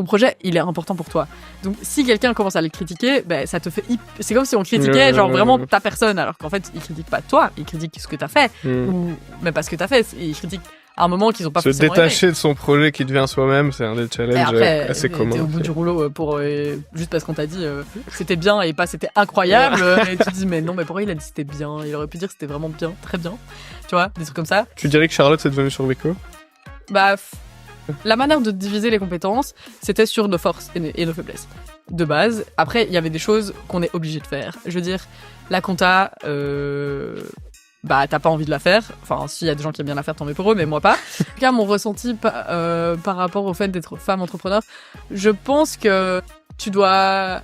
ton projet, il est important pour toi. Donc, si quelqu'un commence à le critiquer, ben, ça te fait... C'est comme si on critiquait, genre, vraiment ta personne, alors qu'en fait, il critique pas toi, il critique ce que t'as fait, ou même pas ce que t'as fait, il critique à un moment qu'ils ont pas forcément détacher de son projet qui devient soi-même, c'est un des challenges assez communs. T'es au bout du rouleau pour juste parce qu'on t'a dit que c'était bien et pas c'était incroyable, et tu te dis mais non, mais pourquoi il a dit c'était bien, il aurait pu dire que c'était vraiment bien, très bien, tu vois, des trucs comme ça. Tu dirais que Charlotte est devenue Surveco? Bah, la manière de diviser les compétences, c'était sur nos forces et nos faiblesses. De base. Après, il y avait des choses qu'on est obligé de faire. Je veux dire, la compta, bah, t'as pas envie de la faire. Enfin, s'il y a des gens qui aiment bien la faire, tant mieux pour eux, mais moi pas. En tout cas, mon ressenti par rapport au fait d'être femme entrepreneur, je pense que tu dois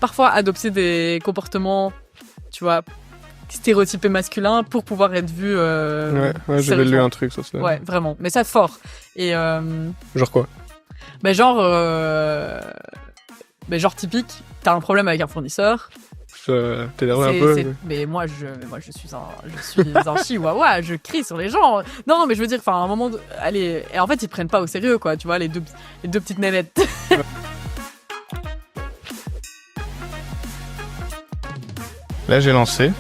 parfois adopter des comportements, tu vois, stéréotypés masculins pour pouvoir être vu. Ouais, j'avais lu un truc sur ça. Ouais, vraiment. Mais ça, fort. Et genre quoi? Ben genre typique, t'as un problème avec un fournisseur. T'énerves un peu. Mais moi je suis un chihuahua, je crie sur les gens. Non, mais je veux dire, enfin, à un moment, allez, et en fait ils te prennent pas au sérieux, quoi. Tu vois, les deux petites nénettes. Là, j'ai lancé.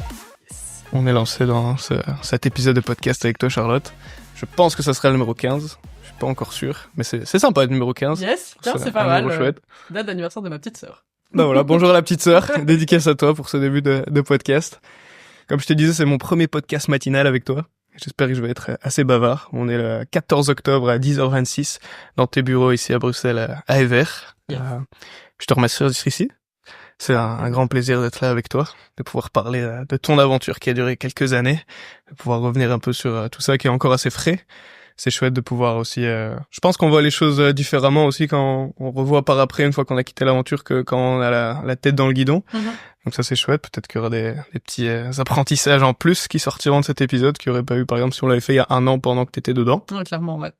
On est lancé dans cet épisode de podcast avec toi, Charlotte. Je pense que ça sera le numéro 15. Je suis pas encore sûr, mais c'est sympa le numéro 15. Yes, c'est pas mal. Date d'anniversaire de ma petite sœur. Bah voilà, bonjour à la petite sœur, dédicace à toi pour ce début de podcast. Comme je te disais, c'est mon premier podcast matinal avec toi. J'espère que je vais être assez bavard. On est le 14 octobre à 10h26 dans tes bureaux ici à Bruxelles, à Evere. Yeah. Je te remercie d'être ici. C'est un grand plaisir d'être là avec toi, de pouvoir parler de ton aventure qui a duré quelques années, de pouvoir revenir un peu sur tout ça qui est encore assez frais. C'est chouette de pouvoir aussi... Je pense qu'on voit les choses différemment aussi quand on revoit par après, une fois qu'on a quitté l'aventure, que quand on a la tête dans le guidon. Donc ça, c'est chouette. Peut-être qu'il y aura des petits apprentissages en plus qui sortiront de cet épisode, qu'il n'y aurait pas eu, par exemple, si on l'avait fait il y a 1 an pendant que tu étais dedans. Ouais, clairement, ouais.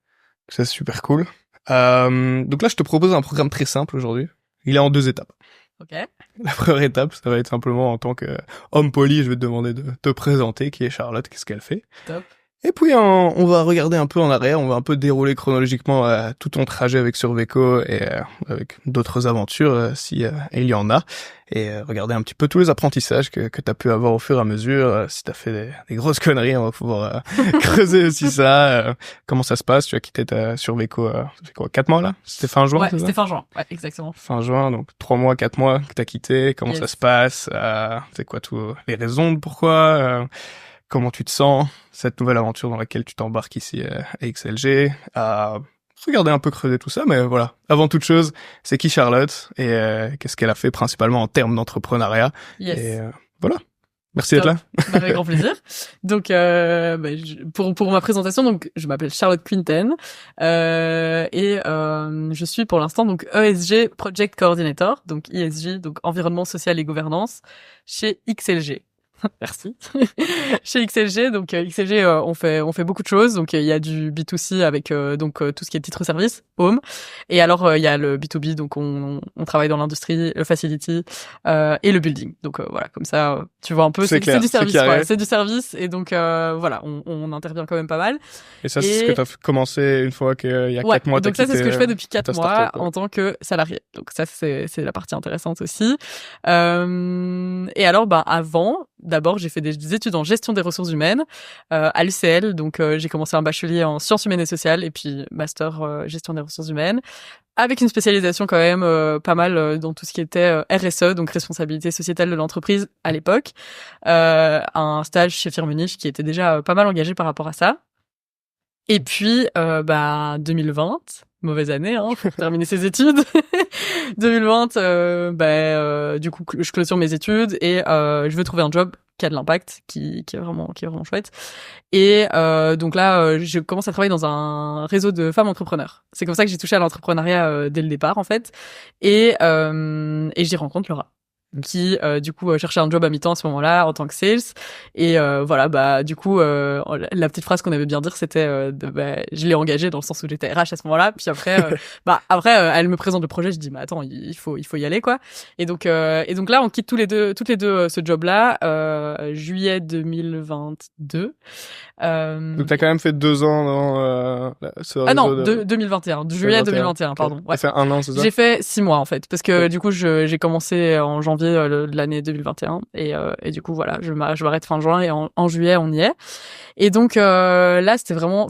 Ça, c'est super cool. Donc là, je te propose un programme très simple aujourd'hui. Il est en 2 étapes. Ok. La première étape, ça va être simplement en tant qu'homme poli, je vais te demander de te présenter, qui est Charlotte, qu'est-ce qu'elle fait. Top. Et puis on va regarder un peu en arrière, on va un peu dérouler chronologiquement tout ton trajet avec Surveco et avec d'autres aventures si il y en a, et regarder un petit peu tous les apprentissages que t'as pu avoir au fur et à mesure. Si t'as fait des grosses conneries, on va pouvoir creuser aussi ça. Comment ça se passe? Tu as quitté ta Surveco, ça fait quoi, 4 mois là? C'était fin juin? Ouais, c'était fin juin. Ouais, exactement. Fin juin, donc 3 mois, 4 mois que t'as quitté. Comment ça se passe? C'est quoi les raisons de pourquoi? Comment tu te sens, cette nouvelle aventure dans laquelle tu t'embarques ici à XLG, à regarder un peu, creuser tout ça, mais voilà. Avant toute chose, c'est qui Charlotte et qu'est-ce qu'elle a fait principalement en termes d'entrepreneuriat. Yes. Et voilà. Merci d'être là. Avec grand plaisir. Donc, pour ma présentation, donc je m'appelle Charlotte Quinten et je suis pour l'instant donc ESG Project Coordinator, donc ESG, donc environnement social et gouvernance chez XLG. Merci. Chez XLG, donc XLG, on fait beaucoup de choses. Donc il y a du B2C avec donc tout ce qui est titre-service, home. Et alors il y a le B2B, donc on travaille dans l'industrie, le facility et le building. Donc voilà, comme ça, tu vois un peu. C'est du service, quoi. C'est du service, et donc voilà, on intervient quand même pas mal. Et ça, c'est ce que t'as commencé une fois qu'il y a 4 mois. Donc ça, c'est ce que je fais depuis 4 mois en tant que salarié. Donc ça, c'est la partie intéressante aussi. Et alors, avant. D'abord, j'ai fait des études en gestion des ressources humaines à l'UCL. Donc, j'ai commencé un bachelier en sciences humaines et sociales et puis master gestion des ressources humaines, avec une spécialisation quand même pas mal dans tout ce qui était RSE, donc responsabilité sociétale de l'entreprise à l'époque. Un stage chez Firmenich qui était déjà pas mal engagé par rapport à ça. Et puis, 2020, mauvaise année, pour terminer ses études. 2020, du coup, je clôture mes études et je veux trouver un job qui a de l'impact, qui est vraiment chouette. Et donc là, je commence à travailler dans un réseau de femmes entrepreneurs. C'est comme ça que j'ai touché à l'entrepreneuriat dès le départ, en fait. Et j'y rencontre Laura. qui du coup cherchait un job à mi-temps à ce moment-là en tant que sales et voilà bah du coup la petite phrase qu'on avait bien dire c'était je l'ai engagée dans le sens où j'étais RH à ce moment-là puis après elle me présente le projet, je dis mais attends il faut y aller quoi et donc là on quitte toutes les deux ce job-là juillet 2022 Donc t'as quand même fait 2 ans dans ce ah non, réseau de 2021, de juillet 2021, pardon. Okay. Ouais. T'as fait 1 an, c'est ça? J'ai fait 6 mois en fait, parce que Ouais. du coup j'ai commencé en janvier de l'année 2021 et du coup voilà, je m'arrête fin juin et en juillet on y est. Et donc là c'était vraiment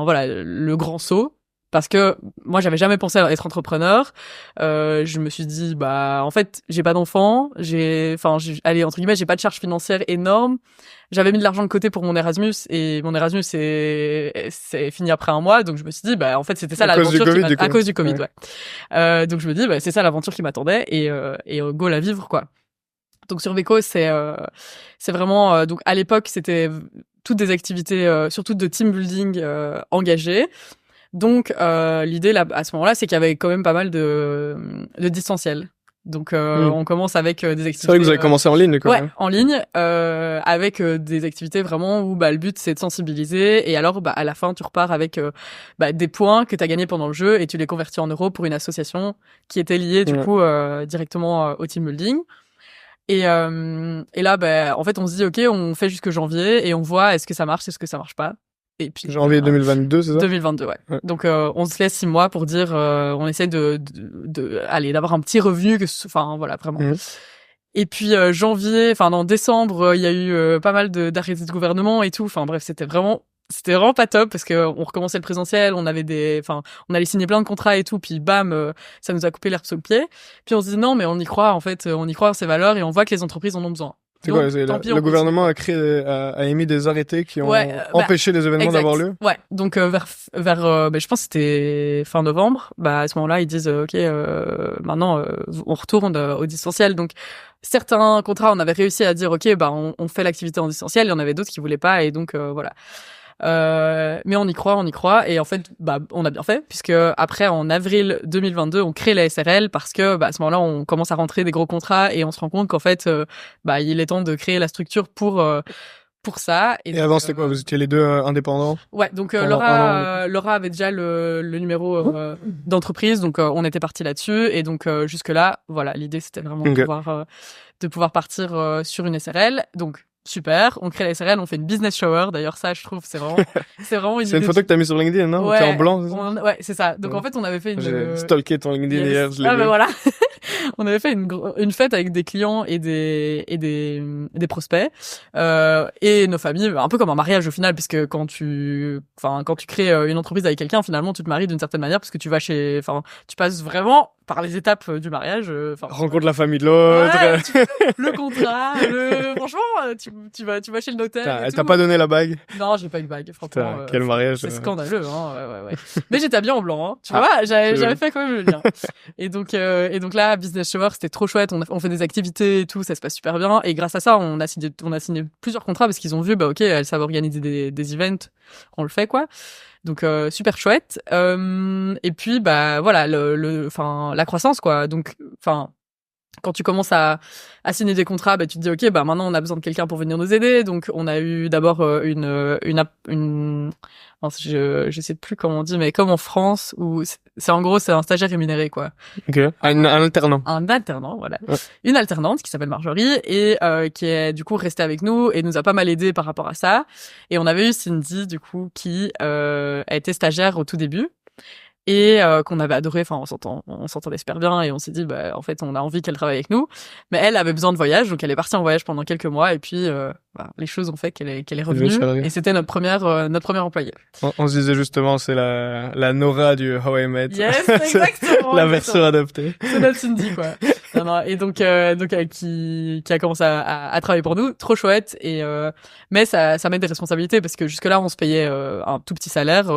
voilà le grand saut. Parce que moi j'avais jamais pensé à être entrepreneur, je me suis dit bah en fait j'ai pas d'enfant, allez entre guillemets j'ai pas de charge financière énorme, j'avais mis de l'argent de côté pour mon Erasmus et mon Erasmus c'est fini après 1 mois donc je me suis dit bah en fait c'était ça l'aventure à cause du Covid ouais. Donc je me dis bah c'est ça l'aventure qui m'attendait et go la vivre quoi. Donc sur Veco c'est vraiment donc à l'époque c'était toutes des activités surtout de team building engagées. Donc l'idée là à ce moment-là c'est qu'il y avait quand même pas mal de distanciel. Donc on commence avec des activités. C'est vrai que vous avez commencé en ligne quand même. Ouais, en ligne avec des activités vraiment où le but c'est de sensibiliser et alors à la fin tu repars avec des points que tu as gagnés pendant le jeu et tu les convertis en euros pour une association qui était liée du coup directement au team building. Et là en fait on se dit OK, on fait jusque janvier et on voit est-ce que ça marche, est-ce que ça marche pas. Et puis janvier 2022, c'est ça? 2022, ouais. Donc on se laisse 6 mois pour dire on essaie d'avoir un petit revenu voilà vraiment. Et puis en décembre, il y a eu pas mal d'arrêtés de gouvernement et tout. Enfin bref, c'était vraiment pas top parce que on recommençait le présentiel, on allait signer plein de contrats et tout, puis bam, ça nous a coupé l'herbe sous le pied. Puis on se dit non, mais on y croit en fait, on y croit en ces valeurs et on voit que les entreprises en ont besoin. C'est quoi, le gouvernement a émis des arrêtés qui ont empêché les événements d'avoir lieu? Ouais. Donc vers je pense que c'était fin novembre. À ce moment-là, ils disent OK, maintenant on retourne au distanciel. Donc certains contrats, on avait réussi à dire OK, on fait l'activité en distanciel, il y en avait d'autres qui voulaient pas et donc voilà. Mais on y croit et en fait on a bien fait puisque après en avril 2022 on crée la SRL parce que à ce moment-là on commence à rentrer des gros contrats et on se rend compte qu'en fait il est temps de créer la structure pour ça. Et donc, avant c'était quoi, vous étiez les deux indépendants? Ouais, donc Laura avait déjà le numéro d'entreprise, donc on était parti là-dessus et donc jusque là voilà, l'idée c'était vraiment de pouvoir partir sur une SRL. Donc super, on crée la SRL, on fait une business shower. D'ailleurs, ça, je trouve, c'est vraiment une c'est une photo que t'as mis sur LinkedIn, non? Ouais, t'es en blanc, c'est ça? Ouais, c'est ça. Donc, en fait, on avait fait J'ai stalké ton LinkedIn hier, je l'ai vu. Voilà. On avait fait une fête avec des clients et des prospects, et nos familles, un peu comme un mariage au final, puisque quand tu crées une entreprise avec quelqu'un, finalement, tu te maries d'une certaine manière, parce que tu passes vraiment par les étapes du mariage. Rencontre la famille de l'autre. Ouais, le contrat, franchement, tu vas chez le notaire. T'as pas donné la bague? Non, j'ai pas eu de bague, franchement. Quel mariage. C'est scandaleux, hein. Ouais. Mais j'étais bien en blanc, hein. Tu vois, j'avais fait quand même le lien. Et donc là, business shower, c'était trop chouette. On fait des activités et tout, ça se passe super bien. Et grâce à ça, on a signé plusieurs contrats parce qu'ils ont vu, OK, elles savent organiser des events. On le fait, quoi. Donc super chouette. Et puis voilà la croissance quoi. Donc quand tu commences à signer des contrats, tu te dis OK, maintenant on a besoin de quelqu'un pour venir nous aider. Donc on a eu d'abord je sais plus comment on dit, mais comme en France où c'est en gros c'est un stagiaire rémunéré quoi. OK. Un alternant. Un alternant, voilà. Ouais. Une alternante qui s'appelle Marjorie et qui est du coup restée avec nous et nous a pas mal aidé par rapport à ça. Et on avait eu Cindy du coup qui a été stagiaire au tout début. Et qu'on avait adoré, on s'entendait super bien et on s'est dit en fait on a envie qu'elle travaille avec nous, mais elle avait besoin de voyage donc elle est partie en voyage pendant quelques mois et puis les choses ont fait qu'elle est revenue et c'était notre première employée. On se disait justement c'est la Nora du How I Met. Yes, exactement. La version adaptée. C'est notre Cindy quoi. Non, et donc qui a commencé à travailler pour nous, trop chouette et mais ça met des responsabilités parce que jusque là on se payait un tout petit salaire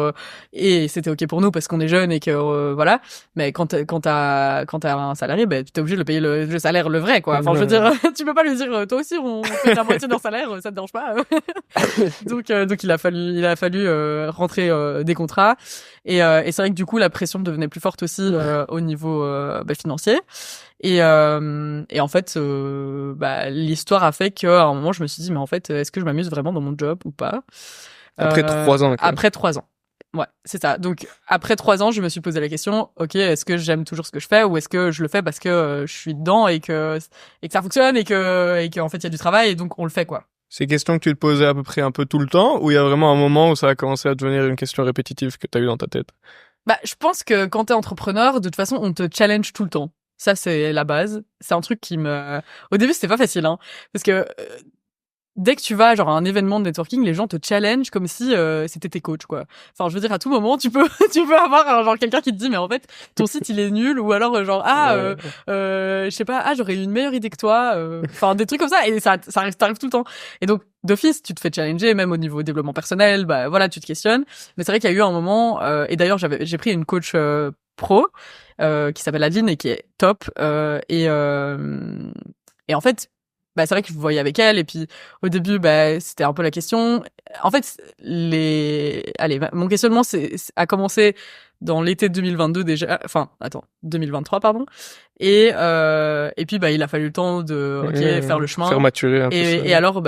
et c'était OK pour nous parce qu'on est jeune et que voilà, mais quand t'as un salarié t'es obligé de le payer le salaire le vrai quoi. Je veux dire tu peux pas lui dire toi aussi on fait la moitié de leur salaire, ça te dérange pas. donc il a fallu rentrer des contrats Et c'est vrai que du coup la pression devenait plus forte aussi au niveau financier. Et en fait, l'histoire a fait qu'à un moment je me suis dit mais en fait est-ce que je m'amuse vraiment dans mon job ou pas? Après 3 ans, quoi. Après 3 ans. Ouais, c'est ça. Donc après 3 ans, je me suis posé la question, ok, est-ce que j'aime toujours ce que je fais ou est-ce que je le fais parce que je suis dedans et que ça fonctionne et que en fait il y a du travail et donc on le fait quoi. Ces questions que tu te posais à peu près un peu tout le temps, ou il y a vraiment un moment où ça a commencé à devenir une question répétitive que tu as eu dans ta tête? Bah, je pense que quand t'es entrepreneur, de toute façon, on te challenge tout le temps. Ça, c'est la base. C'est un truc qui au début, c'était pas facile, hein. Parce que, dès que tu vas, genre, à un événement de networking, les gens te challenge comme si, c'était tes coachs, quoi. Enfin, je veux dire, à tout moment, tu peux, tu peux avoir, genre, quelqu'un qui te dit, mais en fait, ton site, il est nul, ou alors, genre, je sais pas, j'aurais eu une meilleure idée que toi, enfin, des trucs comme ça, et ça t'arrive tout le temps. Et donc, d'office, tu te fais challenger, même au niveau développement personnel, bah, voilà, tu te questionnes. Mais c'est vrai qu'il y a eu un moment, et d'ailleurs, j'ai pris une coach, pro, qui s'appelle Adeline et qui est top, et en fait, bah c'est vrai que je voyais avec elle et puis au début bah c'était un peu la question. En fait mon questionnement a commencé dans l'été 2022 déjà, enfin attends 2023 pardon et puis bah il a fallu le temps de faire le chemin, faire maturer un peu ça. Et alors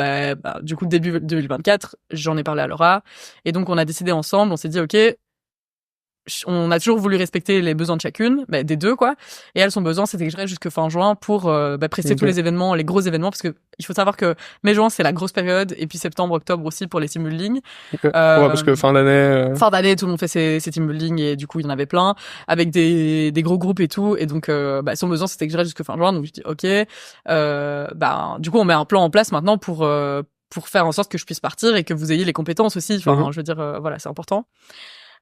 du coup début 2024 j'en ai parlé à Laura et donc on a décidé ensemble, on s'est dit ok, on a toujours voulu respecter les besoins de chacune, des deux quoi. Et elle, son besoin, c'était que je reste jusque fin juin pour presser tous les événements, les gros événements, parce que il faut savoir que mai-juin c'est la grosse période, et puis septembre, octobre aussi pour les team building. Ouais, parce que fin d'année. Fin d'année, tout le monde fait ses team building et du coup il y en avait plein avec des gros groupes et tout. Et donc son besoin c'était que je reste jusque fin juin. Donc je dis ok. Du coup on met un plan en place maintenant pour faire en sorte que je puisse partir et que vous ayez les compétences aussi. Enfin, je veux dire voilà, c'est important.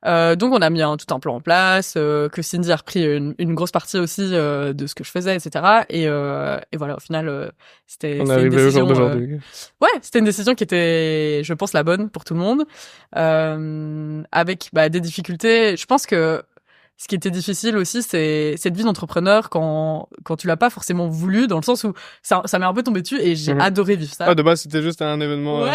Donc on a mis tout un plan en place, que Cindy a repris une grosse partie aussi de ce que je faisais, etc. Et voilà, au final, c'était une décision. Ouais, c'était une décision qui était, je pense, la bonne pour tout le monde, avec des difficultés. Je pense que ce qui était difficile aussi, c'est cette vie d'entrepreneur quand tu l'as pas forcément voulu, dans le sens où ça m'est un peu tombé dessus et j'ai adoré vivre ça. Ah, de base, c'était juste un événement. Ouais.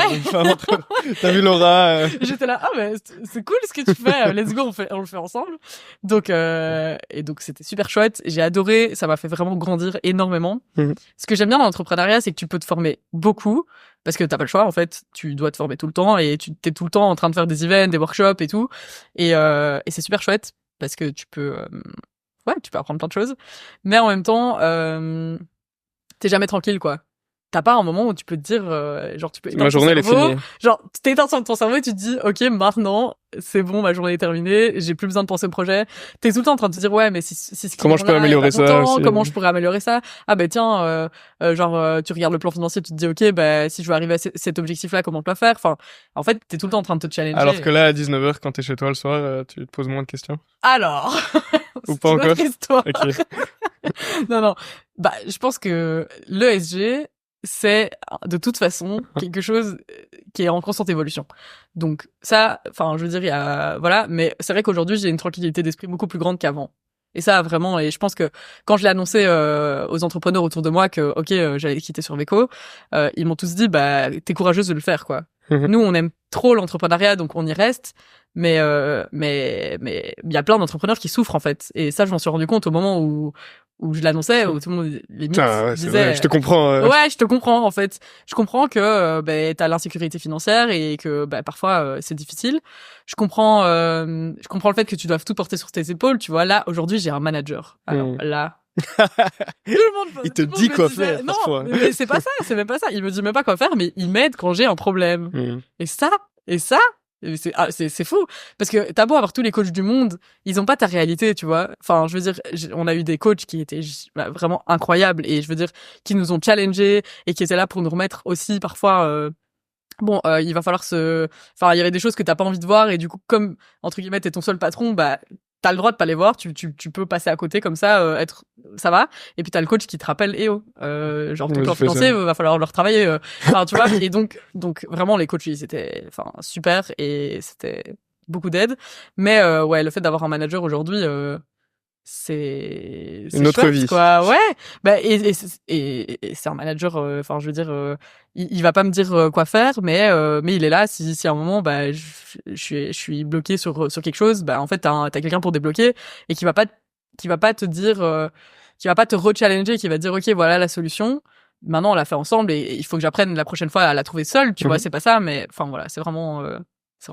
T'as vu Laura. J'étais là, mais c'est cool ce que tu fais, let's go, on le fait ensemble. Donc, et donc c'était super chouette. J'ai adoré, ça m'a fait vraiment grandir énormément. Ce que j'aime bien dans l'entrepreneuriat, c'est que tu peux te former beaucoup. Parce que t'as pas le choix, en fait. Tu dois te former tout le temps et tu t'es tout le temps en train de faire des events, des workshops et tout. Et c'est super chouette. Parce que tu peux apprendre plein de choses, mais en même temps t'es jamais tranquille quoi. T'as pas un moment où tu peux te dire genre tu peux ma journée elle est finie, genre t'éteins ton cerveau et tu te dis ok maintenant c'est bon, ma journée est terminée, j'ai plus besoin de penser au projet. T'es tout le temps en train de te dire ouais mais si comment je peux améliorer ça aussi. Comment je pourrais améliorer ça, tiens tu regardes le plan financier, tu te dis ok si je veux arriver à cet objectif là, comment je dois faire. Enfin en fait t'es tout le temps en train de te challenger, alors que là à 19h quand t'es chez toi le soir tu te poses moins de questions alors ou pas encore histoire. Okay. non je pense que l'ESG c'est de toute façon quelque chose qui est en constante évolution. Donc ça, enfin je veux dire, il y a voilà, mais c'est vrai qu'aujourd'hui j'ai une tranquillité d'esprit beaucoup plus grande qu'avant. Et ça vraiment, et je pense que quand je l'ai annoncé aux entrepreneurs autour de moi que j'allais quitter Surveco, ils m'ont tous dit t'es courageuse de le faire quoi. Nous on aime trop l'entrepreneuriat donc on y reste, mais il y a plein d'entrepreneurs qui souffrent en fait. Et ça je m'en suis rendu compte au moment où je l'annonçais, où tout le monde disait vrai, je te comprends. Ouais, je te comprends en fait. Je comprends que t'as l'insécurité financière et que parfois c'est difficile. Je comprends le fait que tu doives tout porter sur tes épaules, tu vois. Là aujourd'hui, j'ai un manager. Alors là tout le monde il te dit quoi faire non, parfois. Mais c'est pas ça, c'est même pas ça. Il me dit même pas quoi faire, mais il m'aide quand j'ai un problème. Et ça c'est fou parce que t'as beau avoir tous les coachs du monde, ils ont pas ta réalité, tu vois. Enfin, je veux dire, on a eu des coachs qui étaient vraiment incroyables et je veux dire qui nous ont challengés et qui étaient là pour nous remettre aussi parfois il va falloir il y avait des choses que t'as pas envie de voir et du coup comme entre guillemets t'es ton seul patron, t'as le droit de pas les voir, tu peux passer à côté comme ça, ça va. Et puis t'as le coach qui te rappelle, genre ton plan financier, va falloir le retravailler. Enfin, tu vois. Et donc vraiment les coachs ils étaient, super et c'était beaucoup d'aide. Mais le fait d'avoir un manager aujourd'hui, c'est une autre chouette, vie, quoi. Ouais. Bah et c'est un manager. Enfin, je veux dire, il va pas me dire quoi faire, mais il est là. Si à un moment, bah, je suis bloqué sur quelque chose, bah en fait, t'as quelqu'un pour débloquer et qui va pas te dire, qui va pas te rechallenger, qui va te dire, ok, voilà la solution. Maintenant, on l'a fait ensemble et il faut que j'apprenne la prochaine fois à la trouver seule. Tu vois, c'est pas ça, mais enfin voilà, c'est vraiment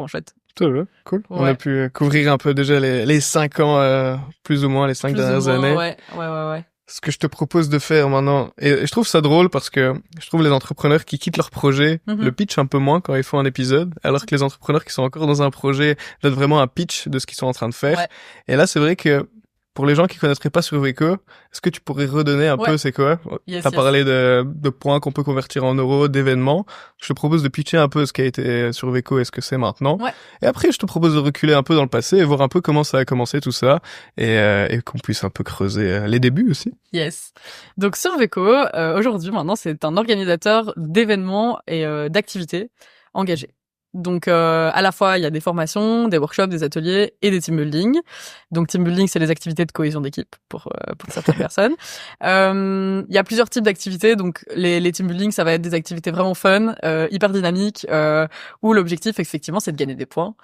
chouette. Ça va, cool. Ouais. On a pu couvrir un peu déjà les 5 ans, plus ou moins les 5 Plus ou dernières moins, années. Ouais. Ce que je te propose de faire maintenant, et je trouve ça drôle parce que je trouve les entrepreneurs qui quittent leur projet le pitch un peu moins quand ils font un épisode, alors que les entrepreneurs qui sont encore dans un projet donnent vraiment un pitch de ce qu'ils sont en train de faire. Ouais. Et là, c'est vrai que pour les gens qui connaîtraient pas Surveco, est-ce que tu pourrais redonner un peu c'est quoi? T'as parlé de points qu'on peut convertir en euros, d'événements. Je te propose de pitcher un peu ce qui a été Surveco et ce que c'est maintenant. Ouais. Et après, je te propose de reculer un peu dans le passé et voir un peu comment ça a commencé tout ça et qu'on puisse un peu creuser les débuts aussi. Yes. Donc Surveco, aujourd'hui maintenant, c'est un organisateur d'événements et d'activités engagés. Donc à la fois il y a des formations, des workshops, des ateliers et des team building. Donc team building c'est les activités de cohésion d'équipe pour certaines personnes. Il y a plusieurs types d'activités. Donc les team building ça va être des activités vraiment fun, hyper dynamiques où l'objectif effectivement c'est de gagner des points.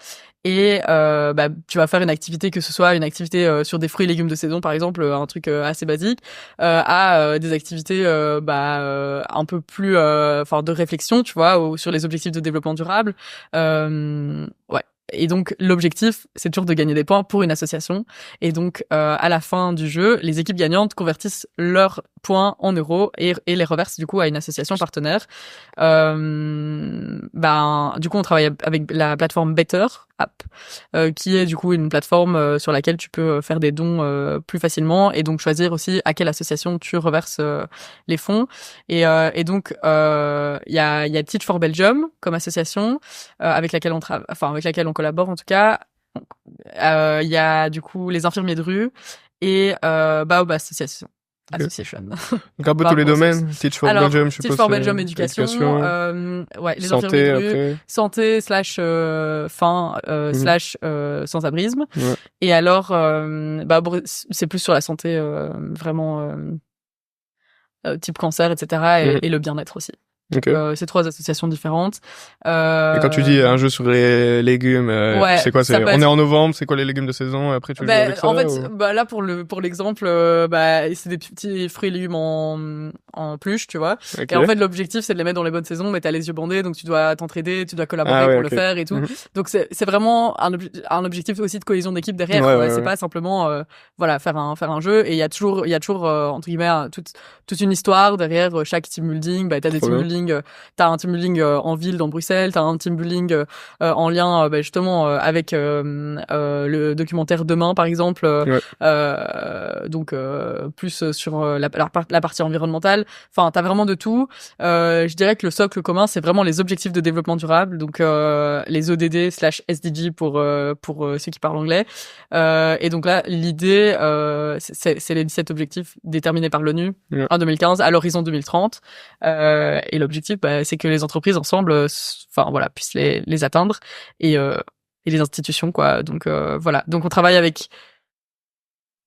Et bah tu vas faire une activité que ce soit une activité sur des fruits et légumes de saison par exemple, un truc assez basique, à des activités un peu plus enfin de réflexion, tu vois, sur les objectifs de développement durable. Ouais. Et donc l'objectif, c'est toujours de gagner des points pour une association. Et donc à la fin du jeu, les équipes gagnantes convertissent leurs points en euros et les reversent du coup à une association partenaire. Du coup, on travaille avec la plateforme Better App, qui est du coup une plateforme sur laquelle tu peux faire des dons plus facilement et donc choisir aussi à quelle association tu reverses les fonds. Et donc il y a Teach for Belgium comme association avec laquelle avec laquelle on collabore en tout cas. Il y a du coup les infirmiers de rue et Baobab Association. Donc un peu tous les domaines. Teach for Belgium, je suppose. Teach for Belgium, éducation. Ouais, les infirmiers de rue, après. santé / faim / sans-abrisme. Ouais. Et alors, c'est plus sur la santé vraiment type cancer, etc. Et le bien-être aussi. Okay. C'est 3 associations différentes. Et quand tu dis un jeu sur les légumes, ouais, c'est quoi? On est en novembre, c'est quoi les légumes de saison? Et après tu joues avec ça? En fait, là pour l'exemple, c'est des petits fruits et légumes en pluche, tu vois. Okay. Et en fait l'objectif c'est de les mettre dans les bonnes saisons, mais t'as les yeux bandés, donc tu dois t'entraider, tu dois collaborer pour le faire et tout. Donc c'est vraiment un objectif aussi de cohésion d'équipe derrière. C'est pas simplement faire un jeu. Et il y a toujours entre guillemets toute une histoire derrière chaque team building. T'as des team building. T'as un team building en ville dans Bruxelles, t'as un team building en lien justement avec le documentaire Demain par exemple, donc plus sur la partie environnementale. Enfin, t'as vraiment de tout. Je dirais que le socle commun c'est vraiment les objectifs de développement durable, donc les ODD / SDG pour ceux qui parlent anglais. Et donc là l'idée c'est les 17 objectifs déterminés par l'ONU en 2015 à l'horizon 2030 et l'objectif c'est que les entreprises ensemble puissent les atteindre et les institutions quoi. Donc voilà, donc on travaille avec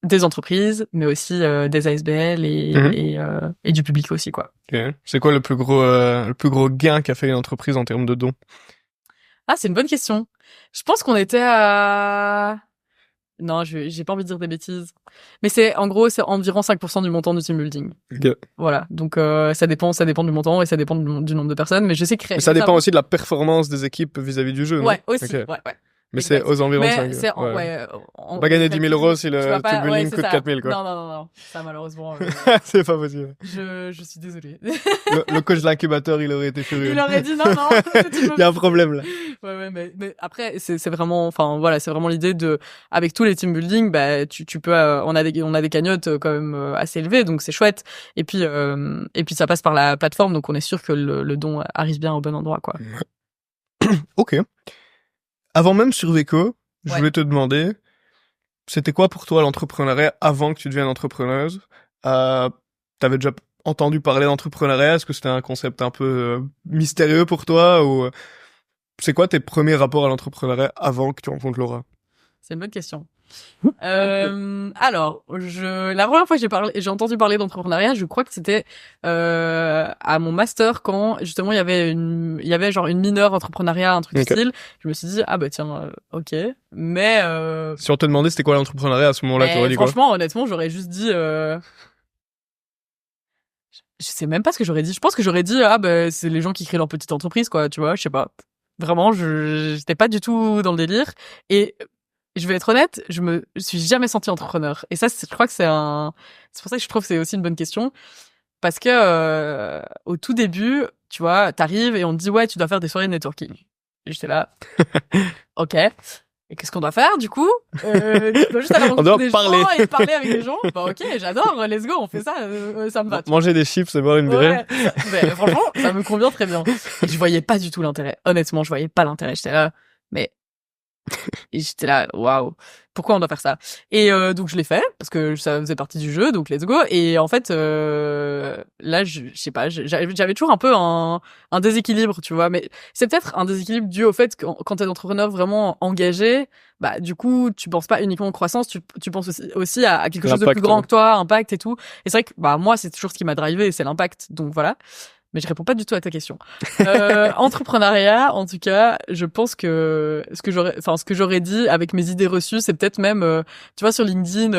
des entreprises mais aussi des ASBL et du public aussi quoi. Okay. C'est quoi le plus gros gain qu'a fait une entreprise en termes de dons? Ah, c'est une bonne question. Je pense qu'on était à non, j'ai pas envie de dire des bêtises. Mais c'est environ 5% du montant du team building. Okay. Voilà. Donc ça dépend du montant et ça dépend du nombre de personnes, mais je sais que mais ça dépend aussi de la performance des équipes vis-à-vis du jeu, non? Ouais, aussi. Okay. Ouais. Mais exact. C'est aux environs de 5. On va gagner 10 000 euros si le team building coûte 4 000, quoi. Non. Ça, malheureusement. C'est pas possible. Je suis désolée. le coach de l'incubateur, il aurait été furieux. Il aurait dit non. Il y a un problème, là. Ouais, mais après, c'est vraiment, c'est vraiment l'idée avec tous les team building, tu peux, on a des cagnottes quand même assez élevées, donc c'est chouette. Et puis ça passe par la plateforme, donc on est sûr que le don arrive bien au bon endroit, quoi. Ok. Avant même Surveco, je voulais te demander, c'était quoi pour toi l'entrepreneuriat avant que tu deviennes entrepreneuse? T'avais déjà entendu parler d'entrepreneuriat? Est-ce que c'était un concept un peu mystérieux pour toi? Ou c'est quoi tes premiers rapports à l'entrepreneuriat avant que tu rencontres Laura? C'est une bonne question. Alors, la première fois que j'ai entendu parler d'entrepreneuriat, je crois que c'était à mon master quand justement il y avait genre une mineure entrepreneuriat, un truc du style. Je me suis dit ah bah tiens, ok. Mais si on te demandait c'était quoi l'entrepreneuriat à ce moment-là, tu aurais dit quoi? Franchement, honnêtement, j'aurais juste dit. Je sais même pas ce que j'aurais dit. Je pense que j'aurais dit ah bah c'est les gens qui créent leur petite entreprise quoi, tu vois. Je sais pas. Vraiment, j'étais pas du tout dans le délire. Et je vais être honnête, je me suis jamais sentie entrepreneur. Et ça, je crois que c'est pour ça que je trouve que c'est aussi une bonne question. Parce que, au tout début, tu vois, t'arrives et on te dit, ouais, tu dois faire des soirées de networking. Et j'étais là. OK. Et qu'est-ce qu'on doit faire, du coup? Tu dois juste aller rencontrer des gens et parler avec les gens. Bah, OK, j'adore, let's go, on fait ça, ça me va. Manger des chips et boire une bière. Ouais, franchement, ça me convient très bien. Je voyais pas du tout l'intérêt. Honnêtement, je voyais pas l'intérêt. J'étais là, mais et j'étais là, waouh, pourquoi on doit faire ça? Et donc je l'ai fait parce que ça faisait partie du jeu, donc let's go. Et en fait, là, je sais pas, j'avais toujours un peu un déséquilibre, tu vois. Mais c'est peut-être un déséquilibre dû au fait que quand t'es un entrepreneur vraiment engagé, bah du coup, tu penses pas uniquement croissance, tu penses aussi à quelque chose de plus grand que toi, impact et tout. Et c'est vrai que bah moi, c'est toujours ce qui m'a drivé, c'est l'impact. Donc voilà. Mais je réponds pas du tout à ta question. Entrepreneuriat, en tout cas, je pense que ce que j'aurais dit avec mes idées reçues, c'est peut-être même, tu vois, sur LinkedIn,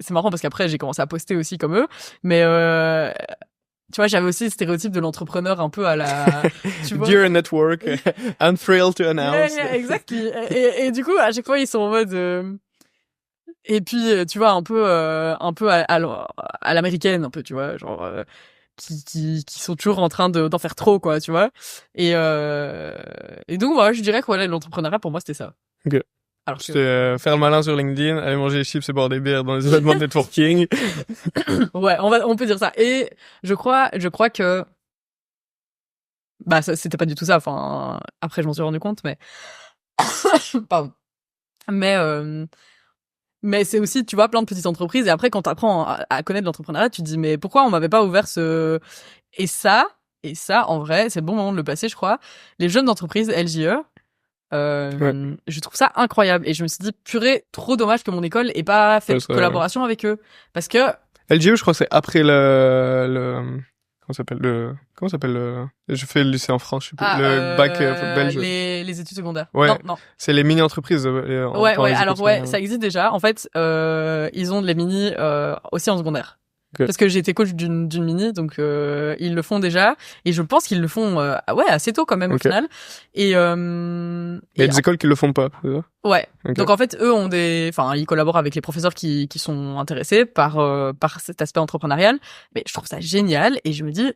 c'est marrant parce qu'après j'ai commencé à poster aussi comme eux, mais tu vois, j'avais aussi le stéréotype de l'entrepreneur un peu à la, tu vois. Dear network, I'm thrilled to announce. Yeah, exactly. Et du coup, à chaque fois, ils sont en mode, et puis, tu vois, un peu à l'américaine, un peu, tu vois, genre, qui sont toujours en train d'en faire trop, quoi, tu vois. Et donc, voilà, je dirais que voilà, l'entrepreneuriat, pour moi, c'était ça. Ok. Alors c'était faire le malin sur LinkedIn, aller manger des chips et boire des bières dans les événements de networking. Ouais, on peut dire ça. Et je crois que bah ça, c'était pas du tout ça. Enfin, après je m'en suis rendu compte, mais pardon. Mais c'est aussi, tu vois, plein de petites entreprises. Et après, quand t'apprends à connaître l'entrepreneuriat, tu te dis mais pourquoi on m'avait pas ouvert ce... Et ça, en vrai, c'est le bon moment de le passer, je crois. Les jeunes d'entreprise LJE. Je trouve ça incroyable et je me suis dit purée, trop dommage que mon école ait pas fait de collaboration avec eux parce que LGE je crois que c'est après le comment s'appelle je fais le lycée en France, je sais plus, le bac belge, les études secondaires. Ouais, non, c'est les mini entreprises. Ouais, alors ouais, ça existe déjà. En fait, ils ont les mini aussi en secondaire. Okay. Parce que j'ai été coach d'une mini, donc ils le font déjà, et je pense qu'ils le font ouais assez tôt quand même au final. Et il y a des écoles qui le font pas. C'est ça? Ouais. Okay. Donc en fait eux ont ils collaborent avec les professeurs qui sont intéressés par cet aspect entrepreneurial. Mais je trouve ça génial et je me dis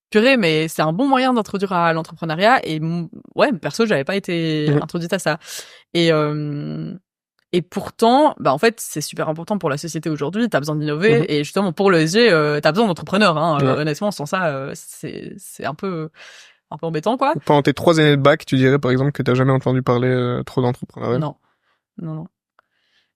purée, mais c'est un bon moyen d'introduire à l'entrepreneuriat et ouais perso j'avais pas été introduite à ça et pourtant, bah en fait, c'est super important pour la société aujourd'hui. T'as besoin d'innover et justement pour le ESG, t'as besoin d'entrepreneurs. Hein. Honnêtement, sans ça, c'est un peu embêtant, quoi. Pendant tes 3 années de bac, tu dirais par exemple que t'as jamais entendu parler trop d'entrepreneuriat? Non.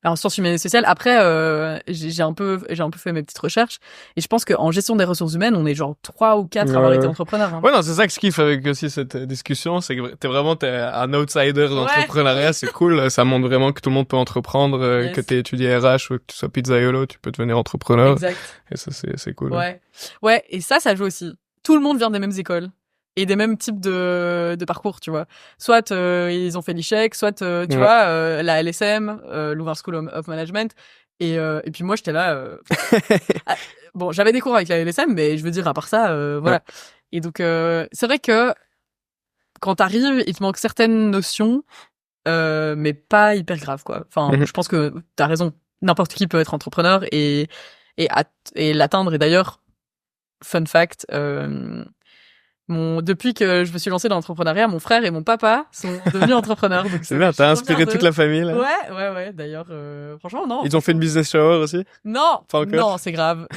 Alors, en sciences humaines et sociales, après, j'ai un peu fait mes petites recherches et je pense qu'en gestion des ressources humaines, on est genre 3 ou 4 à avoir été entrepreneurs. Hein. Ouais, non, c'est ça que je kiffe avec aussi cette discussion, c'est que t'es un outsider de l'entrepreneuriat, c'est cool, ça montre vraiment que tout le monde peut entreprendre, que t'aies étudié RH ou que tu sois pizzaiolo, tu peux devenir entrepreneur. Exact. Et ça, c'est cool. Ouais, et ça joue aussi. Tout le monde vient des mêmes écoles. Et des mêmes types de parcours, tu vois. Soit ils ont fait l'ICHEC, soit tu vois la LSM, Louvain School of Management. Et puis moi j'étais là. Bon, j'avais des cours avec la LSM, mais je veux dire à part ça, voilà. Et donc c'est vrai que quand t'arrives, il te manque certaines notions, mais pas hyper grave quoi. Enfin, je pense que t'as raison. N'importe qui peut être entrepreneur et l'atteindre. Et d'ailleurs, fun fact. Depuis que je me suis lancée dans l'entrepreneuriat, mon frère et mon papa sont devenus entrepreneurs. Donc c'est bien, t'as inspiré toute la famille, là. Ouais. D'ailleurs, franchement, non. Ils ont fait une business shower aussi? Non, c'est grave.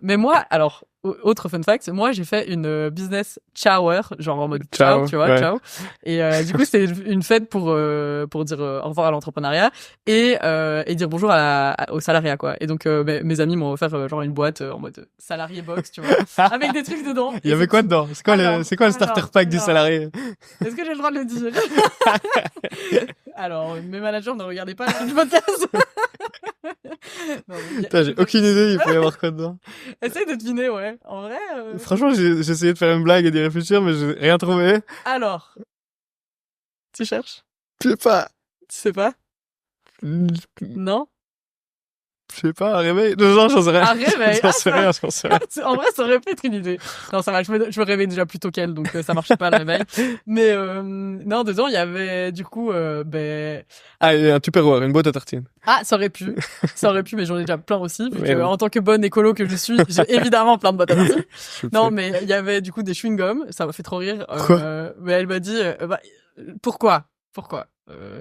Mais moi, alors, autre fun fact, moi j'ai fait une business shower, genre en mode ciao, tu vois, ouais. ciao. Et du coup c'était une fête pour dire au revoir à l'entrepreneuriat et dire bonjour au salariat quoi. Et donc mes amis m'ont offert genre une boîte en mode salarié box, tu vois, avec des trucs dedans. Il y avait quoi dedans? C'est quoi le starter pack du salarié? Est-ce que j'ai le droit de le dire? Alors, mes managers ne regardaient pas le podcast. Putain, j'ai aucune idée, il pourrait y avoir quoi dedans. Essaye de deviner, ouais. En vrai. Franchement, j'ai essayé de faire une blague et d'y réfléchir, mais j'ai rien trouvé. Alors. Tu cherches? Je sais pas. Tu sais pas? Non? Je sais pas, un réveil? Non, j'en sais rien. Un réveil? J'en sais rien. En vrai, ça aurait pu être une idée. Non, ça va, je me réveille déjà plus tôt qu'elle, donc ça marchait pas le réveil. Mais non, dedans, il y avait du coup... Ah, il y a un Tupperware, une boîte à tartines. Ah, ça aurait pu, mais j'en ai déjà plein aussi, vu que en tant que bonne écolo que je suis, j'ai évidemment plein de boîtes à tartines. Non, mais il y avait du coup des chewing-gums, ça m'a fait trop rire. Mais elle m'a dit, pourquoi?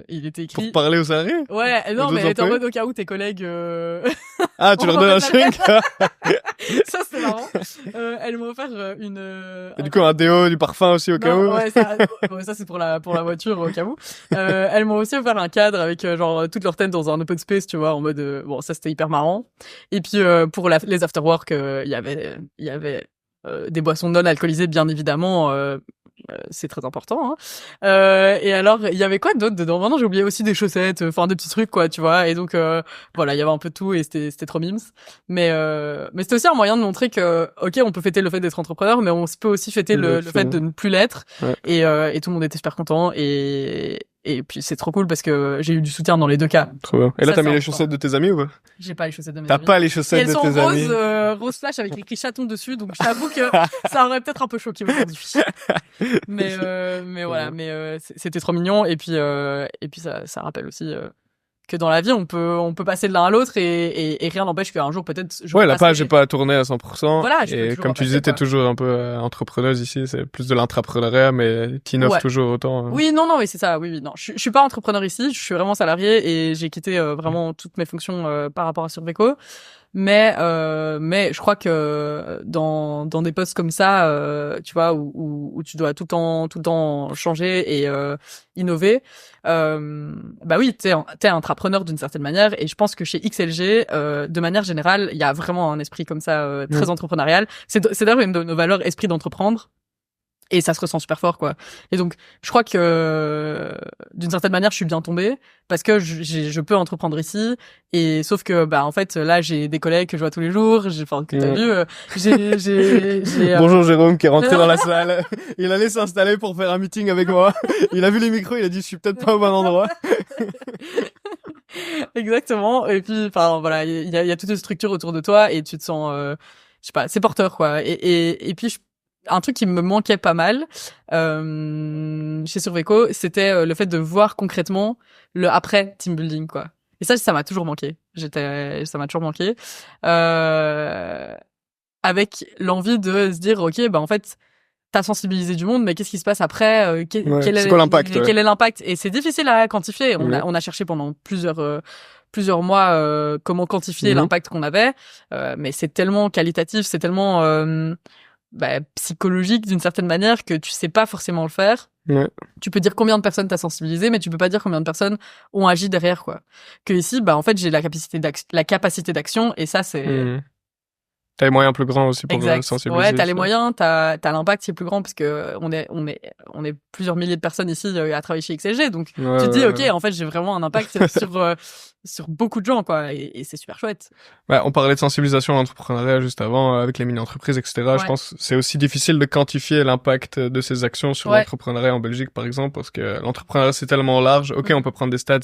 Il était écrit. Pour parler aux salariés? Ouais, non, mais elle était en mode au cas où tes collègues, Ah, tu leur donnes un chewing? Ça, c'est marrant. Elle m'a offert Et du coup, un déo, du parfum aussi au cas où. Ouais, ça c'est pour la voiture au cas où. Elles m'ont aussi offert un cadre avec genre toutes leurs têtes dans un open space, tu vois, en mode bon, ça c'était hyper marrant. Et puis pour les afterwork, il y avait des boissons non alcoolisées bien évidemment. C'est très important. Hein. Et alors, il y avait quoi d'autre dedans? Maintenant, j'ai oublié aussi des chaussettes, enfin des petits trucs quoi, tu vois. Et donc voilà, il y avait un peu de tout et c'était trop mimes. Mais c'était aussi un moyen de montrer que ok, on peut fêter le fait d'être entrepreneur, mais on peut aussi fêter le fait de ne plus l'être. Ouais. Et tout le monde était super content et puis c'est trop cool parce que j'ai eu du soutien dans les deux cas. Trop bien. Et là, t'as mis les chaussettes de tes amis ou pas? J'ai pas les chaussettes de mes T'as amis. pas les chaussettes de tes amis? Elles sont rose flash avec écrit chaton dessus, donc j'avoue que ça aurait peut-être un peu choqué aujourd'hui. Mais voilà, mais c'était trop mignon et puis ça rappelle aussi que dans la vie on peut passer de l'un à l'autre et rien n'empêche qu'un jour peut-être ouais, la page est pas tournée à 100%. Voilà, et comme tu disais, t'es toujours un peu entrepreneuse ici, c'est plus de l'intrapreneuriat, mais t'innoves toujours autant. Oui, non, oui, c'est ça, oui, non. Je suis pas entrepreneur ici, je suis vraiment salarié et j'ai quitté vraiment toutes mes fonctions par rapport à Surveco. Mais je crois que dans des postes comme ça, tu vois, où tu dois tout le temps changer et innover, bah oui, t'es entrepreneur d'une certaine manière. Et je pense que chez XLG, de manière générale, il y a vraiment un esprit comme ça très entrepreneurial. C'est d'ailleurs une de nos valeurs, esprit d'entreprendre. Et ça se ressent super fort, quoi. Et donc, je crois que, d'une certaine manière, je suis bien tombée, parce que je peux entreprendre ici, et sauf que, bah, en fait, là, j'ai des collègues que je vois tous les jours, que t'as vu, j'ai Bonjour Jérôme, qui est rentré dans la salle. Il allait s'installer pour faire un meeting avec moi. Il a vu les micros, il a dit, je suis peut-être pas au bon endroit. Exactement. Et puis, enfin, voilà, il y a toute une structure autour de toi, et tu te sens, je sais pas, c'est porteur, quoi. Et puis, un truc qui me manquait pas mal chez Surveco, c'était le fait de voir concrètement le après team building, quoi. Et ça m'a toujours manqué. Ça m'a toujours manqué. Avec l'envie de se dire, ok, bah en fait, t'as sensibilisé du monde, mais qu'est-ce qui se passe après quel est quoi l'impact Quel est l'impact? Et c'est difficile à quantifier. On a cherché pendant plusieurs mois comment quantifier l'impact qu'on avait, mais c'est tellement qualitatif, c'est tellement psychologique d'une certaine manière que tu sais pas forcément le faire. Ouais. Tu peux dire combien de personnes t'as sensibilisé, mais tu peux pas dire combien de personnes ont agi derrière, quoi. Que ici, bah en fait, j'ai la capacité d'action, et ça c'est. T'as les moyens plus grands aussi pour sensibiliser. Ouais, t'as les moyens, t'as l'impact qui est plus grand parce que on est plusieurs milliers de personnes ici à travailler chez XLG, donc tu te dis ok, en fait j'ai vraiment un impact sur beaucoup de gens, quoi, et c'est super chouette. Ouais, on parlait de sensibilisation à l'entrepreneuriat juste avant avec les mini-entreprises, etc. Ouais. Je pense que c'est aussi difficile de quantifier l'impact de ces actions sur l'entrepreneuriat en Belgique, par exemple, parce que l'entrepreneuriat c'est tellement large. Ok, on peut prendre des stats,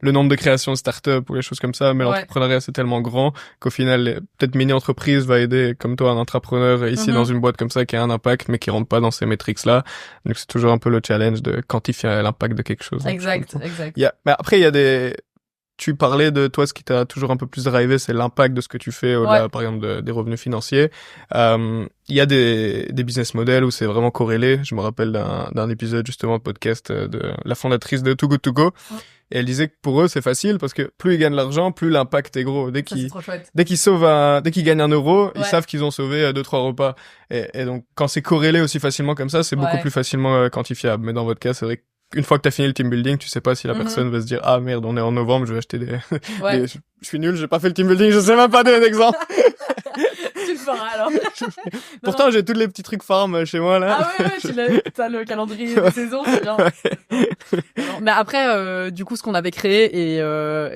le nombre de créations de start-up ou les choses comme ça, mais l'entrepreneuriat c'est tellement grand qu'au final, peut-être mini-entreprises va aider, comme toi, un entrepreneur ici dans une boîte comme ça qui a un impact mais qui rentre pas dans ces métriques-là. Donc c'est toujours un peu le challenge de quantifier l'impact de quelque chose. Exact. Mais après, il y a des tu parlais de toi, ce qui t'a toujours un peu plus drivé, c'est l'impact de ce que tu fais au-delà, par exemple, des revenus financiers. Il y a des business models où c'est vraiment corrélé. Je me rappelle d'un épisode, justement, de podcast de la fondatrice de Too Good To Go. Et elle disait que pour eux, c'est facile parce que plus ils gagnent de l'argent, plus l'impact est gros. Dès qu'ils gagnent 1 euro, ils savent qu'ils ont sauvé 2-3 repas. Et donc, quand c'est corrélé aussi facilement comme ça, c'est beaucoup plus facilement quantifiable. Mais dans votre cas, c'est vrai qu'une fois que t'as fini le team building, tu sais pas si la personne va se dire, ah merde, on est en novembre, je vais acheter je suis nul, j'ai pas fait le team building, je sais même pas donner d'exemple. Tu le feras alors. Pourtant, j'ai tous les petits trucs farm chez moi là. Ah ouais, t'as le calendrier de saison, c'est bien. Non, mais après, du coup, ce qu'on avait créé et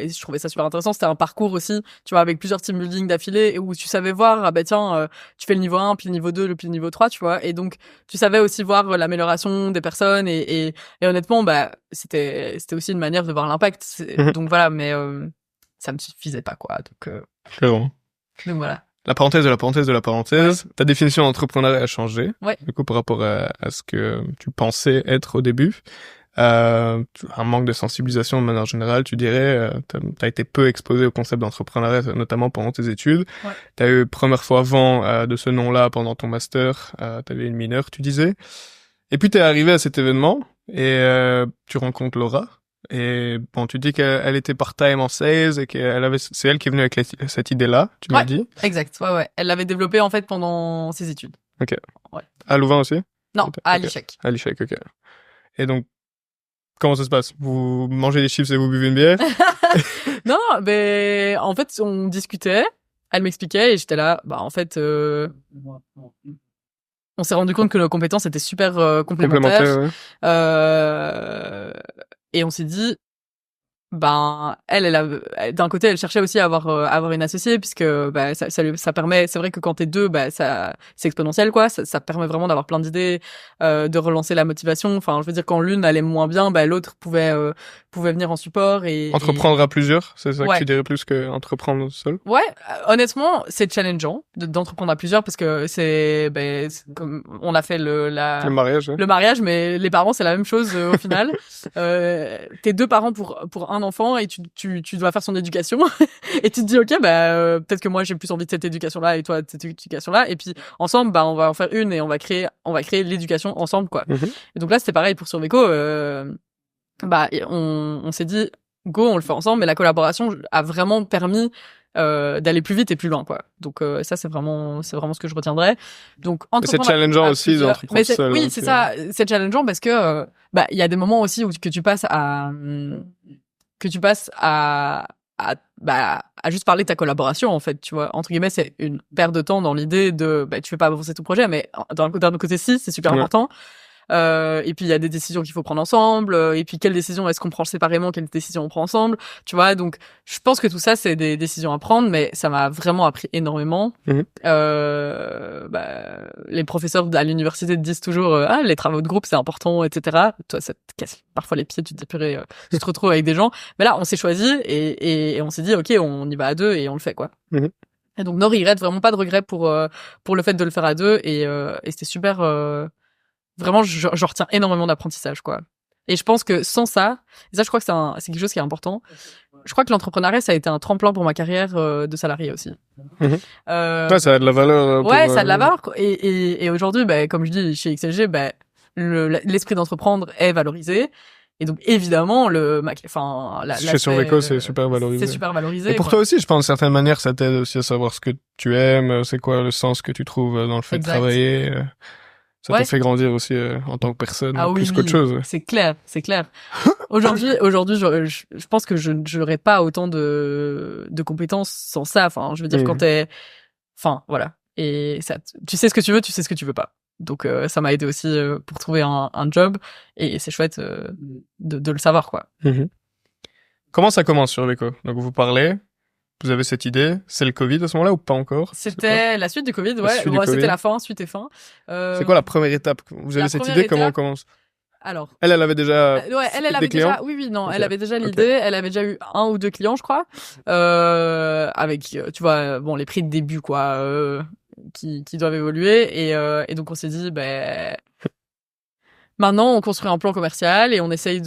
je trouvais ça super intéressant, c'était un parcours aussi, tu vois, avec plusieurs team building d'affilée et où tu savais voir, ah bah tiens, tu fais le niveau 1, puis le niveau 2, puis le niveau 3, tu vois, et donc tu savais aussi voir l'amélioration des personnes et honnêtement, bah c'était aussi une manière de voir l'impact. Donc voilà, mais ça me suffisait pas quoi, donc voilà. La parenthèse de la parenthèse de la parenthèse. Ta définition d'entrepreneuriat a changé. Du coup, par rapport à ce que tu pensais être au début. Un manque de sensibilisation de manière générale, tu dirais. T'as été peu exposé au concept d'entrepreneuriat, notamment pendant tes études. T'as eu première fois vent de ce nom-là pendant ton master. T'avais une mineure, tu disais. Et puis t'es arrivé à cet événement et tu rencontres Laura. Et bon, tu dis qu'elle était part-time en sales et c'est elle qui est venue avec cette idée-là, tu m'as dit. Exact, ouais. Elle l'avait développée en fait pendant ses études. Ok. Ouais. À Louvain aussi? Non, à l'ICHEC. À l'ICHEC, ok. Et donc, comment ça se passe? Vous mangez des chips et vous buvez une bière? Non, mais en fait, on discutait, elle m'expliquait et j'étais là, bah en fait, on s'est rendu compte que nos compétences étaient super complémentaires. Et on s'est dit, ben d'un côté elle cherchait aussi à avoir une associée puisque bah ça permet, c'est vrai que quand t'es deux, bah ça c'est exponentiel quoi, ça permet vraiment d'avoir plein d'idées, de relancer la motivation. Enfin je veux dire, quand l'une allait moins bien, bah l'autre pouvait venir en support. Et entreprendre à plusieurs, c'est ça que tu dirais, plus que entreprendre seul? Honnêtement c'est challengeant d'entreprendre à plusieurs parce que c'est comme on a fait le mariage, mais les parents c'est la même chose au final. T'es deux parents pour un enfant et tu dois faire son éducation et tu te dis ok peut-être que moi j'ai plus envie de cette éducation là et toi de cette éducation là, et puis ensemble on va en faire une et on va créer l'éducation ensemble quoi. Et donc là c'était pareil pour Surveco, on s'est dit go, on le fait ensemble, mais la collaboration a vraiment permis d'aller plus vite et plus loin quoi. Donc ça c'est vraiment ce que je retiendrai. Donc c'est challengeant aussi d'entreprendre seul. Oui, c'est ça, c'est challengeant parce que il y a des moments aussi où que tu passes à juste parler de ta collaboration en fait, tu vois, entre guillemets. C'est une perte de temps dans l'idée de tu fais pas avancer ton projet, mais d'un autre côté si, c'est super important. Et puis il y a des décisions qu'il faut prendre ensemble, et puis quelles décisions est-ce qu'on prend séparément, quelles décisions on prend ensemble, tu vois. Donc je pense que tout ça c'est des décisions à prendre, mais ça m'a vraiment appris énormément. Les professeurs à l'université te disent toujours les travaux de groupe c'est important, etc. Toi ça te casse parfois les pieds, tu te dis purée, tu te retrouves avec des gens, mais là on s'est choisi et on s'est dit ok, on y va à deux et on le fait quoi. Et donc no regret, vraiment pas de regret pour le fait de le faire à deux, et c'était super. Vraiment, je retiens énormément d'apprentissage, quoi. Et je pense que sans ça, et ça, je crois que c'est quelque chose qui est important. Je crois que l'entrepreneuriat, ça a été un tremplin pour ma carrière de salarié aussi. Ça a de la valeur. Ça a de la valeur. Et aujourd'hui, comme je dis chez XLG, l'esprit d'entreprendre est valorisé. Et donc, évidemment, chez Surveco, c'est super valorisé. C'est super valorisé. Et pour toi aussi, je pense, d'une certaine manière, ça t'aide aussi à savoir ce que tu aimes, c'est quoi le sens que tu trouves dans le fait de travailler. Ça te fait grandir aussi en tant que personne, plus qu'autre chose. C'est clair. Aujourd'hui, je pense que je n'aurais pas autant de compétences sans ça. Enfin, je veux dire, quand voilà. Et ça, tu sais ce que tu veux, tu sais ce que tu veux pas. Donc, ça m'a aidé aussi pour trouver un job, et c'est chouette de le savoir, quoi. Comment ça commence sur Surveco? Donc, vous parlez. Vous avez cette idée, c'est le Covid à ce moment-là ou pas encore? C'était la suite du Covid, c'était la fin, suite et fin. C'est quoi la première étape? Vous avez cette idée, comment on commence? Alors. Elle avait déjà elle avait clients? déjà, elle avait déjà l'idée, elle avait déjà eu 1 ou 2 clients, je crois. Avec, tu vois, les prix de début, quoi, qui doivent évoluer, et donc on s'est dit, Maintenant, on construit un plan commercial et on essaye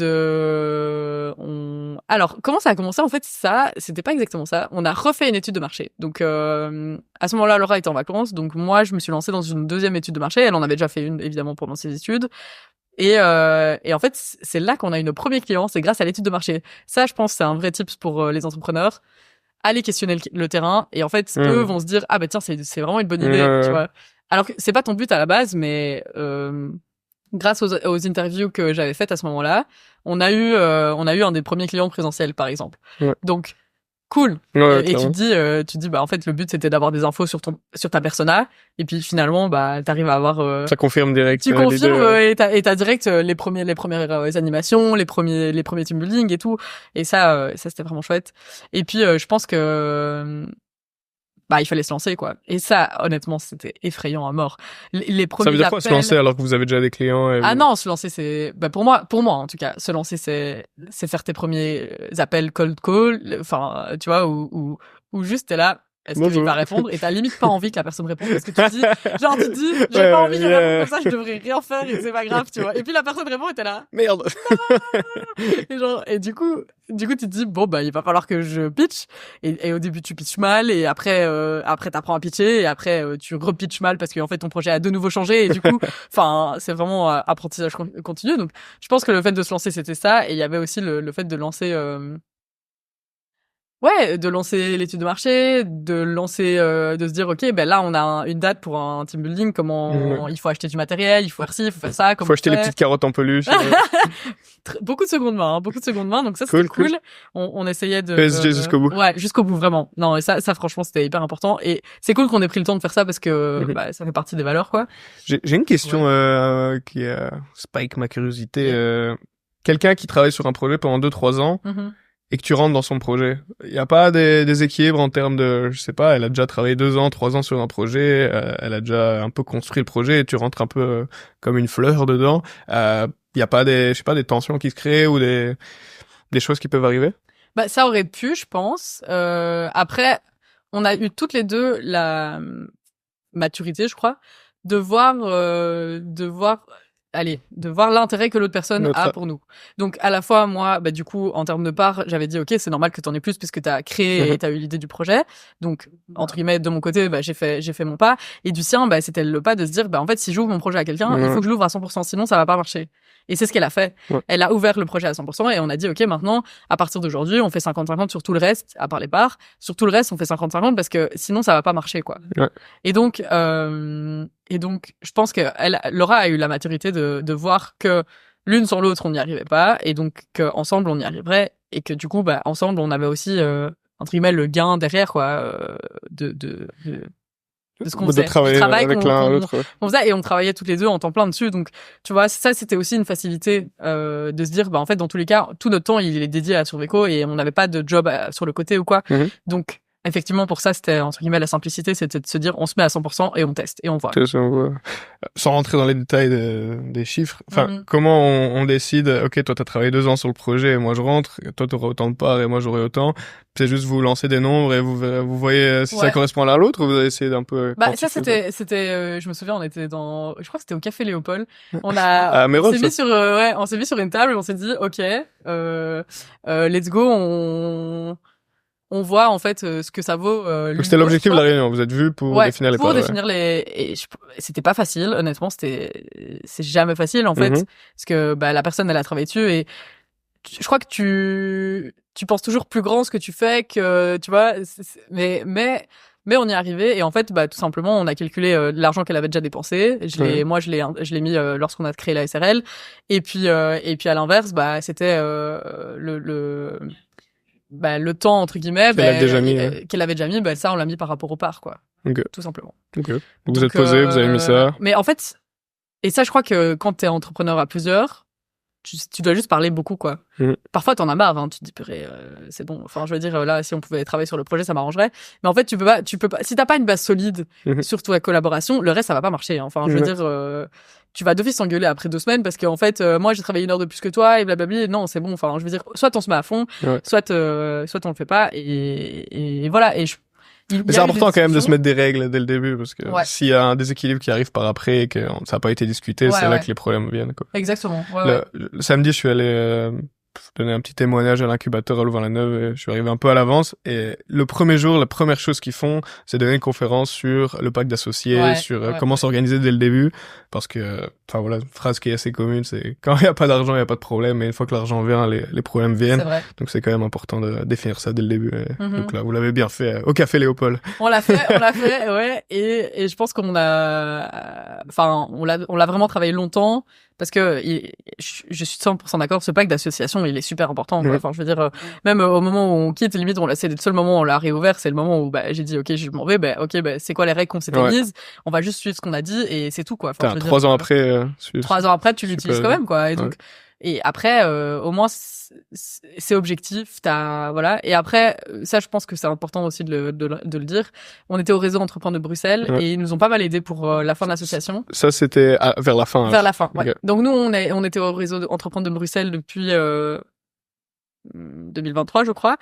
Alors, comment ça a commencé? En fait, c'était pas exactement ça. On a refait une étude de marché. Donc, à ce moment-là, Laura était en vacances. Donc, moi, je me suis lancée dans une deuxième étude de marché. Elle en avait déjà fait une, évidemment, pendant ses études. Et en fait, c'est là qu'on a eu nos premiers clients. C'est grâce à l'étude de marché. Ça, je pense, c'est un vrai tips pour les entrepreneurs. Allez questionner le terrain. Et en fait, eux vont se dire, ah, bah, tiens, c'est vraiment une bonne idée, tu vois. Alors que c'est pas ton but à la base, mais, grâce aux interviews que j'avais faites à ce moment-là, on a eu un des premiers clients présentiels, par exemple. Ouais. Donc, cool. Ouais, et tu te dis, bah, en fait, le but, c'était d'avoir des infos sur ta persona. Et puis, finalement, bah, t'arrives à avoir, ça confirme direct. Tu confirmes, et t'as direct les premières animations, les premiers team building et tout. Et ça, c'était vraiment chouette. Et puis, je pense que, bah, il fallait se lancer, quoi. Et ça, honnêtement, c'était effrayant à mort. Les premiers Ça veut dire quoi, se lancer alors que vous avez déjà des clients Ah non, se lancer, c'est, bah, pour moi, en tout cas, se lancer, c'est faire tes premiers appels cold call, enfin, tu vois, ou juste t'es là, est-ce qu'il va répondre? Et t'as limite pas envie que la personne réponde parce que tu te dis, j'ai pas envie qu'il réponde comme ça, je devrais rien faire et c'est pas grave, tu vois. Et puis la personne répond et t'es là. Merde. et du coup, tu te dis, bon, bah, il va falloir que je pitch. Et au début, tu pitches mal et après t'apprends à pitcher et après, tu repitches mal parce qu'en fait, ton projet a de nouveau changé et du coup, enfin, c'est vraiment apprentissage continu. Donc, je pense que le fait de se lancer, c'était ça. Et il y avait aussi le fait de lancer, de lancer l'étude de marché, de se dire, OK, ben là, on a une date pour un team building, comment il faut acheter du matériel, il faut faire ci, il faut faire ça, il faut acheter les petites carottes en peluche. Beaucoup de secondes mains, donc ça, c'était cool. On essayait de... PSG jusqu'au bout. Ouais, jusqu'au bout, vraiment. Non, et ça, franchement, c'était hyper important. Et c'est cool qu'on ait pris le temps de faire ça parce que, bah, ça fait partie des valeurs, quoi. J'ai une question, qui spike ma curiosité. Quelqu'un qui travaille sur un projet pendant 2-3 ans, et que tu rentres dans son projet. Il y a pas des déséquilibres en termes de, je sais pas, elle a déjà travaillé 2 ans, 3 ans sur un projet, elle a déjà un peu construit le projet et tu rentres un peu comme une fleur dedans. Il y a pas des tensions qui se créent ou des choses qui peuvent arriver? Bah, ça aurait pu, je pense. Après, on a eu toutes les deux la maturité, je crois, de voir l'intérêt que l'autre personne a pour nous. Donc, à la fois, moi, bah, du coup, en termes de part, j'avais dit, OK, c'est normal que t'en aies plus puisque t'as créé et t'as eu l'idée du projet. Donc, entre guillemets, de mon côté, bah, j'ai fait mon pas. Et du sien, bah, c'était le pas de se dire, bah, en fait, si j'ouvre mon projet à quelqu'un, il faut que je l'ouvre à 100%, sinon ça va pas marcher. Et c'est ce qu'elle a fait. Elle a ouvert le projet à 100% et on a dit, OK, maintenant, à partir d'aujourd'hui, on fait 50-50 sur tout le reste, à part les parts. Sur tout le reste, on fait 50-50 parce que sinon, ça va pas marcher, quoi. Et donc, je pense que Laura a eu la maturité de voir que l'une sans l'autre, on n'y arrivait pas, et donc qu'ensemble, on y arriverait, et que du coup, bah, ensemble, on avait aussi, entre guillemets, le gain derrière, quoi, de ce qu'on faisait. De travailler avec l'un l'autre. On faisait, et on travaillait toutes les deux en temps plein dessus, donc, tu vois, ça, c'était aussi une facilité, de se dire, bah, en fait, dans tous les cas, tout notre temps, il est dédié à Surveco, et on n'avait pas de job sur le côté ou quoi. Donc, effectivement, pour ça, c'était, entre guillemets, la simplicité, c'était de se dire, on se met à 100% et on teste, et on voit. Sans rentrer dans les détails des chiffres, enfin, comment on décide, OK, toi, t'as travaillé 2 ans sur le projet, et moi, je rentre, toi, t'auras autant de parts, et moi, j'aurai autant. C'est juste vous lancez des nombres, et vous voyez si ça correspond l'un à l'autre, ou vous avez essayé d'un peu... Bah, ça, c'était, je me souviens, on était je crois que c'était au Café Léopold. On s'est mis sur une table, et on s'est dit, OK, let's go, on voit en fait ce que ça vaut. Donc c'était l'objectif de la réunion. Vous êtes vus pour définir les parts. Pour définir c'était pas facile, honnêtement. C'est jamais facile en fait, parce que bah la personne elle a travaillé dessus et je crois que tu penses toujours plus grand ce que tu fais que tu vois. Mais on y est arrivé et en fait bah tout simplement on a calculé l'argent qu'elle avait déjà dépensé. Je l'ai mis lorsqu'on a créé la SRL et puis à l'inverse bah c'était le temps entre guillemets qu'elle avait déjà mis, bah ça on l'a mis par rapport aux parts quoi. Tout simplement. Vous êtes posé, vous avez mis ça. Mais en fait, et ça je crois que quand t'es entrepreneur à plusieurs, tu dois juste parler beaucoup quoi. Parfois t'en as marre, hein, tu te dis purée, c'est bon. Enfin je veux dire là si on pouvait travailler sur le projet ça m'arrangerait. Mais en fait tu peux pas si t'as pas une base solide sur ta collaboration, le reste ça va pas marcher. Hein. Enfin je veux dire tu vas d'office s'engueuler après 2 semaines parce qu'en fait moi j'ai travaillé 1 heure de plus que toi et blablabla. Non c'est bon. Enfin je veux dire soit on se met à fond, soit on le fait pas et voilà et Mais c'est important quand même de se mettre des règles dès le début, parce que s'il y a un déséquilibre qui arrive par après et que ça n'a pas été discuté, c'est là que les problèmes viennent, quoi. Exactement. Le samedi, je suis allé donner un petit témoignage à l'incubateur à Louvain-la-Neuve, et je suis arrivé un peu à l'avance, et le premier jour, la première chose qu'ils font, c'est donner une conférence sur le pacte d'associés, sur comment s'organiser dès le début, parce que, enfin voilà, une phrase qui est assez commune, c'est quand il y a pas d'argent, il y a pas de problème, et une fois que l'argent vient, les problèmes viennent. C'est vrai. Donc c'est quand même important de définir ça dès le début. Donc là, vous l'avez bien fait au Café Léopold. On l'a fait, ouais, et je pense qu'on on l'a vraiment travaillé longtemps, parce que je suis 100% d'accord, ce pacte d'association, il est super important, quoi. Enfin, je veux dire, même au moment où on quitte, limite, c'est le seul moment où on l'a réouvert, c'est le moment où, j'ai dit, ok, je m'en vais, c'est quoi les règles qu'on s'était mises? On va juste suivre ce qu'on a dit, et c'est tout, quoi. Enfin, 3 ans après, 3 ans après, tu l'utilises quand même, quoi. Et donc, et après, au moins, c'est objectif, voilà. Et après, ça, je pense que c'est important aussi de le dire. On était au réseau Entreprendre de Bruxelles et ils nous ont pas mal aidé pour la fin de l'association. Ça, c'était vers la fin. Vers la fin, ouais. Donc nous, on était au réseau Entreprendre de Bruxelles depuis 2023, je crois.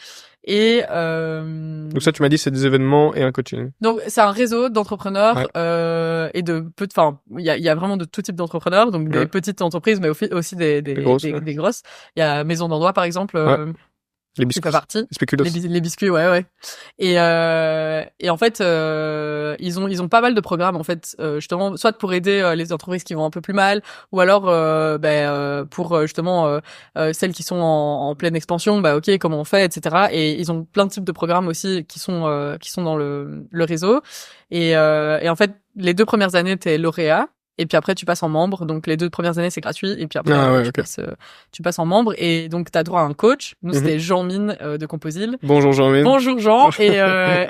Et donc ça, tu m'as dit, c'est des événements et un coaching. Donc c'est un réseau d'entrepreneurs et il y a vraiment de tout type d'entrepreneurs, donc des petites entreprises, mais aussi des grosses. Il y a Maison d'Endroit par exemple. Les biscuits. Fait partie. Les biscuits, ouais. Et en fait, ils ont pas mal de programmes, en fait, justement, soit pour aider les entreprises qui vont un peu plus mal, ou alors, pour justement, celles qui sont en pleine expansion, ok, comment on fait, etc. Et ils ont plein de types de programmes aussi qui sont dans le réseau. Et en fait, les 2 premières années, t'es lauréat. Et puis après, tu passes en membre. Donc, les 2 premières années, c'est gratuit. Et puis après, tu passes en membre. Et donc, t'as droit à un coach. Nous, c'était Jean Mine de Composil. Bonjour Jean Mine. Bonjour Jean. Et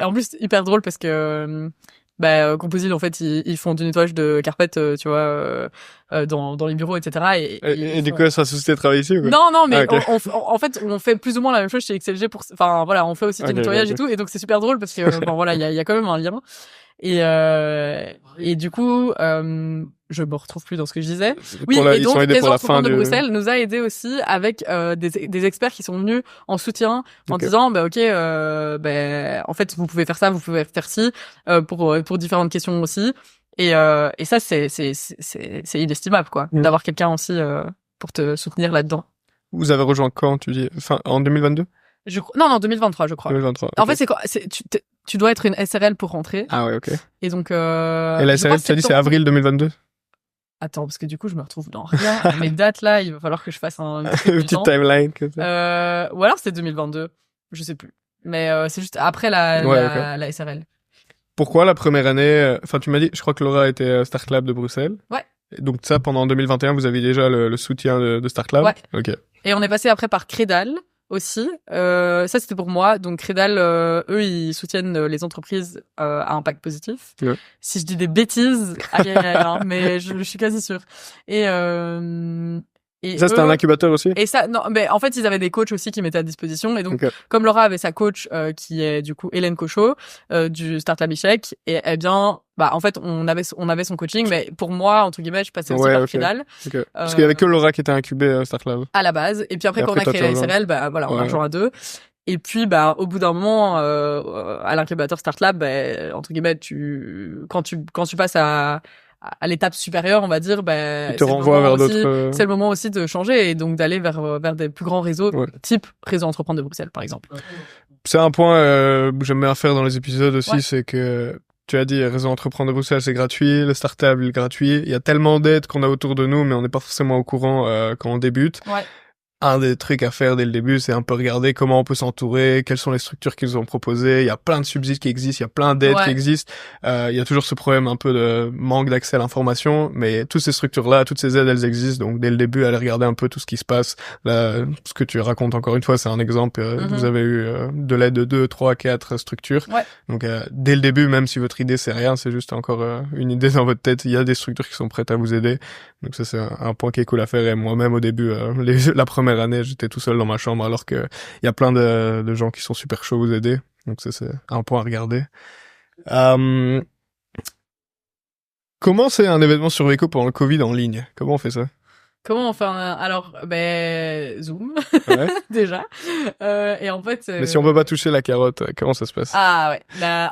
en plus, hyper drôle parce que Composil, en fait, ils font du nettoyage de carpette, tu vois, dans les bureaux, etc. Et du coup, ça société travaille ici ou quoi? Non, mais en fait, on fait plus ou moins la même chose chez XLG enfin, voilà, on fait aussi du nettoyage et tout. Et donc, c'est super drôle parce que, bon, voilà, il y a quand même un lien. Et du coup, je me retrouve plus dans ce que je disais. Oui, et donc les entrepreneurs de Bruxelles nous a aidé aussi avec des experts qui sont venus en soutien en disant en fait vous pouvez faire ça, vous pouvez faire ci pour différentes questions aussi. Et ça c'est inestimable quoi, d'avoir quelqu'un aussi pour te soutenir là-dedans. Vous avez rejoint quand tu dis en 2022? Non, 2023, je crois. 2023. En fait, tu dois être une SRL pour rentrer. Ah ouais, ok. Et donc, et la SRL, tu as dit c'est avril 2022? Attends, parce que du coup, je me retrouve dans rien. Mes dates, là, il va falloir que je fasse un petite timeline. Ou alors c'était 2022. Je sais plus. Mais, c'est juste après la SRL. Pourquoi la première année, tu m'as dit, je crois que Laura était Start Lab de Bruxelles. Ouais. Et donc ça, pendant 2021, vous aviez déjà le soutien de Start Lab? Ouais. Ok. Et on est passé après par Crédal. Aussi, ça c'était pour moi. Donc Crédal, eux, ils soutiennent les entreprises à impact positif. Ouais. Si je dis des bêtises, mais je suis quasi sûre. Et ça, c'était un incubateur aussi? Et ça, non, mais en fait, ils avaient des coachs aussi qui mettaient à disposition. Et donc, comme Laura avait sa coach, qui est du coup Hélène Cochot, du Start Lab Échec, et eh bien, en fait, on avait son coaching, mais pour moi, entre guillemets, je passais aussi par Crédal. Parce qu'il y avait que Laura qui était incubée Start Lab. À la base. Et puis après, quand on a créé la SRL, on a rejoint à 2. Et puis, au bout d'un moment, à l'incubateur Start Lab, entre guillemets, quand tu passes à l'étape supérieure, on va dire, te renvoie vers d'autres. C'est le moment aussi de changer et donc d'aller vers des plus grands réseaux, type Réseau Entreprendre de Bruxelles, par exemple. C'est un point que j'aime bien faire dans les épisodes aussi, c'est que tu as dit Réseau Entreprendre de Bruxelles, c'est gratuit, le Startable est gratuit. Il y a tellement d'aides qu'on a autour de nous, mais on n'est pas forcément au courant quand on débute. Ouais. Un des trucs à faire dès le début, c'est un peu regarder comment on peut s'entourer, quelles sont les structures qu'ils ont proposées. Il y a plein de subsides qui existent, il y a plein d'aides qui existent. Il y a toujours ce problème un peu de manque d'accès à l'information, mais toutes ces structures-là, toutes ces aides, elles existent. Donc dès le début, allez regarder un peu tout ce qui se passe. Là, ce que tu racontes encore une fois, c'est un exemple. Vous avez eu de l'aide de 2, 3, 4 structures. Ouais. Donc dès le début, même si votre idée c'est rien, c'est juste encore une idée dans votre tête, il y a des structures qui sont prêtes à vous aider. Donc ça, c'est un point qui est cool à faire. Et moi-même au début, la première année, j'étais tout seul dans ma chambre, alors que il y a plein de gens qui sont super chauds à vous aider. Donc ça, c'est un point à regarder. Comment c'est un événement sur Véco pendant le Covid en ligne? Comment on fait ça? Comment on fait alors, Zoom, Ouais. déjà. Et en fait... Mais si on peut pas toucher la carotte, comment ça se passe? Ah ouais.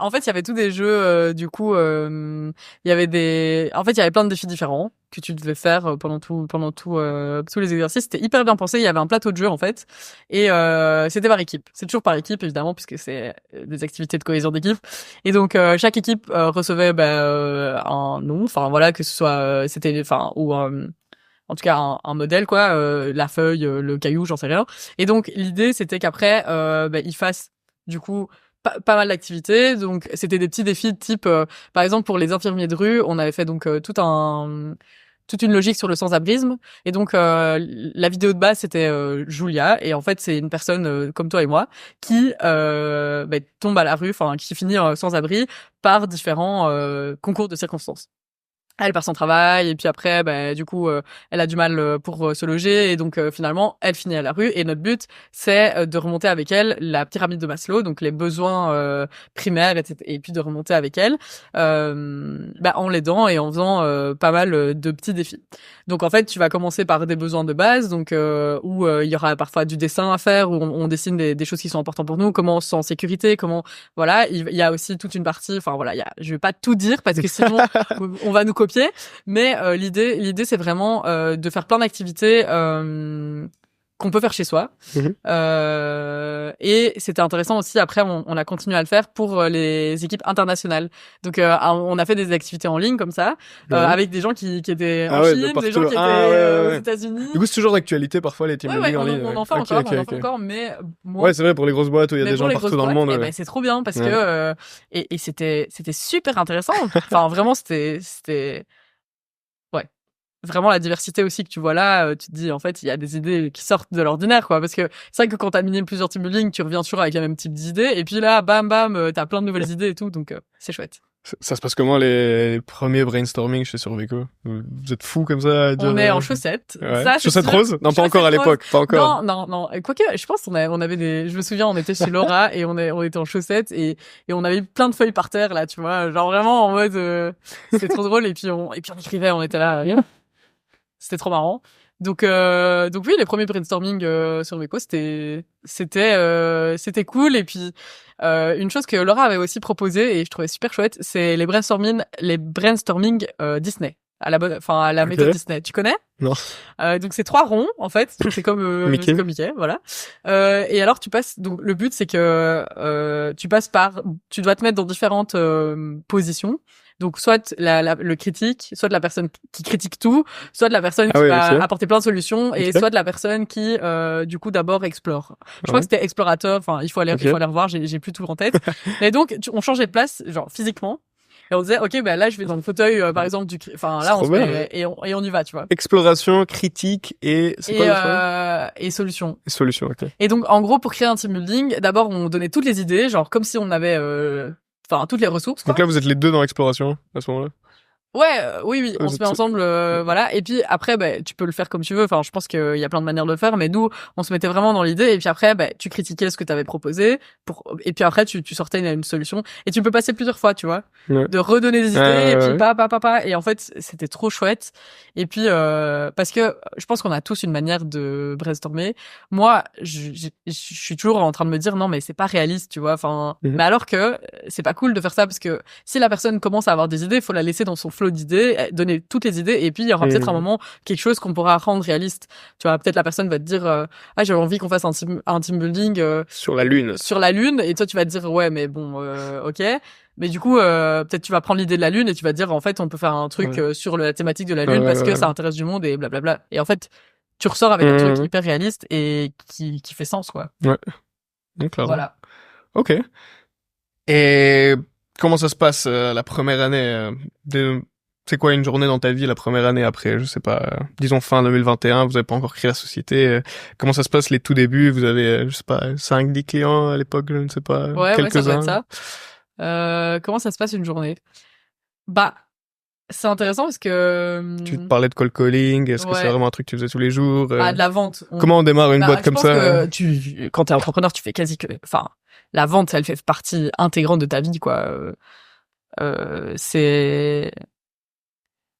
En fait, il y avait tous des jeux. Du coup, il y avait En fait, il y avait plein de défis différents que tu devais faire tous les exercices. C'était hyper bien pensé. Il y avait un plateau de jeu en fait, et c'était par équipe. C'est toujours par équipe évidemment puisque c'est des activités de cohésion d'équipe. Et donc chaque équipe recevait un nom. Enfin voilà, que ce soit c'était enfin ou en tout cas un modèle quoi, la feuille, le caillou, j'en sais rien. Et donc l'idée c'était qu'après ils fassent du coup pas mal d'activités. Donc c'était des petits défis de type par exemple pour les infirmiers de rue, on avait fait donc toute une logique sur le sans-abrisme. Et donc la vidéo de base c'était Julia, et en fait c'est une personne comme toi et moi qui tombe à la rue, enfin qui finit sans abri par différents concours de circonstances. Elle perd son travail, et puis après du coup elle a du mal pour se loger, et donc finalement elle finit à la rue, et notre but c'est de remonter avec elle la pyramide de Maslow, donc les besoins primaires, etc., et puis de remonter avec elle en l'aidant et en faisant pas mal de petits défis. Donc en fait tu vas commencer par des besoins de base, donc où il y aura parfois du dessin à faire, où on dessine des choses qui sont importantes pour nous, comment on se sent en sécurité, comment voilà. Il y a aussi toute une partie, enfin voilà, je vais pas tout dire parce que sinon on va nous copier. Mais l'idée c'est vraiment de faire plein d'activités qu'on peut faire chez soi. Mhm. Et c'était intéressant aussi, après on a continué à le faire pour les équipes internationales. Donc on a fait des activités en ligne comme ça, avec des gens qui étaient en Chine, des gens qui étaient aux États-Unis. Du coup c'est toujours d'actualité parfois les team building en ligne. On en fait encore, mais moi... Ouais, c'est vrai, pour les grosses boîtes où il y a des gens partout dans le monde. C'est trop bien parce que et c'était super intéressant. Enfin vraiment c'était ouais, vraiment la diversité aussi que tu vois là, tu te dis en fait il y a des idées qui sortent de l'ordinaire quoi, parce que c'est vrai que quand t'as miné plusieurs team building, tu reviens toujours avec le même type d'idées, et puis là bam t'as plein de nouvelles idées et tout, donc c'est chouette. Ça se passe comment les premiers brainstorming chez Surveco? Vous êtes fous comme ça à dire... On est en chaussettes. Ouais. Ça, chaussettes roses? Non, pas encore à l'époque, pas encore. Non. Quoique, je pense on avait je me souviens, on était chez Laura et on était en chaussettes, et on avait plein de feuilles par terre là, tu vois, genre vraiment en mode c'était trop drôle, et puis on écrivait, on était là. C'était trop marrant. Donc oui, les premiers brainstorming sur Meco, c'était cool. Et puis une chose que Laura avait aussi proposé et je trouvais super chouette, c'est les brainstorming Disney, à la méthode Disney. Tu connais? Non. Donc c'est 3 ronds en fait, c'est comme Mickey. voilà. Et alors tu passes, donc le but c'est que tu dois te mettre dans différentes positions. Donc soit le critique, soit de la personne qui critique tout, soit de la personne qui va apporter plein de solutions, et soit de la personne qui du coup d'abord explore. Je crois que c'était explorateur, enfin il faut aller revoir, j'ai plus tout en tête. Mais donc on changeait de place, genre physiquement. Et on disait, ok, là, je vais dans le fauteuil, par exemple, là, on se met, et on y va, tu vois. Exploration, critique et solution. Solution, ok. Et donc, en gros, pour créer un team building, d'abord, on donnait toutes les idées, genre, comme si on avait, toutes les ressources, quoi. Donc là, vous êtes les deux dans l'exploration, à ce moment-là? Ouais, oui, on se met ensemble, voilà. Et puis après, tu peux le faire comme tu veux. Enfin, je pense qu'il y a plein de manières de le faire, mais nous, on se mettait vraiment dans l'idée. Et puis après, tu critiquais ce que t'avais proposé, et puis après, tu sortais une solution. Et tu peux passer plusieurs fois, tu vois, de redonner des idées, et puis pas. Et en fait, c'était trop chouette. Et puis parce que je pense qu'on a tous une manière de brainstormer. Moi, je suis toujours en train de me dire non, mais c'est pas réaliste, tu vois. Enfin, mais alors que c'est pas cool de faire ça, parce que si la personne commence à avoir des idées, il faut la laisser dans son flow d'idées, donner toutes les idées, et puis il y aura peut-être un moment, quelque chose qu'on pourra rendre réaliste. Tu vois, peut-être la personne va te dire j'avais envie qu'on fasse un team building sur la lune, et toi tu vas te dire ouais, mais bon, ok. Mais du coup, peut-être tu vas prendre l'idée de la lune et tu vas te dire en fait on peut faire un truc sur la thématique de la lune parce que ça intéresse du monde et blablabla. Et en fait, tu ressors avec un truc hyper réaliste et qui fait sens, quoi. Ouais. Donc, voilà. Ok. Et comment ça se passe la première année c'est quoi une journée dans ta vie la première année après, je sais pas, disons fin 2021, vous avez pas encore créé la société, comment ça se passe les tout débuts, vous avez je sais pas 5-10 clients à l'époque, je ne sais pas, quelques-uns. Ça doit être ça. Comment ça se passe une journée? C'est intéressant parce que tu te parlais de cold calling, est-ce que c'est vraiment un truc que tu faisais tous les jours? De la vente. Comment on démarre une boîte comme ça? Quand t'es entrepreneur, tu fais la vente, elle fait partie intégrante de ta vie, quoi.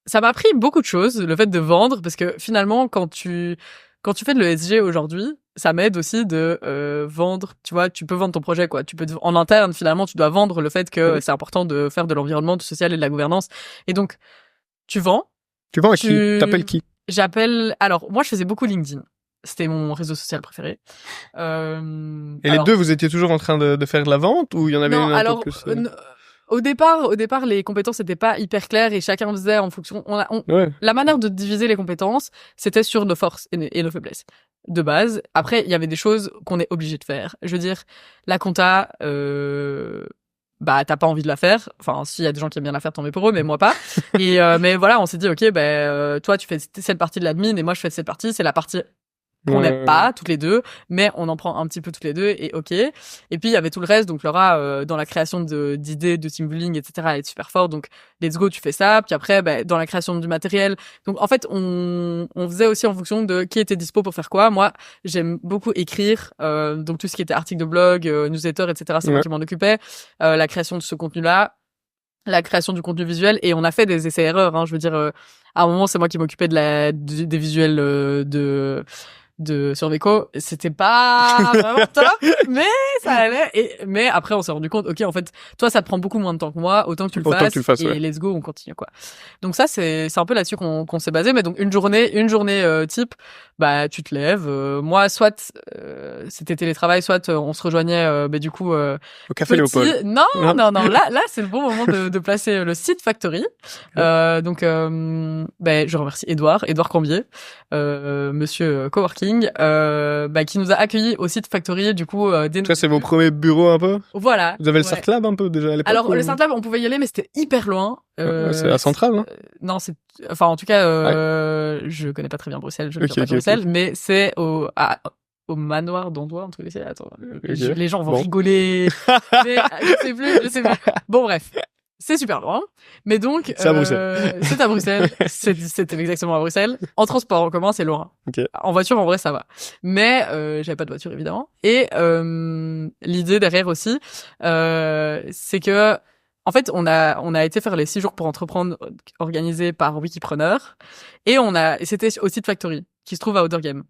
ça m'a appris beaucoup de choses, le fait de vendre, parce que finalement, quand tu fais de l'ESG aujourd'hui, ça m'aide aussi de vendre, tu vois, tu peux vendre ton projet, quoi. En interne, finalement, tu dois vendre le fait que c'est important de faire de l'environnement, du social et de la gouvernance. Et donc, tu vends. Tu vends à qui? T'appelles qui? Alors, moi, je faisais beaucoup LinkedIn. C'était mon réseau social préféré. Et les deux, vous étiez toujours en train de faire de la vente ou il y en avait une un peu plus Au départ, les compétences n'étaient pas hyper claires et chacun faisait en fonction. La manière de diviser les compétences, c'était sur nos forces et nos faiblesses de base. Après, il y avait des choses qu'on est obligé de faire. Je veux dire, la compta, t'as pas envie de la faire. Enfin, s'il y a des gens qui aiment bien la faire, tant mieux pour eux, mais moi pas. Mais voilà, on s'est dit, ok, toi, tu fais cette partie de l'admin et moi, je fais cette partie. C'est la partie qu'on n'aime pas toutes les deux, mais on en prend un petit peu toutes les deux et ok. Et puis il y avait tout le reste, donc Laura dans la création d'idées, de team building, etc. elle est super forte, donc let's go, tu fais ça. Puis après dans la création du matériel, donc en fait on faisait aussi en fonction de qui était dispo pour faire quoi. Moi j'aime beaucoup écrire, donc tout ce qui était articles de blog, newsletter, etc. c'est moi qui m'en occupais. La création de ce contenu-là, la création du contenu visuel, et on a fait des essais-erreurs, hein. Je veux dire, à un moment c'est moi qui m'occupais des visuels de Surveco, c'était pas vraiment top, mais ça allait. Mais après, on s'est rendu compte, ok, en fait, toi, ça te prend beaucoup moins de temps que moi, autant que tu le fasses, et let's go, on continue, quoi. Donc ça, c'est un peu là-dessus qu'on s'est basé. Mais donc une journée type, tu te lèves. Moi, soit c'était télétravail, soit on se rejoignait, du coup, au café Léopold. Non. Là, c'est le bon moment de placer le site Factory. Donc, je remercie Edouard Cambier, monsieur Coworking, qui nous a accueillis au site Factory, du coup. Ça, c'est vos premiers bureaux un peu? Voilà. Vous avez le Start Lab un peu déjà à l'époque? Alors, le Start Lab, on pouvait y aller, mais c'était hyper loin. C'est à Centrale, non? Non, en tout cas, je connais pas très bien Bruxelles, je ne pas Bruxelles, mais c'est au manoir d'Andois, entre les attends, les gens vont rigoler. Mais, je sais plus. Bon, bref. C'est super loin. Mais donc, c'est à Bruxelles. C'est à Bruxelles. C'était exactement à Bruxelles. En transport en commun, c'est loin. Okay. En voiture, en vrai, ça va. Mais, j'avais pas de voiture, évidemment. Et, l'idée derrière aussi, c'est que, en fait, on a été faire les 6 jours pour entreprendre organisés par Wikipreneur. Et c'était au site Factory, qui se trouve à Outdoor Game.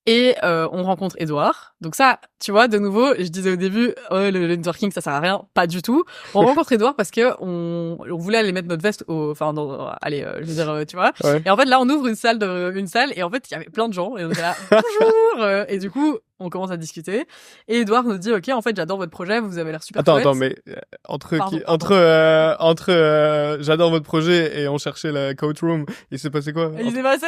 Et on rencontre Edouard. Donc ça, tu vois, de nouveau, je disais au début, le networking, ça sert à rien. Pas du tout. On rencontre Edouard parce que on voulait aller mettre notre veste je veux dire, tu vois. Ouais. Et en fait, là, on ouvre une salle et en fait, il y avait plein de gens. Et on était là, bonjour. Et du coup, on commence à discuter. Et Edouard nous dit, ok, en fait, j'adore votre projet, vous avez l'air super chouette. Attends, mais entre j'adore votre projet et on cherchait la coach room, il s'est passé quoi? Il s'est passé,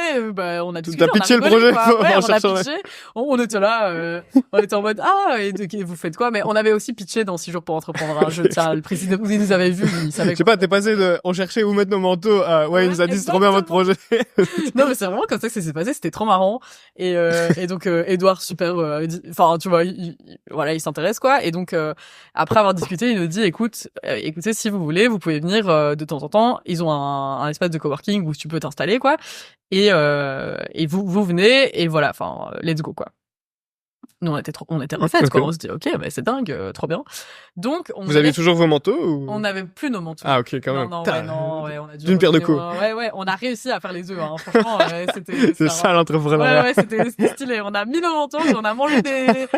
on a discuté. T'as pitché le projet? On a pitché. On était là, on était en mode, et vous faites quoi? Mais on avait aussi pitché dans 6 jours pour entreprendre un jeu. Le président, vous nous avez vu, il savait. Je sais pas, t'es passé on cherchait où mettre nos manteaux à, il nous a dit c'est trop bien votre projet. Non, mais c'est vraiment comme ça que ça s'est passé, c'était trop marrant. Et donc, Edouard, super, tu vois, il s'intéresse, quoi. Et donc, après avoir discuté, il nous dit, écoutez, si vous voulez, vous pouvez venir, de temps en temps. Ils ont un espace de coworking où tu peux t'installer, quoi. Et vous venez, et voilà, let's go, quoi. Nous, on était refaites, quoi. On se dit, ok, c'est dingue, trop bien. Donc, vous aviez toujours vos manteaux ou? On n'avait plus nos manteaux. Ah, ok, quand même. Non, on a dû. D'une pierre deux coups. Ouais, on a réussi à faire les œufs, hein. Franchement, c'est ça l'entrepreneuriat. Ouais, c'était stylé. On a mis nos manteaux, on a mangé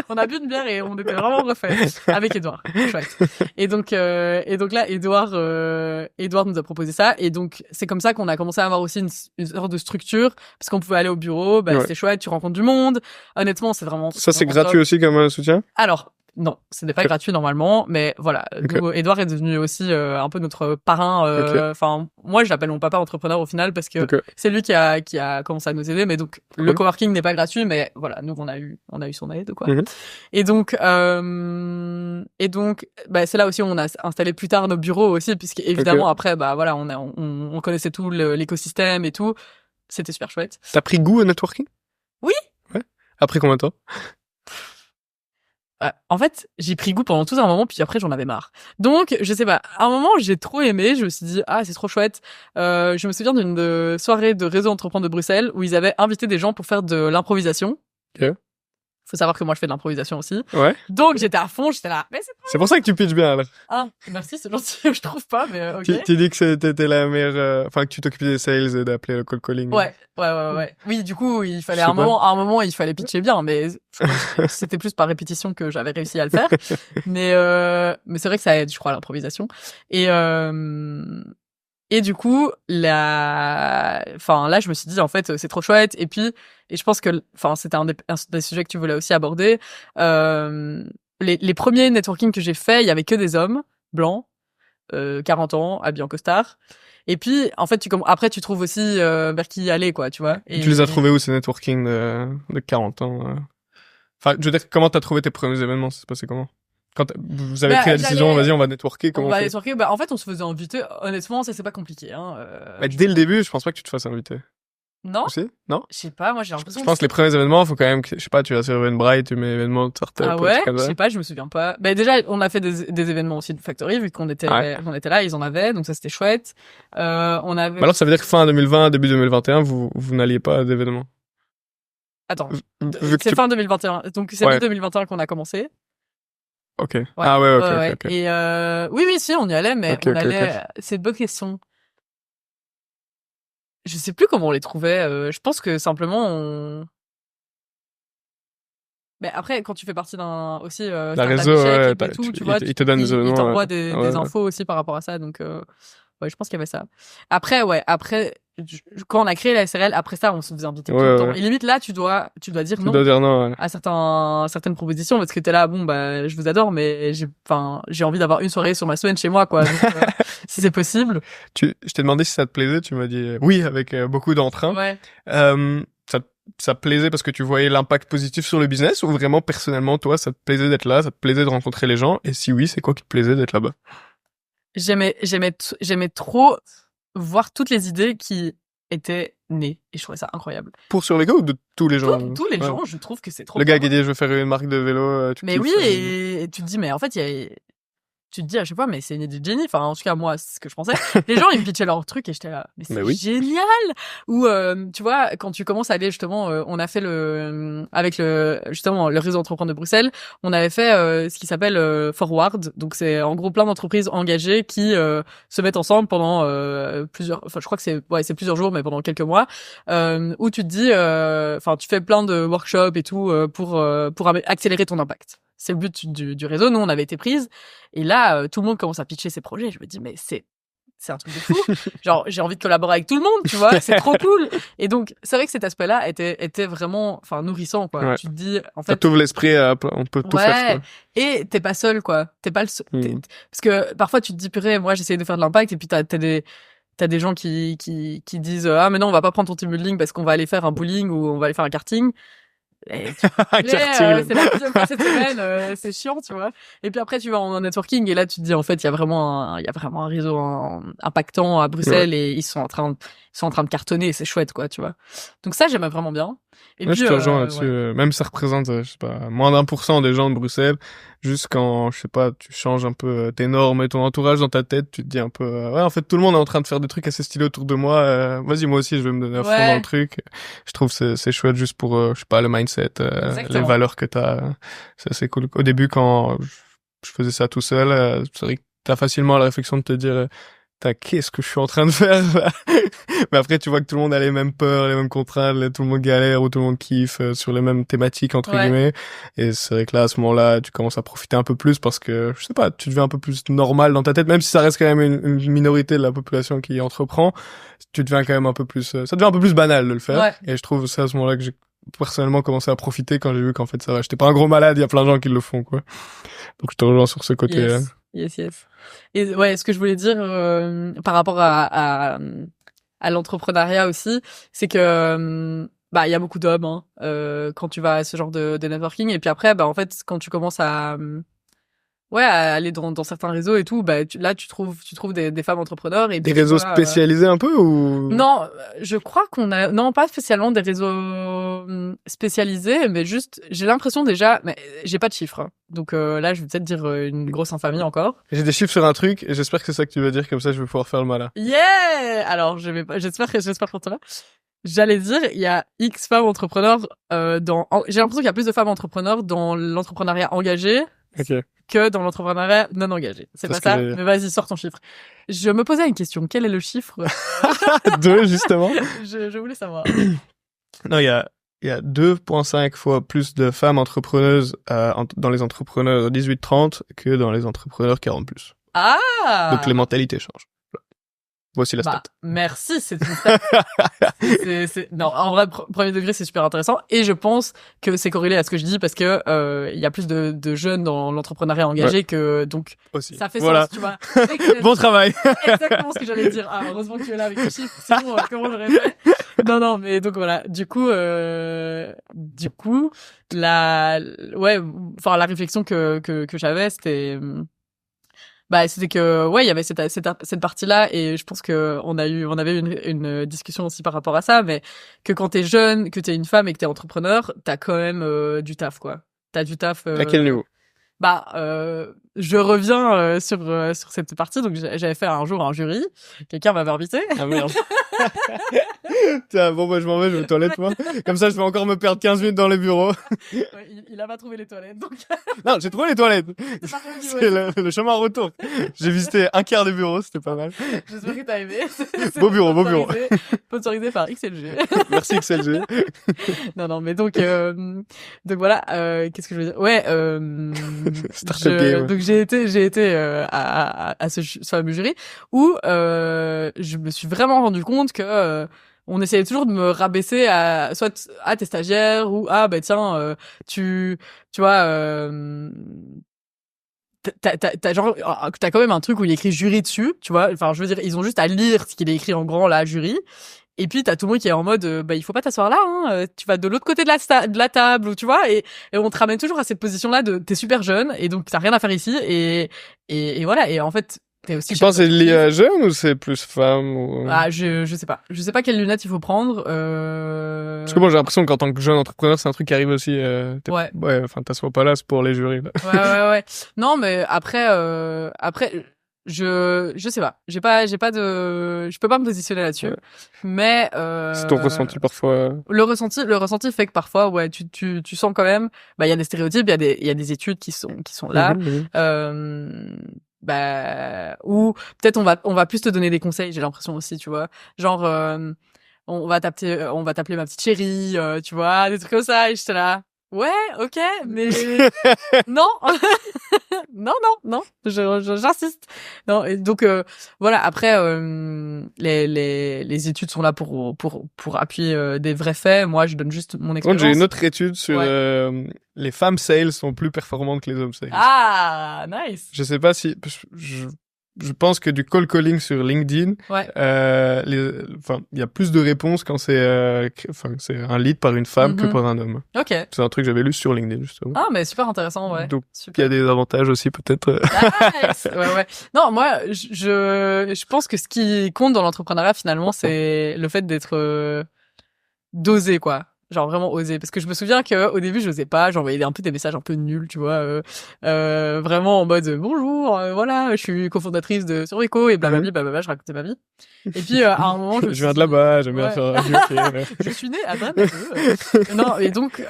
on a bu une bière et on était vraiment refaits. Avec Edouard. Chouette. Et donc là, Edouard nous a proposé ça. Et donc, c'est comme ça qu'on a commencé à avoir aussi une sorte de structure. Parce qu'on pouvait aller au bureau, c'était chouette, tu rencontres du monde. Honnêtement, c'est vraiment. Ça, c'est gratuit aussi comme soutien? Alors, non, ce n'est pas gratuit normalement, mais voilà. Edouard est devenu aussi un peu notre parrain. Moi, je l'appelle mon papa entrepreneur au final parce que c'est lui qui a commencé à nous aider. Mais donc, le coworking n'est pas gratuit, mais voilà, nous on a eu son aide, quoi. Et donc, c'est là aussi où on a installé plus tard nos bureaux aussi, puisque évidemment après, on connaissait tout l'écosystème et tout. C'était super chouette. T'as pris goût au networking? Oui. Ouais. Après combien de temps? En fait, j'ai pris goût pendant tout un moment, puis après j'en avais marre. Donc, je sais pas, à un moment j'ai trop aimé, je me suis dit c'est trop chouette. Je me souviens d'une soirée de réseau entreprendre de Bruxelles où ils avaient invité des gens pour faire de l'improvisation. Okay. Faut savoir que moi, je fais de l'improvisation aussi. Ouais. Donc, j'étais à fond, j'étais là. Mais C'est pour ça que tu pitches bien, alors. ah, merci, c'est gentil. Je trouve pas, mais ok. Tu dis que t'étais la meilleure, enfin, que tu t'occupais des sales et d'appeler le cold calling. Ouais. Oui, du coup, il fallait Je sais à un moment, il fallait pitcher bien, mais c'était plus par répétition que j'avais réussi à le faire. Mais c'est vrai que ça aide, je crois, à l'improvisation. Et du coup, enfin, là, je me suis dit, en fait, c'est trop chouette. Et je pense que, enfin, c'était un des sujets que tu voulais aussi aborder. Les premiers networking que j'ai fait, il y avait que des hommes blancs, 40 ans, habillés en costard. Et puis, en fait, après, tu trouves aussi vers qui aller, quoi, tu vois. Tu les as trouvés où, ces networking de 40 ans Enfin, je veux dire, comment t'as trouvé tes premiers événements? Ça s'est passé comment? Quand vous avez pris la décision, vas-y, on va networker, comment on va networker, en fait, on se faisait inviter. Honnêtement, ça, c'est pas compliqué, hein. Dès le début, je pense pas que tu te fasses inviter. Non? Aussi? Non? Je sais pas, moi, j'ai l'impression Je pense que les premiers événements, faut quand même que, je sais pas, tu vas sur Eventbrite, tu mets événements de startup. Ah ouais? Je sais pas, je me souviens pas. Déjà, on a fait des événements aussi de Factory, vu qu'on était là, ils en avaient, donc ça, c'était chouette. On avait... alors, ça veut dire que fin 2020, début 2021, vous n'alliez pas à d'événements? Attends. C'est fin 2021. Donc, c'est mi-2021 qu'on a commencé. Ok. Ouais. Ah ouais, ok. Et oui, si, on y allait, mais on allait... C'est une bonne question. Je sais plus comment on les trouvait. Je pense que simplement, Mais après, quand tu fais partie d'un aussi réseau, et tout, tu vois, il te donne des événements. Il t'envoie des infos aussi par rapport à ça. Donc, je pense qu'il y avait ça. Après, quand on a créé la SRL, après ça, on se faisait inviter tout le temps. Et limite, là, tu dois dire non, à certaines propositions parce que t'es là, bon, je vous adore, mais j'ai envie d'avoir une soirée sur ma semaine chez moi, quoi. Donc, si c'est possible. Je t'ai demandé si ça te plaisait, tu m'as dit oui, avec beaucoup d'entrain. Ouais. Ça te plaisait parce que tu voyais l'impact positif sur le business ou vraiment personnellement, toi, ça te plaisait d'être là, ça te plaisait de rencontrer les gens? Et si oui, c'est quoi qui te plaisait d'être là-bas? J'aimais trop voir toutes les idées qui étaient nées et je trouvais ça incroyable. Pour Survega ou de tous les gens? Tous les gens, je trouve que c'est trop le gars qui dit je veux faire une marque de vélo, mais oui, et tu te dis mais en fait tu te dis à chaque fois, mais c'est une idée de génie. Enfin, en tout cas, moi, c'est ce que je pensais. Les gens, ils me pitchaient leur truc et j'étais là, mais c'est génial! Ou, tu vois, quand tu commences à aller, justement, on a fait avec justement, le réseau entrepreneur de Bruxelles, on avait fait, ce qui s'appelle, Forward. Donc, c'est, en gros, plein d'entreprises engagées qui, se mettent ensemble pendant, je crois que c'est plusieurs jours, mais pendant quelques mois, où tu te dis, tu fais plein de workshops et tout, pour accélérer ton impact. C'est le but du réseau. Nous, on avait été prises. Et là, tout le monde commence à pitcher ses projets. Je me dis, mais c'est un truc de fou. Genre, j'ai envie de collaborer avec tout le monde, tu vois. C'est trop cool. Et donc, c'est vrai que cet aspect-là était vraiment, nourrissant, quoi. Ouais. Tu te dis, en fait. Ça t'ouvre l'esprit on peut tout faire, quoi. Et t'es pas seul, quoi. T'es pas le seul. Parce que parfois, tu te dis, purée, moi, j'essaie de faire de l'impact. Et puis, t'as des gens qui disent, ah, mais non, on va pas prendre ton team building parce qu'on va aller faire un bowling ou on va aller faire un karting. C'est la deuxième fois cette semaine, c'est chiant, tu vois. Et puis après, tu vas en networking et là, tu te dis, en fait, il y a vraiment un réseau impactant à Bruxelles et ils sont en train de cartonner et c'est chouette, quoi, tu vois. Donc ça, j'aimais vraiment bien. Et puis, je te rejoins là-dessus. Même ça représente, je sais pas, moins d'1% des gens de Bruxelles. Juste quand, je sais pas, tu changes un peu tes normes et ton entourage dans ta tête, tu te dis un peu, en fait, tout le monde est en train de faire des trucs assez stylés autour de moi. Vas-y, moi aussi, je vais me donner à fond dans le truc. Je trouve c'est chouette juste pour, je sais pas, le mindset, les valeurs que t'as. C'est assez cool. Au début, quand je faisais ça tout seul, c'est vrai que t'as facilement la réflexion de te dire, qu'est-ce que je suis en train de faire là? Mais après tu vois que tout le monde a les mêmes peurs, les mêmes contraintes, tout le monde galère ou tout le monde kiffe sur les mêmes thématiques entre guillemets, et c'est vrai que là à ce moment-là tu commences à profiter un peu plus parce que je sais pas, tu deviens un peu plus normal dans ta tête, même si ça reste quand même une minorité de la population qui entreprend, tu deviens quand même un peu plus, ça devient un peu plus banal de le faire, et je trouve c'est à ce moment-là que j'ai personnellement commencé à profiter quand j'ai vu qu'en fait ça va, j'étais pas un gros malade, il y a plein de gens qui le font, quoi. Donc je te rejoins sur ce côté. Yes. Et ce que je voulais dire par rapport à l'entrepreneuriat aussi, c'est que il y a beaucoup d'hommes quand tu vas à ce genre de networking, et puis après en fait quand tu commences à aller dans certains réseaux et tout, tu trouves des femmes entrepreneurs et des réseaux spécialisés un peu ou non, je crois qu'on a pas spécialement des réseaux spécialisés, mais juste j'ai l'impression déjà, mais j'ai pas de chiffres. Donc là, je vais peut-être dire une grosse infamie encore. J'ai des chiffres sur un truc et j'espère que c'est ça que tu vas dire, comme ça je vais pouvoir faire le malin. Yeah! Alors, j'espère pour toi. j'allais dire, il y a X femmes entrepreneurs j'ai l'impression qu'il y a plus de femmes entrepreneurs dans l'entrepreneuriat engagé Ok. que dans l'entrepreneuriat non engagé. C'est pas ça, mais vas-y, sors ton chiffre. Je me posais une question, quel est le chiffre? 2, justement. Je voulais savoir. Non, il y a 2,5 fois plus de femmes entrepreneuses dans les entrepreneurs 18-30 que dans les entrepreneurs 40+. Ah! Donc les mentalités changent. Voici la stat. Merci, c'est une stat. Non, en vrai, premier degré, c'est super intéressant. Et je pense que c'est corrélé à ce que je dis parce que il y a plus de jeunes dans l'entrepreneuriat engagé que donc aussi. Ça fait voilà. sens, tu vois. Bon travail. Exactement ce que j'allais dire. Ah, heureusement que tu es là avec les chiffres. Sinon, comment j'aurais fait? Non, mais donc voilà. Du coup, la réflexion que j'avais, c'était que il y avait cette partie-là, et je pense que on avait une discussion aussi par rapport à ça, mais que quand t'es jeune, que t'es une femme et que t'es entrepreneur, t'as quand même du taf, quoi. T'as du taf. À quel niveau? Je reviens sur cette partie. Donc j'avais fait un jour un jury. Quelqu'un m'avait invité. Ah merde. Tiens, bon, je m'en vais, je vais aux toilettes, moi. Comme ça, je vais encore me perdre 15 minutes dans les bureaux. Il a pas trouvé les toilettes, donc. Non, j'ai trouvé les toilettes. C'est le chemin en retour. J'ai visité un quart des bureaux, c'était pas mal. J'espère que t'as aimé. Beau bureau. Sponsorisé par XLG. Merci XLG. Non, mais donc voilà, qu'est-ce que je veux dire? Ouais, Startup Game. Donc j'ai été à ce fameux jury où je me suis vraiment rendu compte que on essayait toujours de me rabaisser à soit à tes stagiaires ou tiens tu vois t'as quand même un truc où il y a écrit jury dessus, tu vois, enfin je veux dire ils ont juste à lire ce qu'il est écrit en grand là, jury. Et puis t'as tout le monde qui est en mode il faut pas t'asseoir là, hein, tu vas de l'autre côté de la table, ou tu vois, et on te ramène toujours à cette position là de t'es super jeune et donc t'as rien à faire ici, et voilà, et en fait t'es aussi. Tu penses que c'est lié à jeune ou c'est plus femme ou... je sais pas quelles lunettes il faut prendre. Parce que moi j'ai l'impression qu'en tant que jeune entrepreneur c'est un truc qui arrive aussi. Ouais, enfin t'assois pas là, c'est pour les jurys là. Ouais. Non, mais après je sais pas. J'ai pas je peux pas me positionner là-dessus. Ouais. Mais c'est ton ressenti parfois. Le ressenti fait que parfois tu sens quand même il y a des stéréotypes, il y a des études qui sont là. Ou peut-être on va plus te donner des conseils, j'ai l'impression aussi, tu vois. Genre on va t'appeler ma petite chérie, tu vois, des trucs comme ça, et j'étais là. Ouais, ok, mais non, non, j'insiste. Non, et donc voilà. Après, les études sont là pour appuyer des vrais faits. Moi, je donne juste mon expérience. J'ai une autre étude sur les femmes sales sont plus performantes que les hommes sales. Ah, nice. Je sais pas si je pense que du call calling sur LinkedIn, il y a plus de réponses quand c'est un lead par une femme que par un homme. Ok. C'est un truc que j'avais lu sur LinkedIn justement. Ah, mais super intéressant, ouais. Donc il y a des avantages aussi peut-être. Nice. Ouais. Non, moi je pense que ce qui compte dans l'entrepreneuriat finalement, c'est le fait d'être d'oser, quoi. Genre vraiment oser, parce que je me souviens que au début j'osais pas, j'envoyais un peu des messages un peu nuls, tu vois, vraiment en mode bonjour, voilà, je suis cofondatrice de Survico et blablabla, je racontais ma vie. Et puis à un moment je viens de là-bas, j'aime bien faire je suis née à Brest. Non, et donc et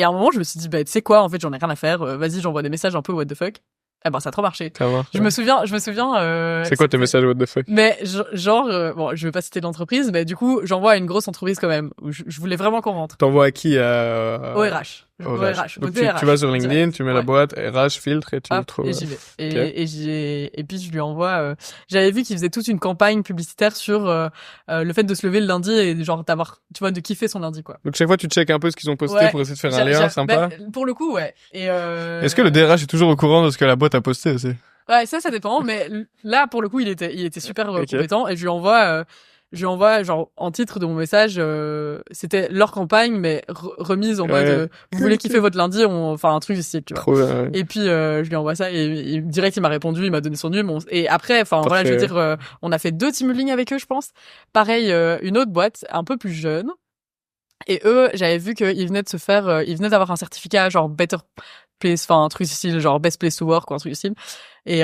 à un moment je me suis dit tu sais quoi, en fait j'en ai rien à faire, vas-y, j'envoie des messages un peu what the fuck. Eh ben ça a trop marché. Je me souviens c'est quoi tes messages what the fuck? Mais genre bon, je vais pas citer l'entreprise, mais du coup, j'envoie à une grosse entreprise quand même où je voulais vraiment qu'on rentre. T'envoies à qui? Au RH. Au RH. Donc tu vas sur LinkedIn, tu mets la boîte RH filtre et tu le trouves. Et j'y vais. Et puis je lui envoie j'avais vu qu'il faisait toute une campagne publicitaire sur le fait de se lever le lundi et genre d'avoir, tu vois, de kiffer son lundi, quoi. Donc chaque fois tu checkes un peu ce qu'ils ont posté pour essayer de faire un lien sympa. Pour le coup, ouais. Et est-ce que le DRH est toujours au courant de ce que la boîte a posté aussi? Ouais, ça dépend, mais là pour le coup, il était super compétent, et je lui envoie genre en titre de mon message c'était leur campagne mais remise en mode vous voulez kiffer votre lundi, enfin un truc du style, tu vois. Trop bien, ouais. Et puis je lui envoie ça et direct il m'a répondu, il m'a donné son numéro, et après voilà, je veux dire on a fait 2 team building avec eux, je pense. Pareil, une autre boîte un peu plus jeune, et eux j'avais vu qu'ils venaient de se faire ils venaient d'avoir un certificat genre Better Place, enfin un truc du style genre Best Place to Work ou un truc du style, et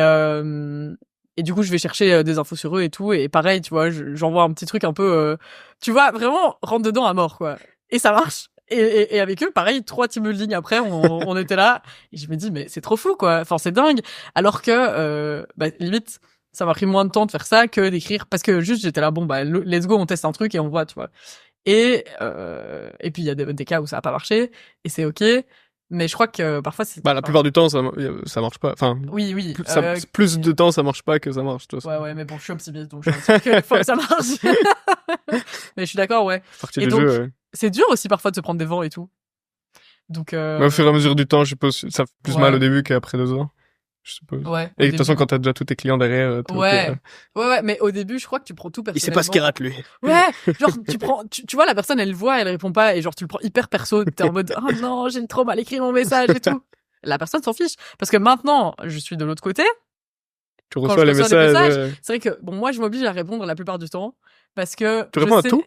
et du coup, je vais chercher des infos sur eux et tout. Et pareil, tu vois, j'envoie un petit truc un peu, tu vois, vraiment rentre dedans à mort, quoi. Et ça marche. Et avec eux, pareil, 3 team building après, on était là. Et je me dis, mais c'est trop fou, quoi. Enfin, c'est dingue. Alors que, limite, ça m'a pris moins de temps de faire ça que d'écrire. Parce que juste, j'étais là, bon, bah, let's go, on teste un truc et on voit, tu vois. Et puis, il y a des cas où ça a pas marché. Et c'est OK. Mais je crois que parfois, c'est... Bah, la plupart du temps, ça marche pas. Enfin, Oui. plus de temps, ça marche pas que ça marche, toi. Ouais, mais bon, je suis optimiste, donc je suis sûr qu'il faut que ça marche. Mais je suis d'accord, ouais. Partie Et du donc, jeu, ouais. c'est dur aussi parfois de se prendre des vents et tout. Donc, Mais au fur et à mesure du temps, je suppose, ça fait plus mal au début qu'après 2 ans. Je suppose. Ouais. Et de toute façon, quand t'as déjà tous tes clients derrière, t'es Ouais. OK, Ouais, mais au début, je crois que tu prends tout personnellement. Il sait pas ce qu'il rate, lui. Ouais, genre, tu vois, la personne, elle le voit, elle répond pas, et genre, tu le prends hyper perso, t'es en mode, oh non, j'ai trop mal écrit mon message et tout. La personne s'en fiche. Parce que maintenant, je suis de l'autre côté. Tu reçois les messages. C'est vrai que, bon, moi, je m'oblige à répondre la plupart du temps. Parce que. Tu réponds à tout?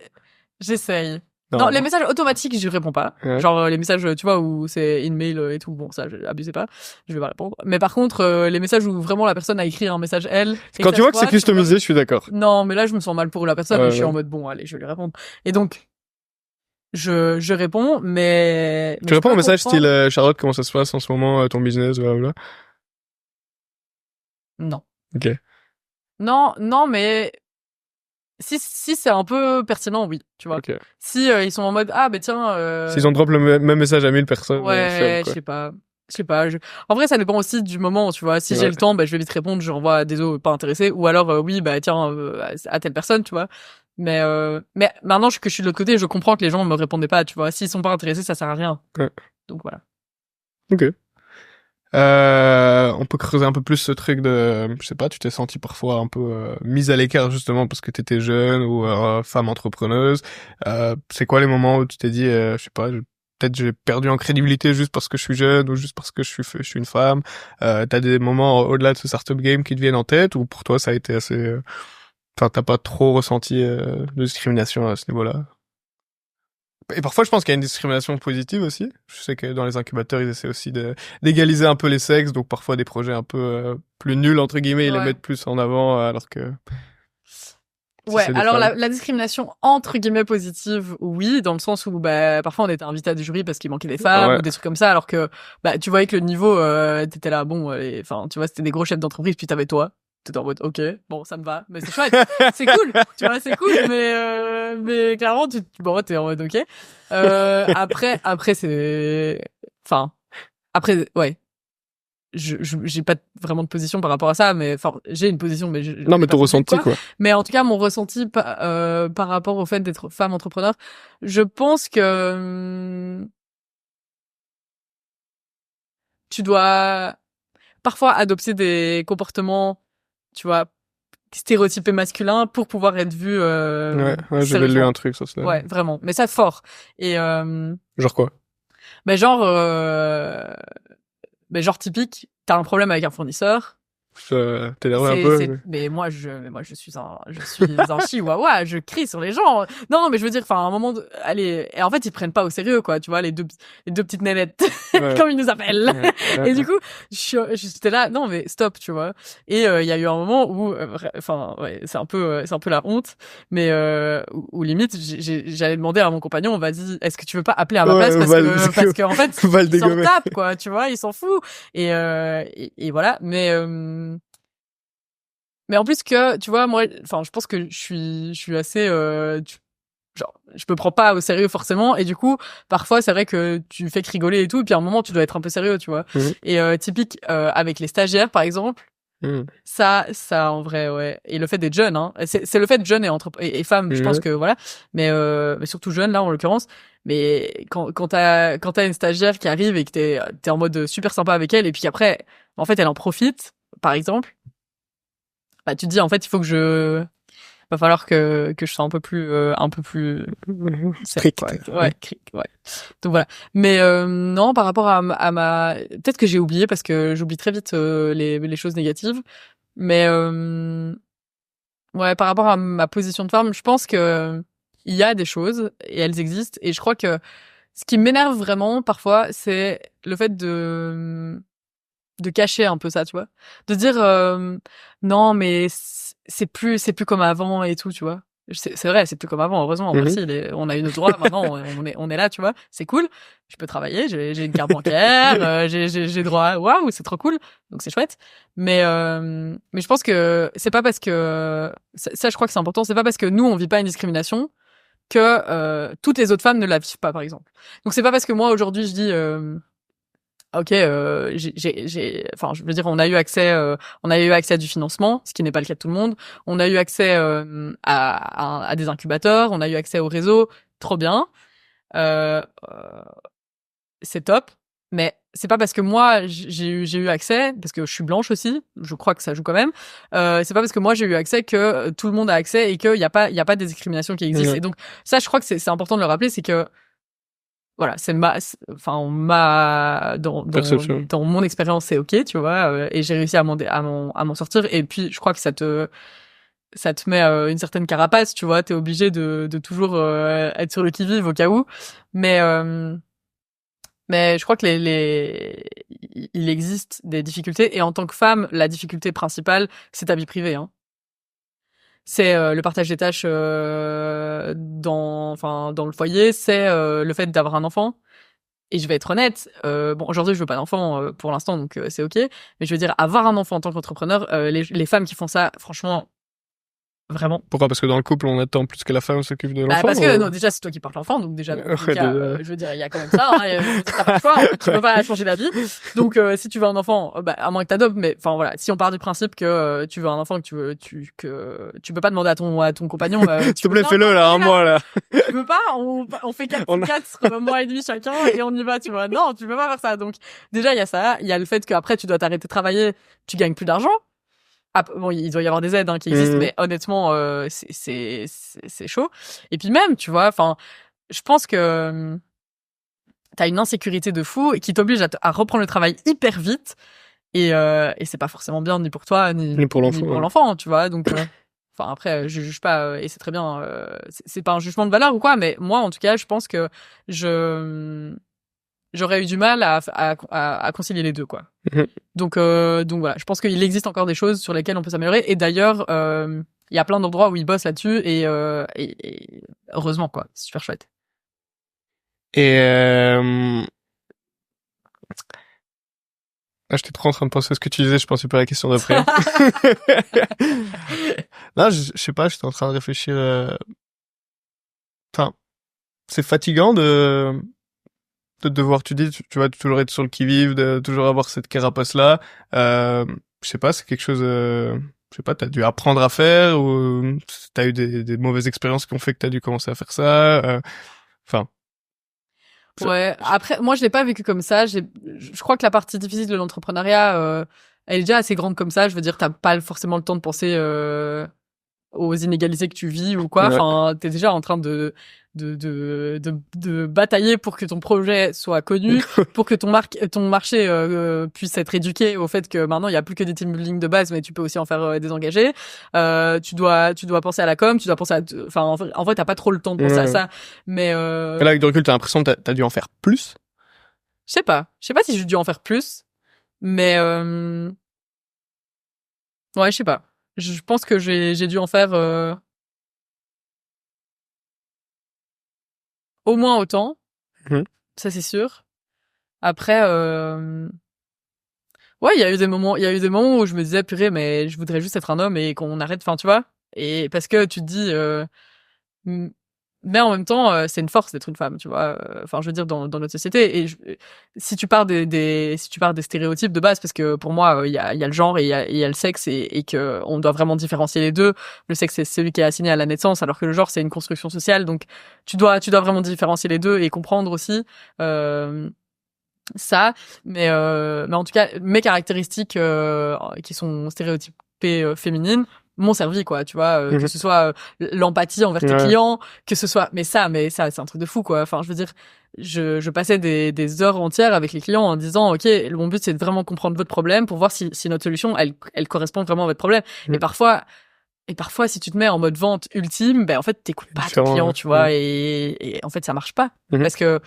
J'essaye. Non, les messages automatiques, je réponds pas. Ouais. Genre, les messages, tu vois, où c'est in-mail et tout, bon, ça, abusez pas, je vais pas répondre. Mais par contre, les messages où vraiment la personne a écrit un message, elle... Quand tu vois que c'est customisé, je suis d'accord. Non, mais là, je me sens mal pour la personne, mais je suis en mode, bon, allez, je vais lui répondre. Et donc, je réponds, mais tu réponds au message style, Charlotte, comment ça se passe en ce moment, ton business, blablabla? Non. OK. Non, mais... Si c'est un peu pertinent, oui, tu vois. Okay. Si ils sont en mode ah ben tiens s'ils ont drop le même message à 1000 personnes, ouais, je sais pas. En vrai, ça dépend aussi du moment, tu vois. Si j'ai le temps, bah je vais vite répondre, j'envoie des os pas intéressés ou alors oui, bah tiens à telle personne, tu vois. Mais maintenant que je suis de l'autre côté, je comprends que les gens me répondaient pas, tu vois. S'ils sont pas intéressés, ça sert à rien. Ouais. Donc voilà. OK. On peut creuser un peu plus ce truc de, je sais pas, tu t'es senti parfois un peu mise à l'écart justement parce que t'étais jeune ou femme entrepreneuse. C'est quoi les moments où tu t'es dit, je sais pas, peut-être j'ai perdu en crédibilité juste parce que je suis jeune ou juste parce que je suis une femme. T'as des moments au-delà de ce startup game qui te viennent en tête ou pour toi ça a été assez, enfin t'as pas trop ressenti de discrimination à ce niveau-là? Et parfois, je pense qu'il y a une discrimination positive aussi. Je sais que dans les incubateurs, ils essaient aussi d'égaliser un peu les sexes. Donc, parfois, des projets un peu plus nuls, entre guillemets, ils les mettent plus en avant, alors que... Ouais, alors la discrimination entre guillemets positive, oui, dans le sens où bah parfois on était invité à des jurys parce qu'il manquait des femmes ou des trucs comme ça, alors que bah tu voyais que le niveau t'étais là, bon, enfin tu vois c'était des gros chefs d'entreprise, puis t'avais toi. T'étais en mode, ok, bon, ça me va, mais c'est chouette, c'est cool, tu vois, c'est cool, mais clairement, bon, t'es en mode, ok. Après, c'est, enfin, après, ouais. J'ai pas vraiment de position par rapport à ça, mais, enfin, j'ai une position, mais non, mais ton ressenti, quoi. Mais en tout cas, mon ressenti, par rapport au fait d'être femme entrepreneur, je pense que, tu dois parfois adopter des comportements, tu vois, stéréotypé masculin pour pouvoir être vu ouais j'avais lu un truc sur cela. Ouais, vraiment, mais ça fort. Et genre quoi? Genre typique, t'as un problème avec un fournisseur, t'énerves un peu. Mais moi je suis un chihuahua, je crie sur les gens. Non, mais je veux dire, enfin, à un moment, allez, et en fait, ils prennent pas au sérieux, quoi, tu vois, les deux petites nénettes, comme ils nous appellent. Et du coup, j'étais là, non, mais stop, tu vois. Et il y a eu un moment où, enfin, ouais, c'est un peu la honte, mais où limite, j'allais demander à mon compagnon, vas-y, est-ce que tu veux pas appeler à ma place parce que en fait, ils s'en tapent, quoi, tu vois, ils s'en foutent. Et voilà, mais en plus que, tu vois, moi, enfin, je pense que je suis assez, genre, je me prends pas au sérieux forcément, et du coup, parfois, c'est vrai que tu fais que rigoler et tout, et puis à un moment, tu dois être un peu sérieux, tu vois. Et typique, avec les stagiaires, par exemple, ça, en vrai, ouais. Et le fait d'être jeune, hein, c'est le fait de jeune et femme, je pense que voilà, mais surtout jeune là, en l'occurrence. Mais quand t'as une stagiaire qui arrive et que t'es en mode super sympa avec elle, et puis après, en fait, elle en profite, par exemple. Bah tu te dis en fait il faut que va falloir que je sois un peu plus strict, ouais. Donc voilà, mais non, par rapport à ma peut-être que j'ai oublié parce que j'oublie très vite les choses négatives, mais ouais, par rapport à ma position de femme, je pense que il y a des choses et elles existent, et je crois que ce qui m'énerve vraiment parfois, c'est le fait de cacher un peu ça, tu vois, de dire non mais c'est plus comme avant et tout, tu vois. C'est vrai, c'est plus comme avant, heureusement. Merci, on a eu nos droits, maintenant on est là, tu vois, c'est cool. Je peux travailler, j'ai une carte bancaire, j'ai droit, waouh, c'est trop cool, donc c'est chouette. Mais je pense que c'est pas parce que ça je crois que c'est important, c'est pas parce que nous on vit pas une discrimination que toutes les autres femmes ne la vivent pas, par exemple. Donc c'est pas parce que moi aujourd'hui je dis ok, enfin, je veux dire, on a eu accès à du financement, ce qui n'est pas le cas de tout le monde. On a eu accès à des incubateurs, on a eu accès au réseau, trop bien, c'est top. Mais c'est pas parce que moi j'ai eu accès, parce que je suis blanche aussi, je crois que ça joue quand même. C'est pas parce que moi j'ai eu accès que tout le monde a accès et qu'il y a pas de discrimination qui existe. Et donc ça, je crois que c'est important de le rappeler, c'est que voilà, dans mon expérience, c'est ok, tu vois, et j'ai réussi à m'en sortir. Et puis, je crois que ça te met une certaine carapace, tu vois, t'es obligé de toujours être sur le qui-vive au cas où. Mais je crois que il existe des difficultés. Et en tant que femme, la difficulté principale, c'est ta vie privée, hein. C'est le partage des tâches dans le foyer, c'est le fait d'avoir un enfant. Et je vais être honnête, bon, aujourd'hui je veux pas d'enfant pour l'instant, donc c'est ok. Mais je veux dire, avoir un enfant en tant qu'entrepreneur, les femmes qui font ça, franchement, vraiment. Pourquoi? Parce que dans le couple, on attend plus que la femme s'occupe de l'enfant? Parce que non, déjà c'est toi qui portes l'enfant, donc déjà, je veux dire, il y a quand même ça. Hein, t'as pas le choix, tu peux pas changer d'avis. Donc si tu veux un enfant, à moins que t'adoptes, mais enfin voilà, si on part du principe que tu veux un enfant, que tu peux pas demander à ton compagnon. S'il te plaît, fais-le là, un mois là. Tu peux pas, on fait 4 mois et demi chacun et on y va, tu vois. Non, tu peux pas faire ça. Donc déjà il y a ça, il y a le fait qu'après tu dois t'arrêter de travailler, tu gagnes plus d'argent. Ah, bon, il doit y avoir des aides qui existent, mais honnêtement, c'est chaud. Et puis même, tu vois, enfin, je pense que t'as une insécurité de fou qui t'oblige à reprendre le travail hyper vite, et c'est pas forcément bien ni pour toi ni pour l'enfant, tu vois. Donc, enfin après, je juge pas, et c'est très bien. C'est pas un jugement de valeur ou quoi, mais moi, en tout cas, je pense que j'aurais eu du mal à concilier les deux, quoi. Donc voilà, je pense qu'il existe encore des choses sur lesquelles on peut s'améliorer. Et d'ailleurs, il y a plein d'endroits où ils bossent là-dessus, et heureusement, quoi. C'est super chouette. Et j'étais trop en train de penser à ce que tu disais, je pensais pas à la question d'après. Là, je sais pas, j'étais en train de réfléchir. Enfin, c'est fatigant de devoir, tu dis, tu vas toujours être sur le qui-vive, de toujours avoir cette carapace-là. Je sais pas, c'est quelque chose, je sais pas, t'as dû apprendre à faire, ou t'as eu des mauvaises expériences qui ont fait que t'as dû commencer à faire ça. Enfin. Ouais. Après, moi, je l'ai pas vécu comme ça. Je crois que la partie difficile de l'entrepreneuriat, elle est déjà assez grande comme ça. Je veux dire, t'as pas forcément le temps de penser aux inégalités que tu vis ou quoi. Ouais. Enfin, t'es déjà en train de batailler pour que ton projet soit connu, pour que ton marché puisse être éduqué au fait que maintenant il y a plus que des team building de base, mais tu peux aussi en faire des engagés. Tu dois penser à la com, tu dois penser enfin en vrai t'as pas trop le temps de penser à ça, mais là avec du recul t'as l'impression que t'as dû en faire plus? Je sais pas si j'ai dû en faire plus, mais ouais, je sais pas. Je pense que j'ai dû en faire au moins autant. Ça c'est sûr. Après ouais, il y a eu des moments où je me disais purée, mais je voudrais juste être un homme et qu'on arrête, enfin tu vois. Et parce que tu te dis mais en même temps c'est une force d'être une femme, tu vois. Enfin je veux dire dans notre société, et si tu pars des stéréotypes de base, parce que pour moi il y a le genre et il y a le sexe, et que on doit vraiment différencier les deux. Le sexe c'est celui qui est assigné à la naissance, alors que le genre c'est une construction sociale. Donc tu dois vraiment différencier les deux et comprendre aussi ça, mais en tout cas mes caractéristiques qui sont stéréotypées féminines m'ont servi, quoi, tu vois, que ce soit l'empathie envers tes clients, que ce soit mais ça c'est un truc de fou, quoi. Enfin je veux dire, je passais des heures entières avec les clients en disant ok, mon but c'est de vraiment comprendre votre problème pour voir si notre solution elle correspond vraiment à votre problème. Et parfois si tu te mets en mode vente ultime, ben en fait t'écoutes pas ton client, tu vois, et en fait ça marche pas, parce que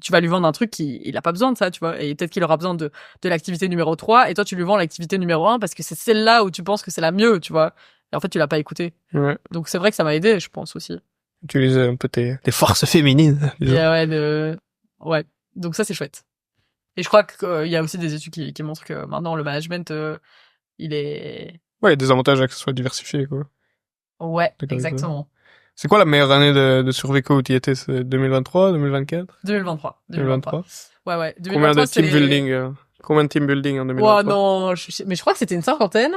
tu vas lui vendre un truc il a pas besoin de ça, tu vois. Et peut-être qu'il aura besoin de l'activité numéro 3 et toi, tu lui vends l'activité numéro 1 parce que c'est celle-là où tu penses que c'est la mieux, tu vois. Et en fait, tu l'as pas écouté. Ouais. Donc, c'est vrai que ça m'a aidé, je pense aussi. Utiliser un peu tes forces féminines. Et ouais. Donc ça, c'est chouette. Et je crois qu'il y a aussi des études qui montrent que maintenant, le management, il est... Ouais, il y a des avantages à que ce soit diversifié, quoi. Ouais, D'accord, exactement. C'est quoi la meilleure année de Surveco où tu y étais? C'est 2023, 2024? 2023. 2023. Ouais. 2023, Combien de team building Combien de team building en 2023? Ouais, non, mais je crois que c'était une cinquantaine.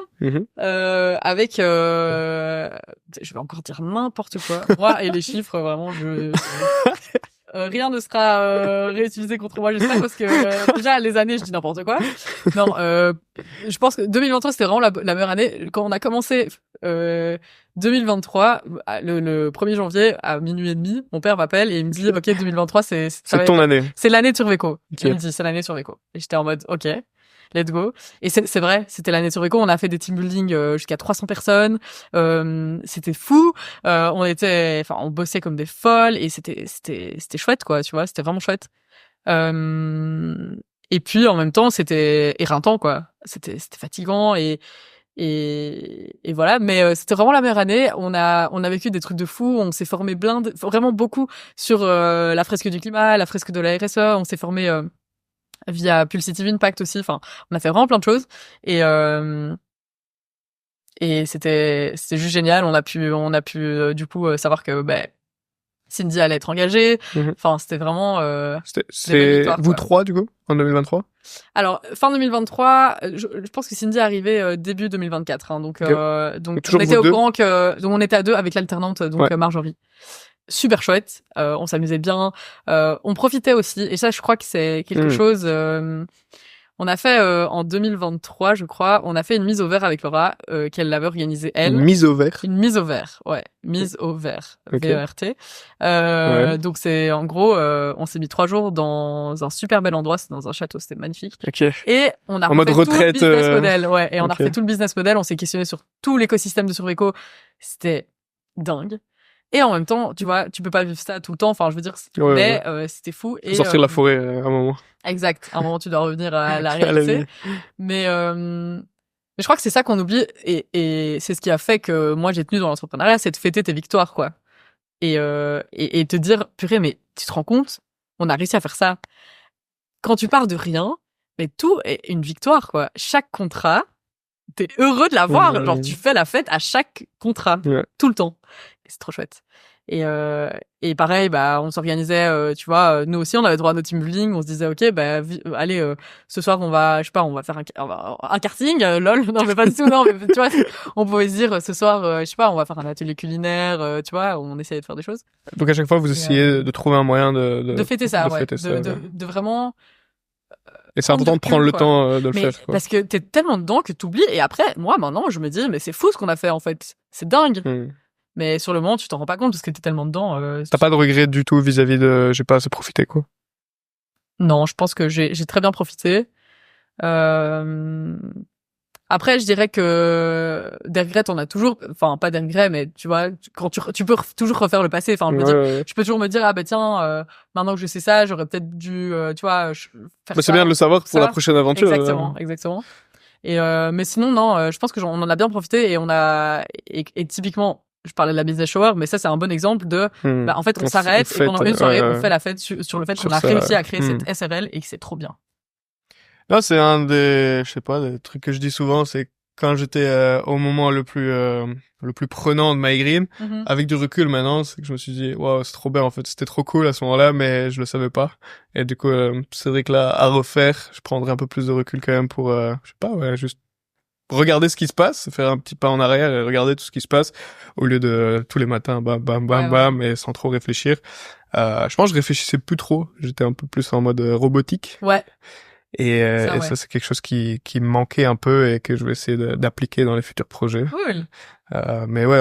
Avec je vais encore dire n'importe quoi. Moi et les chiffres, vraiment, rien ne sera réutilisé contre moi, j'espère, parce que déjà les années, je dis n'importe quoi. Non, je pense que 2023 c'était vraiment la meilleure année. Quand on a commencé 2023, le 1er janvier à minuit et demi, mon père m'appelle et il me dit OK, 2023 c'est ton année. C'est l'année de Surveco. Okay. Il me dit c'est l'année de Surveco. Et j'étais en mode OK. Let's go. Et c'est vrai, c'était l'année de Surveco. On a fait des team building jusqu'à 300 personnes. C'était fou. On bossait comme des folles et c'était chouette, quoi. Tu vois, c'était vraiment chouette. Et puis en même temps, c'était éreintant, quoi. C'était fatigant et voilà. Mais c'était vraiment la meilleure année. On a vécu des trucs de fou. On s'est formé vraiment beaucoup sur la fresque du climat, la fresque de la RSE. On s'est formé via Pulsitive Impact aussi. Enfin, on a fait vraiment plein de choses et c'était juste génial. On a pu du coup savoir que Cindy allait être engagée. Enfin, c'était vraiment c'est vous trois du coup en 2023. Alors fin 2023, je pense que Cindy est arrivée début 2024. Hein, donc on était au courant que on était à 2 avec l'alternante Marjorie. Super chouette, on s'amusait bien, on profitait aussi, et ça je crois que c'est quelque chose. On a fait en 2023, je crois, on a fait une mise au vert avec Laura qu'elle l'avait organisée elle. Une mise au vert. Une mise au vert, ouais, mise au vert, V-E-R-T. Donc c'est en gros, on s'est mis 3 jours dans un super bel endroit, c'est dans un château, c'était magnifique. Et on a en mode retraite, tout le business model, ouais, et on a refait tout le business model, on s'est questionné sur tout l'écosystème de Surveco, c'était dingue. Et en même temps, tu vois, tu peux pas vivre ça tout le temps. Enfin, je veux dire, c'était fou. Et sortir de la forêt à un moment. Exact. À un moment, tu dois revenir à la réalité. Mais je crois que c'est ça qu'on oublie. Et c'est ce qui a fait que moi, j'ai tenu dans l'entrepreneuriat, c'est de fêter tes victoires, quoi. Et te dire, purée, mais tu te rends compte, on a réussi à faire ça. Quand tu pars de rien, mais tout est une victoire, quoi. Chaque contrat, t'es heureux de l'avoir. Genre, tu fais la fête à chaque contrat. Tout le temps. C'est trop chouette. Et pareil, on s'organisait, tu vois, nous aussi, on avait droit à nos team building, on se disait, OK, allez, ce soir, on va faire un karting, lol, non, mais pas du tout, non, mais tu vois, on pouvait se dire, ce soir, on va faire un atelier culinaire, tu vois, on essayait de faire des choses. Donc, à chaque fois, vous essayez de trouver un moyen de fêter ça, de vraiment... Et c'est important de prendre le temps de le faire, quoi. Parce que t'es tellement dedans que t'oublies, et après, moi, maintenant, je me dis, mais c'est fou ce qu'on a fait, en fait. C'est dingue. Mais sur le moment, tu t'en rends pas compte parce que t'es tellement dedans. T'as pas de regret du tout vis-à-vis de j'ai pas assez profité, quoi? Non, je pense que j'ai très bien profité. Après, je dirais que des regrets, on a toujours, enfin, pas des regrets, mais tu vois, quand tu peux toujours refaire le passé. Enfin, je peux toujours me dire, tiens, maintenant que je sais ça, j'aurais peut-être dû, tu vois, faire ça. Mais c'est bien de le savoir pour la prochaine aventure. Exactement. Et mais sinon, non, je pense que on en a bien profité et on a, et typiquement, je parlais de la business shower, mais ça, c'est un bon exemple de, en fait, on s'arrête et pendant une soirée, on fait la fête sur le fait qu'on a réussi à créer cette SRL et que c'est trop bien. Là, c'est un des, je sais pas, des trucs que je dis souvent, c'est quand j'étais au moment le plus prenant de MyGreen, avec du recul maintenant, c'est que je me suis dit, waouh, c'est trop bien, en fait, c'était trop cool à ce moment-là, mais je le savais pas. Et du coup, c'est vrai que là, à refaire, je prendrais un peu plus de recul quand même pour, je sais pas, juste regarder ce qui se passe, faire un petit pas en arrière et regarder tout ce qui se passe au lieu de tous les matins bam et sans trop réfléchir. Je pense que je réfléchissais plus trop, j'étais un peu plus en mode robotique. Ouais. Et ça c'est quelque chose qui me manquait un peu et que je vais essayer d'appliquer dans les futurs projets. Cool. Mais ouais,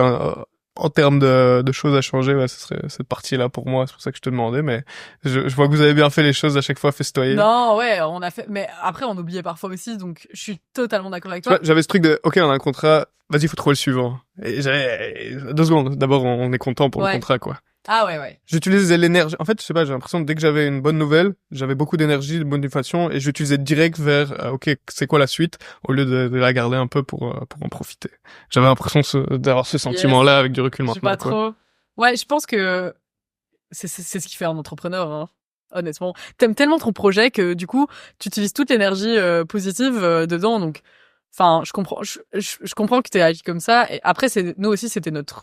en termes de choses à changer, ouais, ce serait cette partie-là pour moi. C'est pour ça que je te demandais, mais je vois que vous avez bien fait les choses à chaque fois, festoyer. Non, ouais, on a fait, mais après, on oubliait parfois aussi, donc je suis totalement d'accord avec toi. Ouais, j'avais ce truc de, OK, on a un contrat, vas-y, faut trouver le suivant. Et j'avais 2 secondes. D'abord, on est content pour le contrat, quoi. Ah ouais. J'utilisais l'énergie. En fait, je sais pas, j'ai l'impression que dès que j'avais une bonne nouvelle, j'avais beaucoup d'énergie, de motivation, et j'utilisais direct vers, ok, c'est quoi la suite, au lieu de la garder un peu pour en profiter. J'avais l'impression d'avoir ce sentiment-là avec du recul Je sais maintenant, pas quoi. trop. Ouais, je pense que c'est ce qui fait un entrepreneur, hein. Honnêtement, t'aimes tellement ton projet que du coup, tu utilises toute l'énergie positive dedans. Donc, enfin, je comprends que t'aies agi comme ça. Et après, nous aussi, c'est notre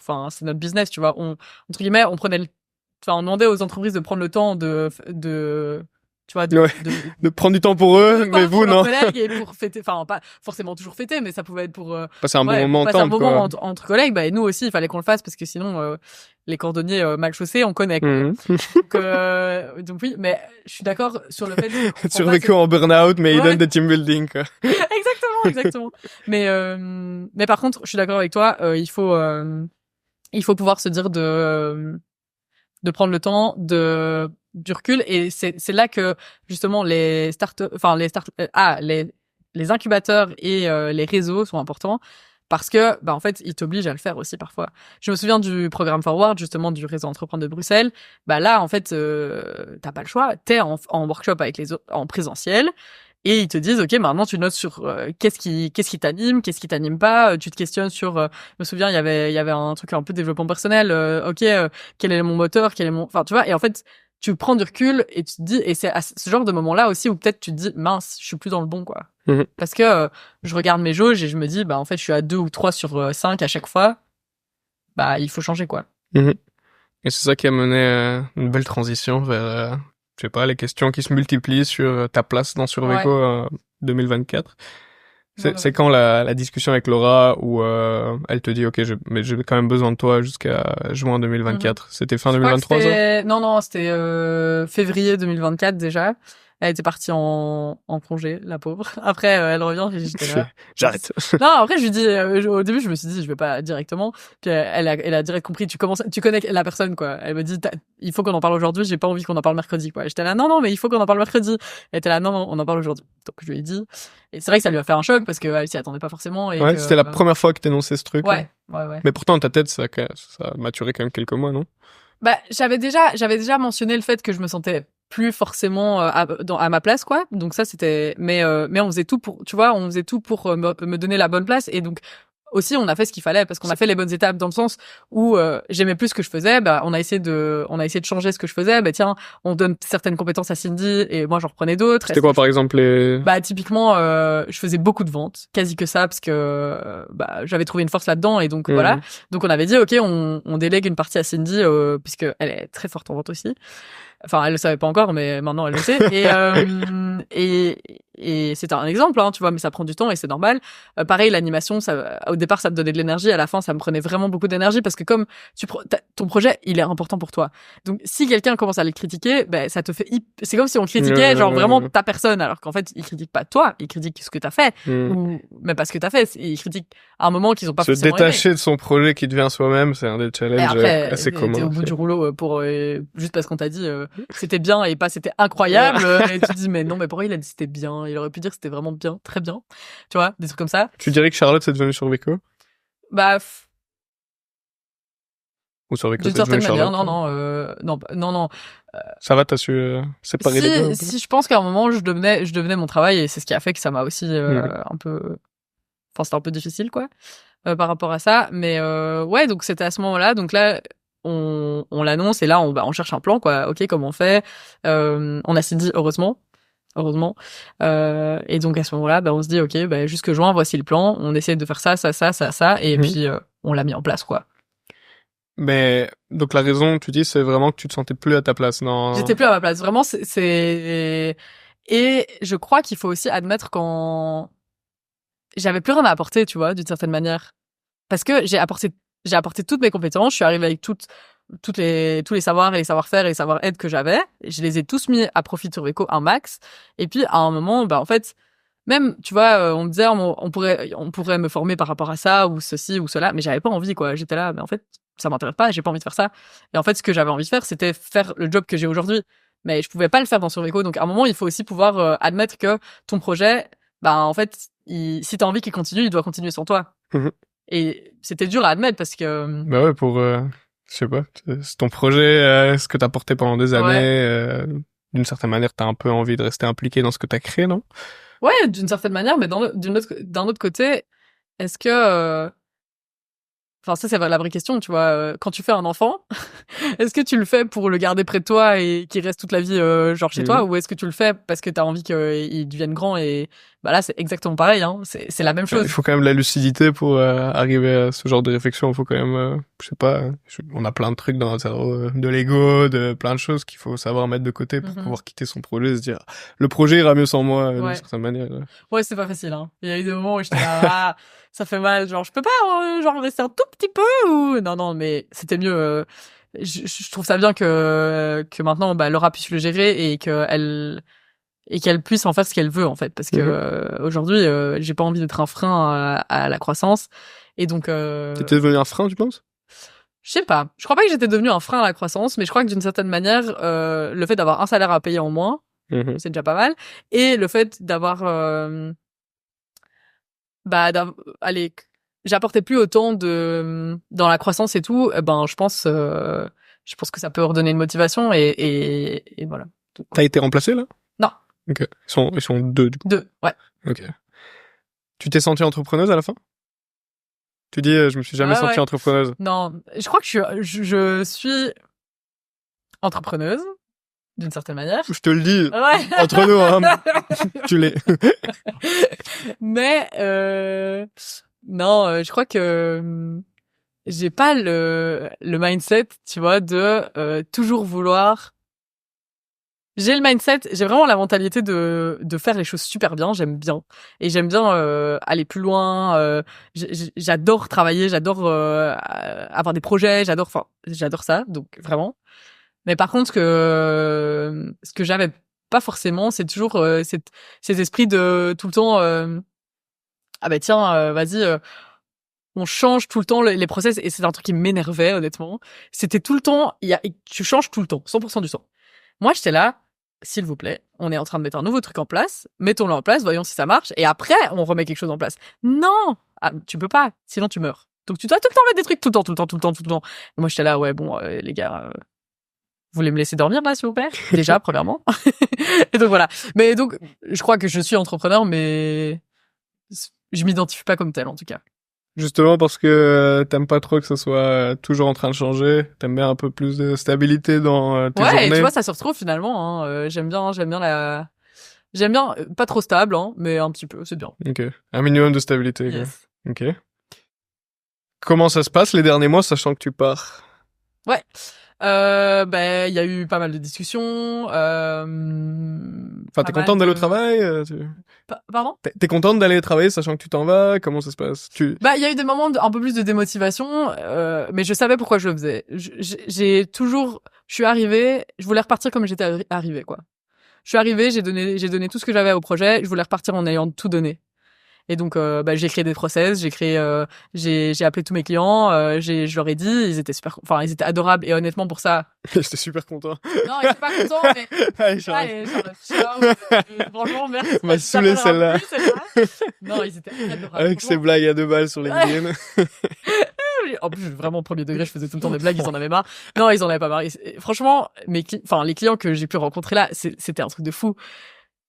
business, tu vois. Entre guillemets, on demandait aux entreprises de prendre le temps tu vois, Ouais. De prendre du temps pour eux, mais vous, pour leurs non. collègues et pour fêter, enfin, pas forcément toujours fêter, mais ça pouvait être pour Passer un bon moment passer un ensemble, moment quoi. entre collègues. Bah, et nous aussi, il fallait qu'on le fasse parce que sinon, les cordonniers mal chaussés, on connaît, quoi. Mhm. Donc oui, mais je suis d'accord sur le fait que Survécu en burn-out, mais il donne de team building, quoi. exactement. Mais par contre, je suis d'accord avec toi. Il faut pouvoir se dire de prendre le temps, du recul, et c'est là que justement les incubateurs et les réseaux sont importants. Parce que, bah, en fait, ils t'obligent à le faire aussi parfois. Je me souviens du programme Forward, justement, du réseau entreprendre de Bruxelles. Bah, là, en fait, t'as pas le choix. T'es en workshop avec les autres, en présentiel. Et ils te disent, OK, maintenant, tu notes sur, qu'est-ce qui t'anime pas. Tu te questionnes sur, je me souviens, il y avait un truc un peu développement personnel. OK, quel est mon moteur, enfin, tu vois. Et en fait, tu prends du recul et tu te dis, et c'est à ce genre de moment-là aussi où peut-être tu te dis, mince, je suis plus dans le bon, quoi. Mhm. Parce que je regarde mes jauges et je me dis, bah en fait, je suis à 2 ou 3 sur 5 à chaque fois. Bah, il faut changer, quoi. Mhm. Et c'est ça qui a mené une belle transition vers, je sais pas, les questions qui se multiplient sur ta place dans Ouais. Surveco 2024. Ouais. C'est quand la discussion avec Laura où elle te dit, ok, mais j'ai quand même besoin de toi jusqu'à juin 2024. C'était fin Je crois que 2023, ça? non, c'était février 2024 déjà. Elle était partie en congé, la pauvre. Après, elle revient, j'étais là. J'arrête. Non, après, je lui dis, au début, je me suis dit, je vais pas directement. Puis elle a direct compris, tu connais la personne, quoi. Elle me dit, il faut qu'on en parle aujourd'hui, j'ai pas envie qu'on en parle mercredi, quoi. J'étais là, non, mais il faut qu'on en parle mercredi. Elle était là, non, on en parle aujourd'hui. Donc, je lui ai dit. Et c'est vrai que ça lui a fait un choc parce qu'elle s'y attendait pas forcément et Ouais, que, c'était la première fois que t'énonçais ce truc. ouais. Mais pourtant, dans ta tête, ça a maturé quand même quelques mois, non? Bah, j'avais déjà mentionné le fait que je me sentais plus forcément à ma place, quoi. Donc ça, mais on faisait tout pour, tu vois, on faisait tout pour me donner la bonne place. Et donc aussi, on a fait ce qu'il fallait parce qu'on a fait les bonnes étapes dans le sens où j'aimais plus ce que je faisais. Bah, on a essayé de changer ce que je faisais. Bah tiens, on donne certaines compétences à Cindy et moi j'en reprenais d'autres. C'était quoi, par exemple, les... Bah typiquement, je faisais beaucoup de ventes, quasi que ça, parce que bah j'avais trouvé une force là-dedans et donc voilà. Donc on avait dit ok, on délègue une partie à Cindy puisque elle est très forte en vente aussi. Enfin, elle le savait pas encore, mais maintenant elle le sait. Et c'était un exemple, hein, tu vois, mais ça prend du temps et c'est normal. Pareil, l'animation, au départ, ça te donnait de l'énergie. À la fin, ça me prenait vraiment beaucoup d'énergie parce que comme ton projet, il est important pour toi. Donc, si quelqu'un commence à le critiquer, ben, ça te fait, c'est comme si on critiquait, genre vraiment ta personne, alors qu'en fait, il critique pas toi, il critique ce que t'as fait, ou même pas ce que t'as fait. Il critique à un moment qu'ils ont pas se forcément détacher de son projet qui devient soi-même, c'est un des challenges assez communs. T'es au bout du rouleau pour juste parce qu'on t'a dit c'était bien et pas c'était incroyable et tu te dis mais non mais pourquoi il a dit c'était bien, il aurait pu dire que c'était vraiment bien, très bien, tu vois, des trucs comme ça. Tu dirais que Charlotte c'est devenu Surveco bah ou Surveco d'une c'est devenu certaine manière Charlotte? non ça va, t'as su séparer les deux si je pense qu'à un moment je devenais mon travail et c'est ce qui a fait que ça m'a aussi un peu, enfin c'était un peu difficile quoi par rapport à ça, mais ouais, donc c'était à ce moment-là, donc là on l'annonce et là on cherche un plan quoi. Ok, comment on fait, on a Cindy heureusement. Et donc à ce moment-là, on se dit ok, jusque juin, voici le plan. On essaie de faire ça, et puis on l'a mis en place quoi. Mais donc la raison, tu dis, c'est vraiment que tu te sentais plus à ta place, non? J'étais plus à ma place. Vraiment, et je crois qu'il faut aussi admettre quand j'avais plus rien à apporter, tu vois, d'une certaine manière, parce que j'ai apporté toutes mes compétences. Je suis arrivée avec tous les savoirs et les savoir-faire et les savoir-être que j'avais. Je les ai tous mis à profit sur Veco un max. Et puis, à un moment, en fait, même, tu vois, on me disait, on pourrait me former par rapport à ça, ou ceci, ou cela, mais j'avais pas envie, quoi. J'étais là, mais en fait, ça m'intéresse pas, j'ai pas envie de faire ça. Et en fait, ce que j'avais envie de faire, c'était faire le job que j'ai aujourd'hui. Mais je pouvais pas le faire dans Surveco. Donc, à un moment, il faut aussi pouvoir admettre que ton projet, en fait, si t'as envie qu'il continue, il doit continuer sans toi. Et c'était dur à admettre parce que... Bah ouais, Je sais pas. C'est ton projet, ce que t'as porté pendant des années. D'une certaine manière, t'as un peu envie de rester impliqué dans ce que t'as créé, non? Ouais, d'une certaine manière, mais d'un autre côté, est-ce que enfin, ça, c'est la vraie question, tu vois. Quand tu fais un enfant, est-ce que tu le fais pour le garder près de toi et qu'il reste toute la vie, genre chez toi, ou est-ce que tu le fais parce que t'as envie qu'il devienne grand et bah là, c'est exactement pareil, hein. C'est la même chose. Il faut quand même la lucidité pour arriver à ce genre de réflexion. Il faut quand même, je sais pas, on a plein de trucs dans notre cerveau, de l'ego, de plein de choses qu'il faut savoir mettre de côté pour pouvoir quitter son projet et se dire, le projet ira mieux sans moi, d'une certaine manière. Ouais, c'est pas facile, hein. Il y a eu des moments où j'étais là, ah, ça fait mal, genre, je peux pas, genre, rester un tout petit peu, ou, non, mais c'était mieux, je trouve ça bien que maintenant, bah, Laura puisse le gérer et qu'elle puisse en faire ce qu'elle veut, en fait, parce que, aujourd'hui, j'ai pas envie d'être un frein à la croissance, et donc, T'étais devenu un frein, tu penses? je sais pas. Je crois pas que j'étais devenu un frein à la croissance, mais je crois que d'une certaine manière, le fait d'avoir un salaire à payer en moins, c'est déjà pas mal, et le fait d'avoir, bah allez, j'apportais plus autant dans la croissance et tout, ben je pense que ça peut redonner une motivation et voilà. T'as été remplacé là? Non. Ok. Ils sont deux du coup. Deux, ouais. Ok. Tu t'es sentie entrepreneuse à la fin? Tu dis je me suis jamais sentie entrepreneuse. Non, je crois que je suis entrepreneuse d'une certaine manière. Je te le dis. Ouais. Entre nous, hein. Tu l'es. Mais non, je crois que j'ai pas le mindset, tu vois, de toujours vouloir. J'ai le mindset, j'ai vraiment la mentalité de faire les choses super bien, j'aime bien et j'aime bien aller plus loin, j'adore travailler, j'adore avoir des projets, j'adore ça, donc vraiment. Mais par contre ce que j'avais pas forcément, c'est toujours cet esprit de tout le temps ah bah tiens, vas-y, on change tout le temps les process et c'est un truc qui m'énervait honnêtement. C'était tout le temps, tu changes tout le temps, 100% du temps. Moi, j'étais là, s'il vous plaît, on est en train de mettre un nouveau truc en place, mettons-le en place, voyons si ça marche et après, on remet quelque chose en place. Non, tu peux pas, sinon tu meurs. Donc tu dois tout le temps mettre des trucs tout le temps, tout le temps, tout le temps, tout le temps. Et moi, j'étais là, ouais, bon, les gars, vous voulez me laisser dormir là, s'il vous plaît? Déjà, premièrement. Et donc voilà. Mais donc, je crois que je suis entrepreneur, mais je m'identifie pas comme tel, en tout cas. Justement parce que t'aimes pas trop que ce soit toujours en train de changer, t'aimes bien un peu plus de stabilité dans tes journées. Ouais, et tu vois, ça se retrouve finalement. Hein. J'aime bien pas trop stable, hein, mais un petit peu, c'est bien. Ok, un minimum de stabilité. Yes. Quoi. Ok. Comment ça se passe les derniers mois, sachant que tu pars? Ouais. Ben, il y a eu pas mal de discussions. Enfin, t'es contente d'aller au travail Pardon? T'es contente d'aller travailler, sachant que tu t'en vas? Comment ça se passe? Bah, il y a eu des moments un peu plus de démotivation, mais je savais pourquoi je le faisais. Je suis arrivée, je voulais repartir comme j'étais arrivée, quoi. Je suis arrivée, j'ai donné tout ce que j'avais au projet, je voulais repartir en ayant tout donné. Et donc, bah, j'ai créé des process, j'ai appelé tous mes clients, je leur ai dit, ils étaient ils étaient adorables et honnêtement pour ça. J'étais super content. Non, ils étaient pas contents, mais. Franchement, merci. M'a saoulé celle-là. Non, ils étaient adorables. Avec ces blagues à 2 balles sur LinkedIn. En plus, vraiment, premier degré, je faisais tout le temps des blagues, ils en avaient marre. Non, ils en avaient pas marre. Franchement, les clients que j'ai pu rencontrer là, c'était un truc de fou.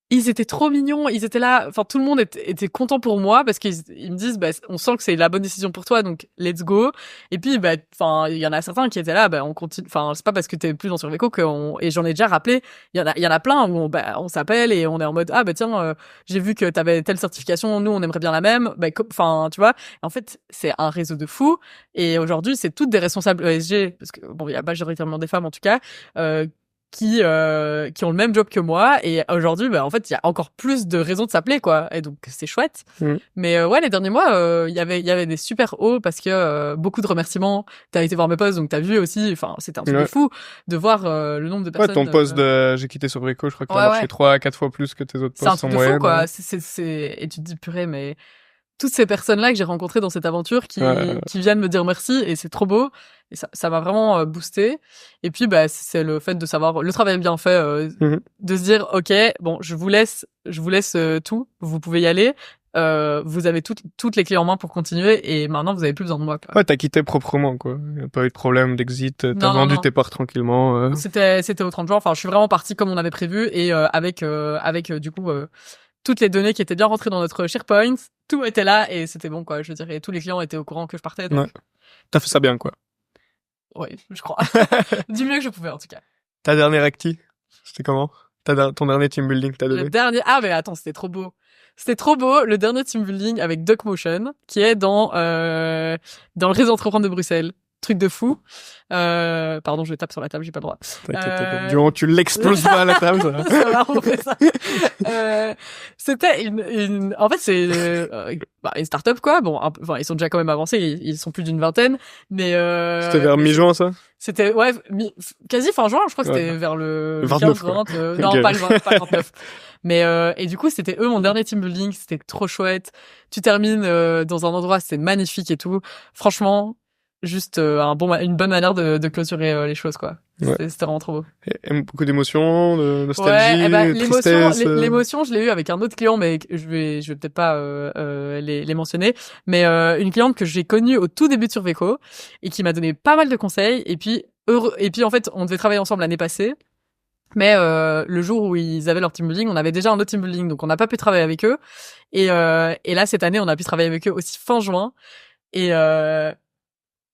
Ils étaient trop mignons, ils étaient là, enfin tout le monde était content pour moi parce qu'ils me disent bah on sent que c'est la bonne décision pour toi donc let's go. Et puis bah enfin il y en a certains qui étaient là bah on continue, enfin c'est pas parce que t'es plus dans Surveco et j'en ai déjà rappelé, il y en a plein où on s'appelle et on est en mode ah bah tiens j'ai vu que t'avais telle certification, nous on aimerait bien la même, bah enfin tu vois. En fait, c'est un réseau de fous et aujourd'hui, c'est toutes des responsables ESG parce que bon il y a majoritairement des femmes en tout cas qui ont le même job que moi et aujourd'hui bah en fait il y a encore plus de raisons de s'appeler quoi et donc c'est chouette. Mais ouais les derniers mois il y avait des super hauts parce que beaucoup de remerciements, t'as été voir mes posts donc t'as vu aussi, enfin c'était un truc de fou de voir le nombre de personnes. Ouais, ton post de j'ai quitté Surveco, je crois qu'il a marché 3 à 4 fois plus que tes autres posts en moyenne. C'est un truc de fou quoi, et tu te dis purée mais toutes ces personnes-là que j'ai rencontrées dans cette aventure qui viennent me dire merci et c'est trop beau et ça m'a vraiment boosté. Et puis bah c'est le fait de savoir le travail bien fait de se dire OK, bon, je vous laisse tout, vous pouvez y aller. vous avez toutes les clés en main pour continuer et maintenant vous avez plus besoin de moi, quoi. Ouais, t'as quitté proprement, quoi. Y a pas eu de problème d'exit. T'as vendu Non. tes parts tranquillement. C'était au 30 juin. Enfin, je suis vraiment partie comme on avait prévu et avec du coup toutes les données qui étaient bien rentrées dans notre SharePoint, tout était là et c'était bon, quoi. Je dirais, tous les clients étaient au courant que je partais. Donc... Ouais. T'as fait ça bien, quoi. Ouais, je crois. Du mieux que je pouvais, en tout cas. Ta dernière acti, c'était comment? Ton dernier team building que t'as donné? Le dernier, ah, mais attends, c'était trop beau. C'était trop beau, le dernier team building avec DuckMotion, qui est dans le réseau entreprendre de Bruxelles. Truc de fou. Pardon, je tape sur la table, j'ai pas le droit. T'inquiète. Du moment où tu l'exploses pas à la table, ça va. Ça va, on fait ça. C'était en fait, c'est une start-up, quoi. Bon, enfin, ils sont déjà quand même avancés, ils sont plus d'une vingtaine, mais C'était vers mi-juin, ça? C'était, ouais, quasi fin juin, je crois que c'était vers le 29, 15, 20, non, okay. pas le 20, pas le 29. Mais, et du coup, c'était eux, mon dernier team building, c'était trop chouette. Tu termines, dans un endroit, c'était magnifique et tout. Franchement, juste, une bonne manière de clôturer, les choses, quoi. C'était vraiment trop beau. Et beaucoup d'émotions, de nostalgie, de tristesse. L'émotion, je l'ai eu avec un autre client, mais je vais peut-être pas les mentionner. Mais une cliente que j'ai connue au tout début de Surveco et qui m'a donné pas mal de conseils. Et puis en fait, on devait travailler ensemble l'année passée. Mais le jour où ils avaient leur team building, on avait déjà un autre team building, donc on n'a pas pu travailler avec eux. Et là, cette année, on a pu travailler avec eux aussi fin juin.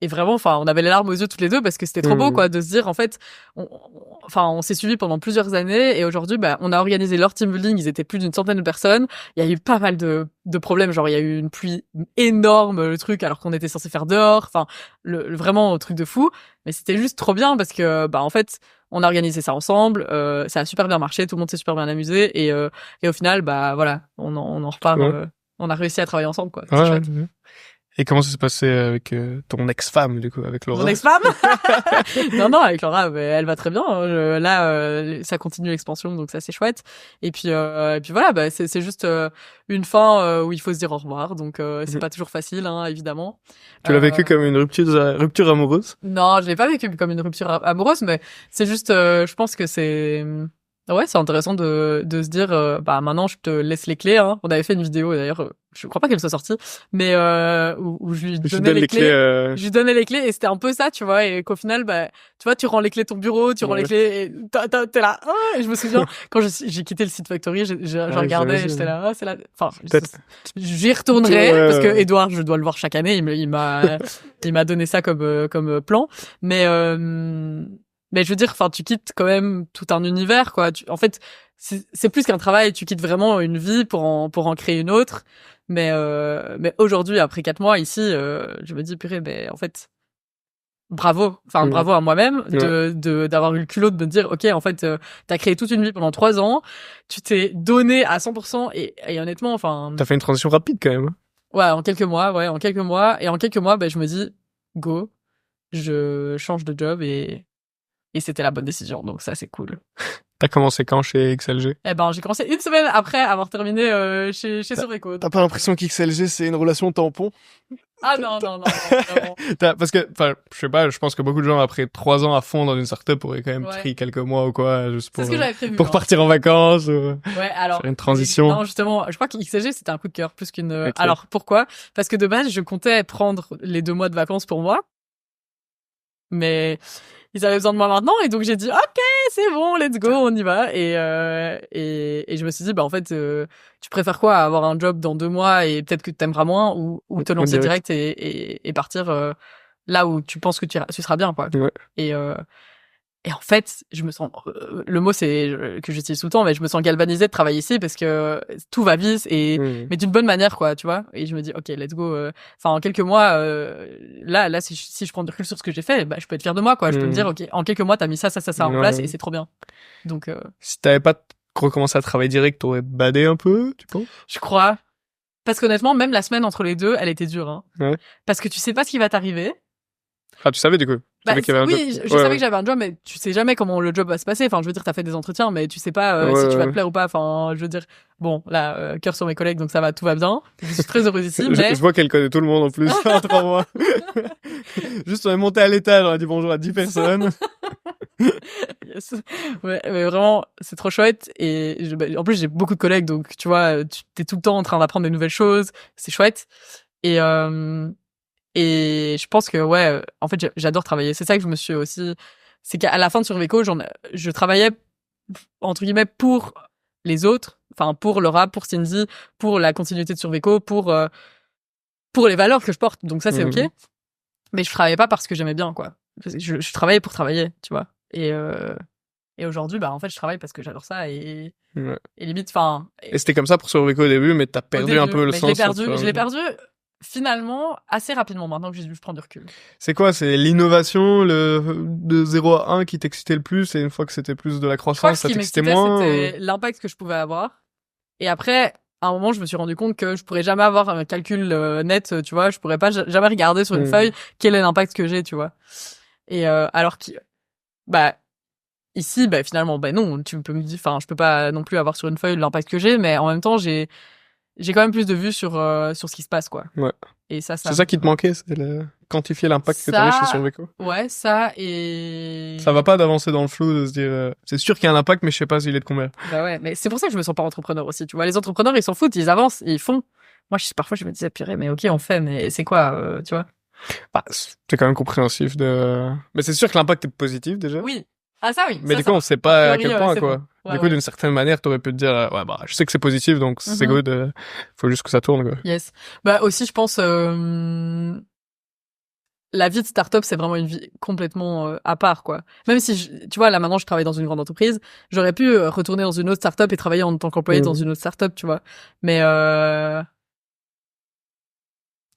Et vraiment, enfin, on avait les larmes aux yeux toutes les deux parce que c'était trop beau, quoi, de se dire, en fait, on s'est suivis pendant plusieurs années et aujourd'hui, on a organisé leur team building. Ils étaient plus d'une centaine de personnes. Il y a eu pas mal de problèmes. Genre, il y a eu une pluie énorme, le truc, alors qu'on était censé faire dehors. Enfin, vraiment, truc de fou. Mais c'était juste trop bien parce que, en fait, on a organisé ça ensemble. Ça a super bien marché. Tout le monde s'est super bien amusé. Et au final, voilà, on en repart. Ouais. On a réussi à travailler ensemble, quoi. Ouais, chouette. Et comment ça s'est passé avec ton ex-femme, du coup, avec Laura? Mon ex-femme? Non, avec Laura, elle va très bien. Là, ça continue l'expansion, donc ça c'est chouette. Et puis voilà, c'est juste une fin où il faut se dire au revoir, donc c'est pas toujours facile, hein, évidemment. Tu l'as vécu comme une rupture amoureuse? Non, je l'ai pas vécu comme une rupture amoureuse, mais c'est juste, je pense que c'est intéressant de se dire, maintenant je te laisse les clés, hein. On avait fait une vidéo d'ailleurs, je crois pas qu'elle soit sortie, mais où je lui donnais les clés. Je lui donnais les clés et c'était un peu ça, tu vois, et qu'au final, tu vois, tu rends les clés de ton bureau, tu rends les clés et t'es là. Et je me souviens quand j'ai quitté le site Factory, je regardais et j'étais là, c'est là. Enfin, j'y retournerai parce que Edouard, je dois le voir chaque année. Il m'a donné ça comme plan, mais je veux dire, enfin, tu quittes quand même tout un univers, quoi. En fait, c'est plus qu'un travail. Tu quittes vraiment une vie pour en créer une autre. Mais aujourd'hui, après 4 mois ici, je me dis, purée, en fait, bravo. Enfin, bravo à moi-même d'avoir eu le culot de me dire, ok, en fait, t'as créé toute une vie pendant 3 ans. Tu t'es donné à 100% et honnêtement, enfin. T'as fait une transition rapide, quand même. Ouais, en quelques mois. Et en quelques mois, je me dis, go, je change de job et c'était la bonne décision, donc ça c'est cool. T'as commencé quand chez XLG? J'ai commencé une semaine après avoir terminé chez Surveco. T'as pas l'impression qu'XLG c'est une relation tampon? Ah non. Parce que, enfin, je sais pas, je pense que beaucoup de gens après 3 ans à fond dans une startup auraient quand même pris quelques mois ou quoi, juste pour, c'est ce que j'avais prévu, pour partir en vacances ou alors, faire une transition. Non, justement, je crois que XLG c'était un coup de cœur plus qu'une. Okay. Alors pourquoi? Parce que de base je comptais prendre les 2 mois de vacances pour moi, mais ils avaient besoin de moi maintenant et donc j'ai dit ok, c'est bon, let's go, on y va. Et je me suis dit en fait tu préfères quoi, avoir un job dans 2 mois et peut-être que tu t'aimeras moins ou te lancer direct et partir là où tu penses que tu seras bien, quoi. Ouais. Et en fait, je me sens, le mot c'est que j'utilise tout le temps, mais je me sens galvanisée de travailler ici parce que tout va vite mais d'une bonne manière, quoi, tu vois. Et je me dis, ok, let's go. Enfin, en quelques mois, là, si je prends du recul sur ce que j'ai fait, je peux être fière de moi, quoi. Je peux me dire, ok, en quelques mois, t'as mis ça en place et c'est trop bien. Donc, si t'avais pas recommencé à travailler direct, t'aurais badé un peu, tu penses? Je crois. Parce qu'honnêtement, même la semaine entre les deux, elle était dure, hein. Ouais. Parce que tu sais pas ce qui va t'arriver. Ah, tu savais du coup? Je savais que j'avais un job, mais tu sais jamais comment le job va se passer. Enfin, je veux dire, t'as fait des entretiens, mais tu sais pas si tu vas te plaire ou pas. Enfin, je veux dire, bon, là, cœur sur mes collègues, donc ça va, tout va bien. Je suis très heureuse ici, mais... Je vois qu'elle connaît tout le monde en plus, en 3 mois. Juste, on est monté à l'étage, on a dit bonjour à 10 personnes. Yes. Ouais, mais vraiment, c'est trop chouette. Et en plus, j'ai beaucoup de collègues, donc tu vois, tu t'es tout le temps en train d'apprendre des nouvelles choses. C'est chouette. Et et je pense que ouais, en fait, j'adore travailler. C'est ça que je me suis aussi. C'est qu'à la fin de Surveco, je travaillais entre guillemets pour les autres, enfin pour le rap, pour Cindy, pour la continuité de Surveco, pour les valeurs que je porte. Donc ça, c'est ok. Mais je travaillais pas parce que j'aimais bien, quoi. Je travaillais pour travailler, tu vois. Et aujourd'hui, bah en fait, je travaille parce que j'adore ça Ouais. et limite, enfin. Et c'était comme ça pour Survico au début, mais t'as perdu un peu le mais sens. je l'ai perdu finalement assez rapidement maintenant que j'ai dû prendre du recul. C'est quoi? C'est l'innovation, de 0 à 1 qui t'excitait le plus, et une fois que c'était plus de la croissance, ça t'excitait moins? C'était l'impact que je pouvais avoir. Et après, à un moment, je me suis rendu compte que je pourrais jamais avoir un calcul net, tu vois. Je pourrais pas jamais regarder sur une feuille quel est l'impact que j'ai, tu vois. Et alors que, bah, ici, bah finalement, bah non, tu peux me dire, enfin, je peux pas non plus avoir sur une feuille l'impact que j'ai, mais en même temps, j'ai quand même plus de vues sur ce qui se passe, quoi. Ouais. Et ça. C'est ça qui te manquait, c'est quantifier l'impact que t'avais chez Surveco. Ouais, ça et. Ça va pas d'avancer dans le flou, de se dire, c'est sûr qu'il y a un impact, mais je sais pas s'il est de combien. Bah ouais, mais c'est pour ça que je me sens pas entrepreneur aussi, tu vois. Les entrepreneurs, ils s'en foutent, ils avancent, ils font. Moi, parfois, je me disais, purée, mais ok, on fait, mais c'est quoi, tu vois? Bah, c'est quand même compréhensif mais c'est sûr que l'impact est positif, déjà. Oui. Ah, ça, oui. Mais ça, du coup, on sait pas à quel point, quoi. Bon. Ouais, du coup, d'une certaine manière, t'aurais pu te dire, ouais, bah, je sais que c'est positif, donc c'est good, faut juste que ça tourne, quoi. Yes. Bah, aussi, je pense, la vie de start-up, c'est vraiment une vie complètement à part, quoi. Même si, tu vois, là, maintenant, je travaille dans une grande entreprise, j'aurais pu retourner dans une autre start-up et travailler en tant qu'employé dans une autre start-up, tu vois. Mais,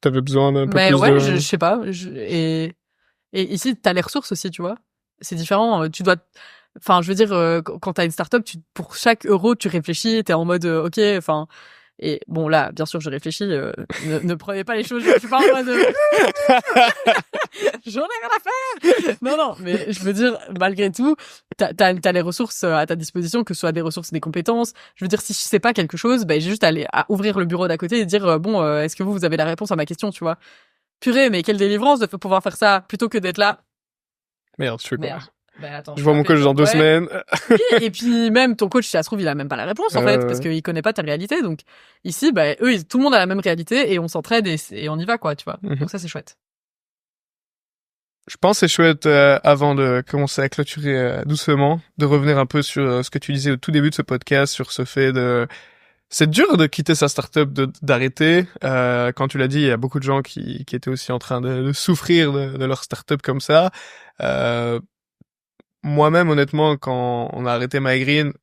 t'avais besoin d'un peu mais plus ouais, de... je sais pas. Et ici, t'as les ressources aussi, tu vois. C'est différent. Tu dois, enfin, je veux dire, quand t'as une start-up, pour chaque euro, tu réfléchis, t'es en mode, ok, enfin. Et bon, là, bien sûr, je réfléchis. Ne prenez pas les choses. Je suis pas en mode. J'en ai rien à faire. Non, non, mais je veux dire, malgré tout, t'as les ressources à ta disposition, que ce soit des ressources, des compétences. Je veux dire, si je sais pas quelque chose, ben j'ai juste à ouvrir le bureau d'à côté et dire, bon, est-ce que vous avez la réponse à ma question, tu vois? Purée, mais quelle délivrance de pouvoir faire ça plutôt que d'être là. Merde, je fais quoi? Ben attends, je vois mon coach dans 2 semaines. Et puis même ton coach, si ça se trouve, il a même pas la réponse en fait, parce qu'il connaît pas ta réalité. Donc ici, bah eux, tout le monde a la même réalité et on s'entraide et on y va quoi, tu vois. Donc ça c'est chouette. Je pense que c'est chouette, avant de commencer à clôturer doucement, de revenir un peu sur ce que tu disais au tout début de ce podcast, sur ce fait de... C'est dur de quitter sa startup, d'arrêter. Quand tu l'as dit, il y a beaucoup de gens qui étaient aussi en train de souffrir de leur startup comme ça. Moi-même, honnêtement, quand on a arrêté MyGreen,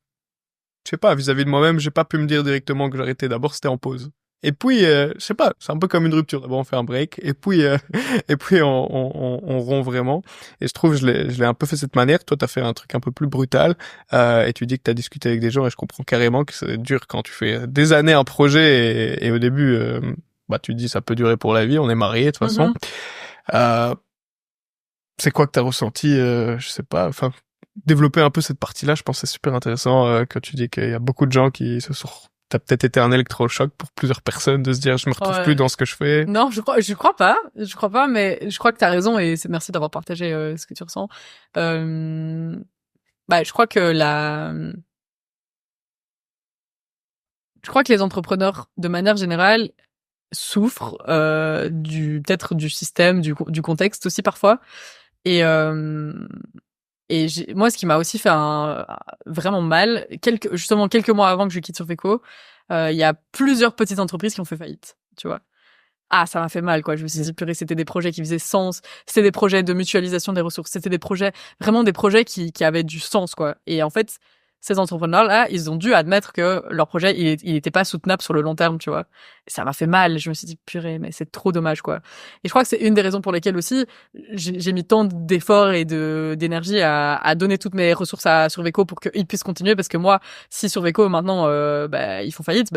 je sais pas, vis-à-vis de moi-même, j'ai pas pu me dire directement que j'arrêtais. D'abord, c'était en pause. Et puis, je sais pas, c'est un peu comme une rupture. D'abord, on fait un break, et puis, et puis on rompt vraiment. Et je trouve, je l'ai un peu fait de cette manière. Toi, t'as fait un truc un peu plus brutal, et tu dis que t'as discuté avec des gens, et je comprends carrément que c'est dur quand tu fais des années un projet, et au début, bah, tu te dis ça peut durer pour la vie. On est mariés de toute façon. C'est quoi que t'as ressenti, je sais pas, enfin, développer un peu cette partie-là, je pense que c'est super intéressant, quand tu dis qu'il y a beaucoup de gens qui se sont... T'as peut-être été un électrochoc pour plusieurs personnes de se dire je me retrouve plus dans ce que je fais. Non, je crois pas, mais je crois que t'as raison et merci d'avoir partagé ce que tu ressens. Bah, je crois que les entrepreneurs, de manière générale, souffrent peut-être du système, du contexte aussi parfois. Et moi, ce qui m'a aussi fait vraiment mal, quelques mois avant que je quitte Surveco, il y a plusieurs petites entreprises qui ont fait faillite, tu vois. Ah, ça m'a fait mal, quoi. Je me suis dit, purée, c'était des projets qui faisaient sens. C'était des projets de mutualisation des ressources. C'était vraiment des projets qui avaient du sens, quoi. Et en fait, ces entrepreneurs-là, ils ont dû admettre que leur projet, il était pas soutenable sur le long terme, tu vois. Et ça m'a fait mal. Je me suis dit, purée, mais c'est trop dommage, quoi. Et je crois que c'est une des raisons pour lesquelles aussi, j'ai mis tant d'efforts et d'énergie à donner toutes mes ressources à Surveco pour qu'ils puissent continuer, parce que moi, si Surveco, maintenant, ils font faillite,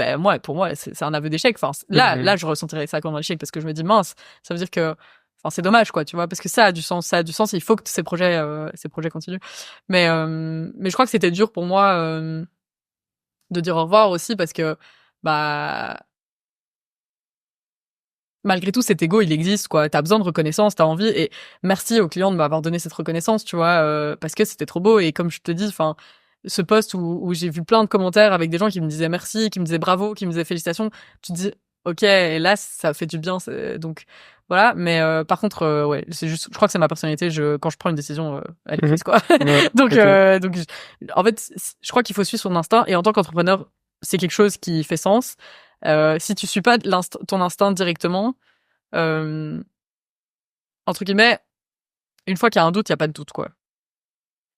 pour moi, c'est un aveu d'échec. Enfin, là, je ressentirais ça comme un échec, parce que je me dis, mince, ça veut dire que, enfin, c'est dommage, quoi, tu vois, parce que ça a du sens, il faut que ces projets continuent. Mais je crois que c'était dur pour moi, de dire au revoir aussi, parce que, bah, malgré tout, cet ego, il existe, quoi. T'as besoin de reconnaissance, t'as envie, et merci aux clients de m'avoir donné cette reconnaissance, tu vois, parce que c'était trop beau. Et comme je te dis, enfin, ce post où j'ai vu plein de commentaires avec des gens qui me disaient merci, qui me disaient bravo, qui me disaient félicitations, tu te dis, ok, et là, ça fait du bien, donc, voilà. Mais, par contre, ouais, c'est juste, je crois que c'est ma personnalité, quand je prends une décision, elle est prise, quoi. Ouais, Donc, ok. en fait, je crois qu'il faut suivre son instinct, et en tant qu'entrepreneur, c'est quelque chose qui fait sens. Si tu suis pas ton instinct directement, entre guillemets, une fois qu'il y a un doute, il y a pas de doute, quoi.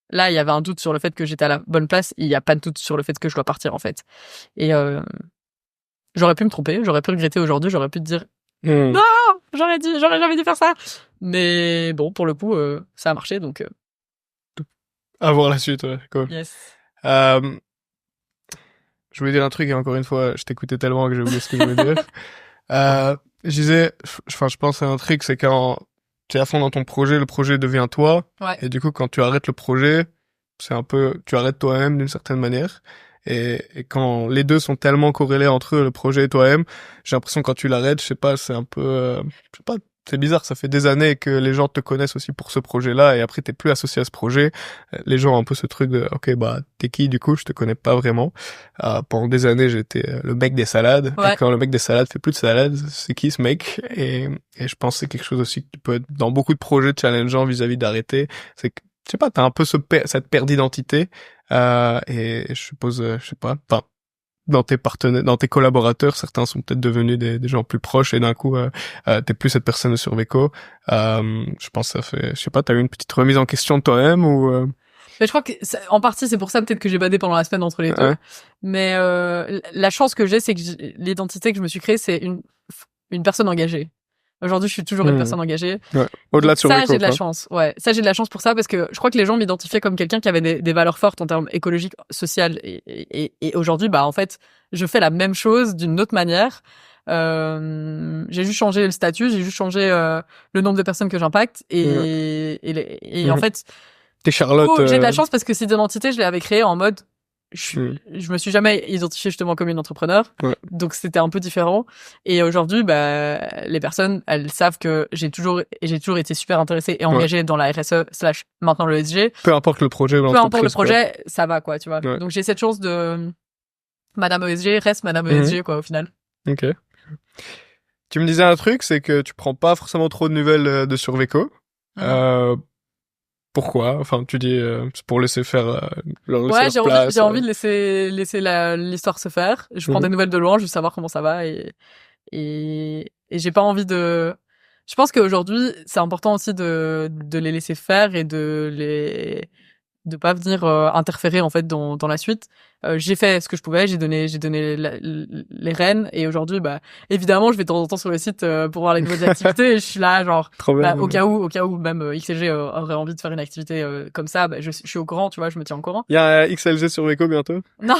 Là, il y avait un doute sur le fait que j'étais à la bonne place, il y a pas de doute sur le fait que je dois partir, en fait. Et j'aurais pu me tromper, j'aurais pu regretter aujourd'hui, j'aurais pu te dire non, j'aurais jamais dû faire ça. Mais bon, pour le coup, ça a marché, donc À voir la suite, ouais, cool. yes. Je voulais dire un truc et encore une fois, je t'écoutais tellement que j'ai oublié ce que je voulais dire. Je disais, enfin, je pense à un truc, c'est quand tu es à fond dans ton projet, le projet devient toi. Ouais. Et du coup, quand tu arrêtes le projet, c'est un peu, tu arrêtes toi-même d'une certaine manière. Et quand les deux sont tellement corrélés entre eux, le projet et toi-même, j'ai l'impression que quand tu l'arrêtes, je sais pas, c'est un peu, je sais pas, c'est bizarre, ça fait des années que les gens te connaissent aussi pour ce projet-là et après t'es plus associé à ce projet. Les gens ont un peu ce truc de, ok, bah, t'es qui du coup, je te connais pas vraiment. Pendant des années, j'étais le mec des salades. Ouais. Et quand le mec des salades fait plus de salades, c'est qui ce mec? Et je pense que c'est quelque chose aussi qui peut être dans beaucoup de projets challengeants vis-à-vis d'arrêter. C'est que, je sais pas, t'as un peu cette perte d'identité. Et je suppose, je sais pas, enfin, dans tes partenaires, dans tes collaborateurs, certains sont peut-être devenus des gens plus proches et d'un coup, t'es plus cette personne sur Veco. Je pense que ça fait, je sais pas, t'as eu une petite remise en question de toi-même ou Mais je crois que en partie c'est pour ça peut-être que j'ai badé pendant la semaine entre les deux. Ouais. Mais la chance que j'ai, c'est que l'identité que je me suis créée, c'est une personne engagée. Aujourd'hui, je suis toujours une personne engagée. Ouais. Au-delà de ça, Surveco, j'ai de la quoi. chance. Ouais, ça, j'ai de la chance pour ça parce que je crois que les gens m'identifiaient comme quelqu'un qui avait des valeurs fortes en termes écologiques, sociales. Et aujourd'hui, bah en fait, je fais la même chose d'une autre manière. J'ai juste changé le statut, j'ai juste changé le nombre de personnes que j'impacte. Et en fait, T'es Charlotte. j'ai de la chance parce que cette identité, je l'avais créée en mode je me suis jamais identifiée justement comme une entrepreneur, Ouais. donc c'était un peu différent. Et aujourd'hui, bah, les personnes, elles savent que j'ai toujours été super intéressée et engagée dans la RSE / maintenant le ESG. Peu importe le projet ou Peu l'entreprise. importe le projet, ça va, quoi, tu vois. Ouais. Donc j'ai cette chance de Madame ESG reste Madame ESG, quoi, au final. Ok. Tu me disais un truc, c'est que tu prends pas forcément trop de nouvelles de Surveco. Pourquoi? Enfin, tu dis c'est pour laisser faire leur laisser leur place. J'ai envie de laisser l'histoire se faire. Je prends des nouvelles de loin, juste savoir comment ça va et j'ai pas envie de. Je pense qu'aujourd'hui, c'est important aussi de les laisser faire et de pas venir interférer en fait dans la suite. J'ai fait ce que je pouvais, j'ai donné les rênes et aujourd'hui bah évidemment je vais de temps en temps sur le site pour voir les nouvelles activités et je suis là genre bah, au cas où même XLG aurait envie de faire une activité comme ça, bah, je suis au courant, tu vois, je me tiens au courant. Il y a un XLG sur Veco bientôt? Non,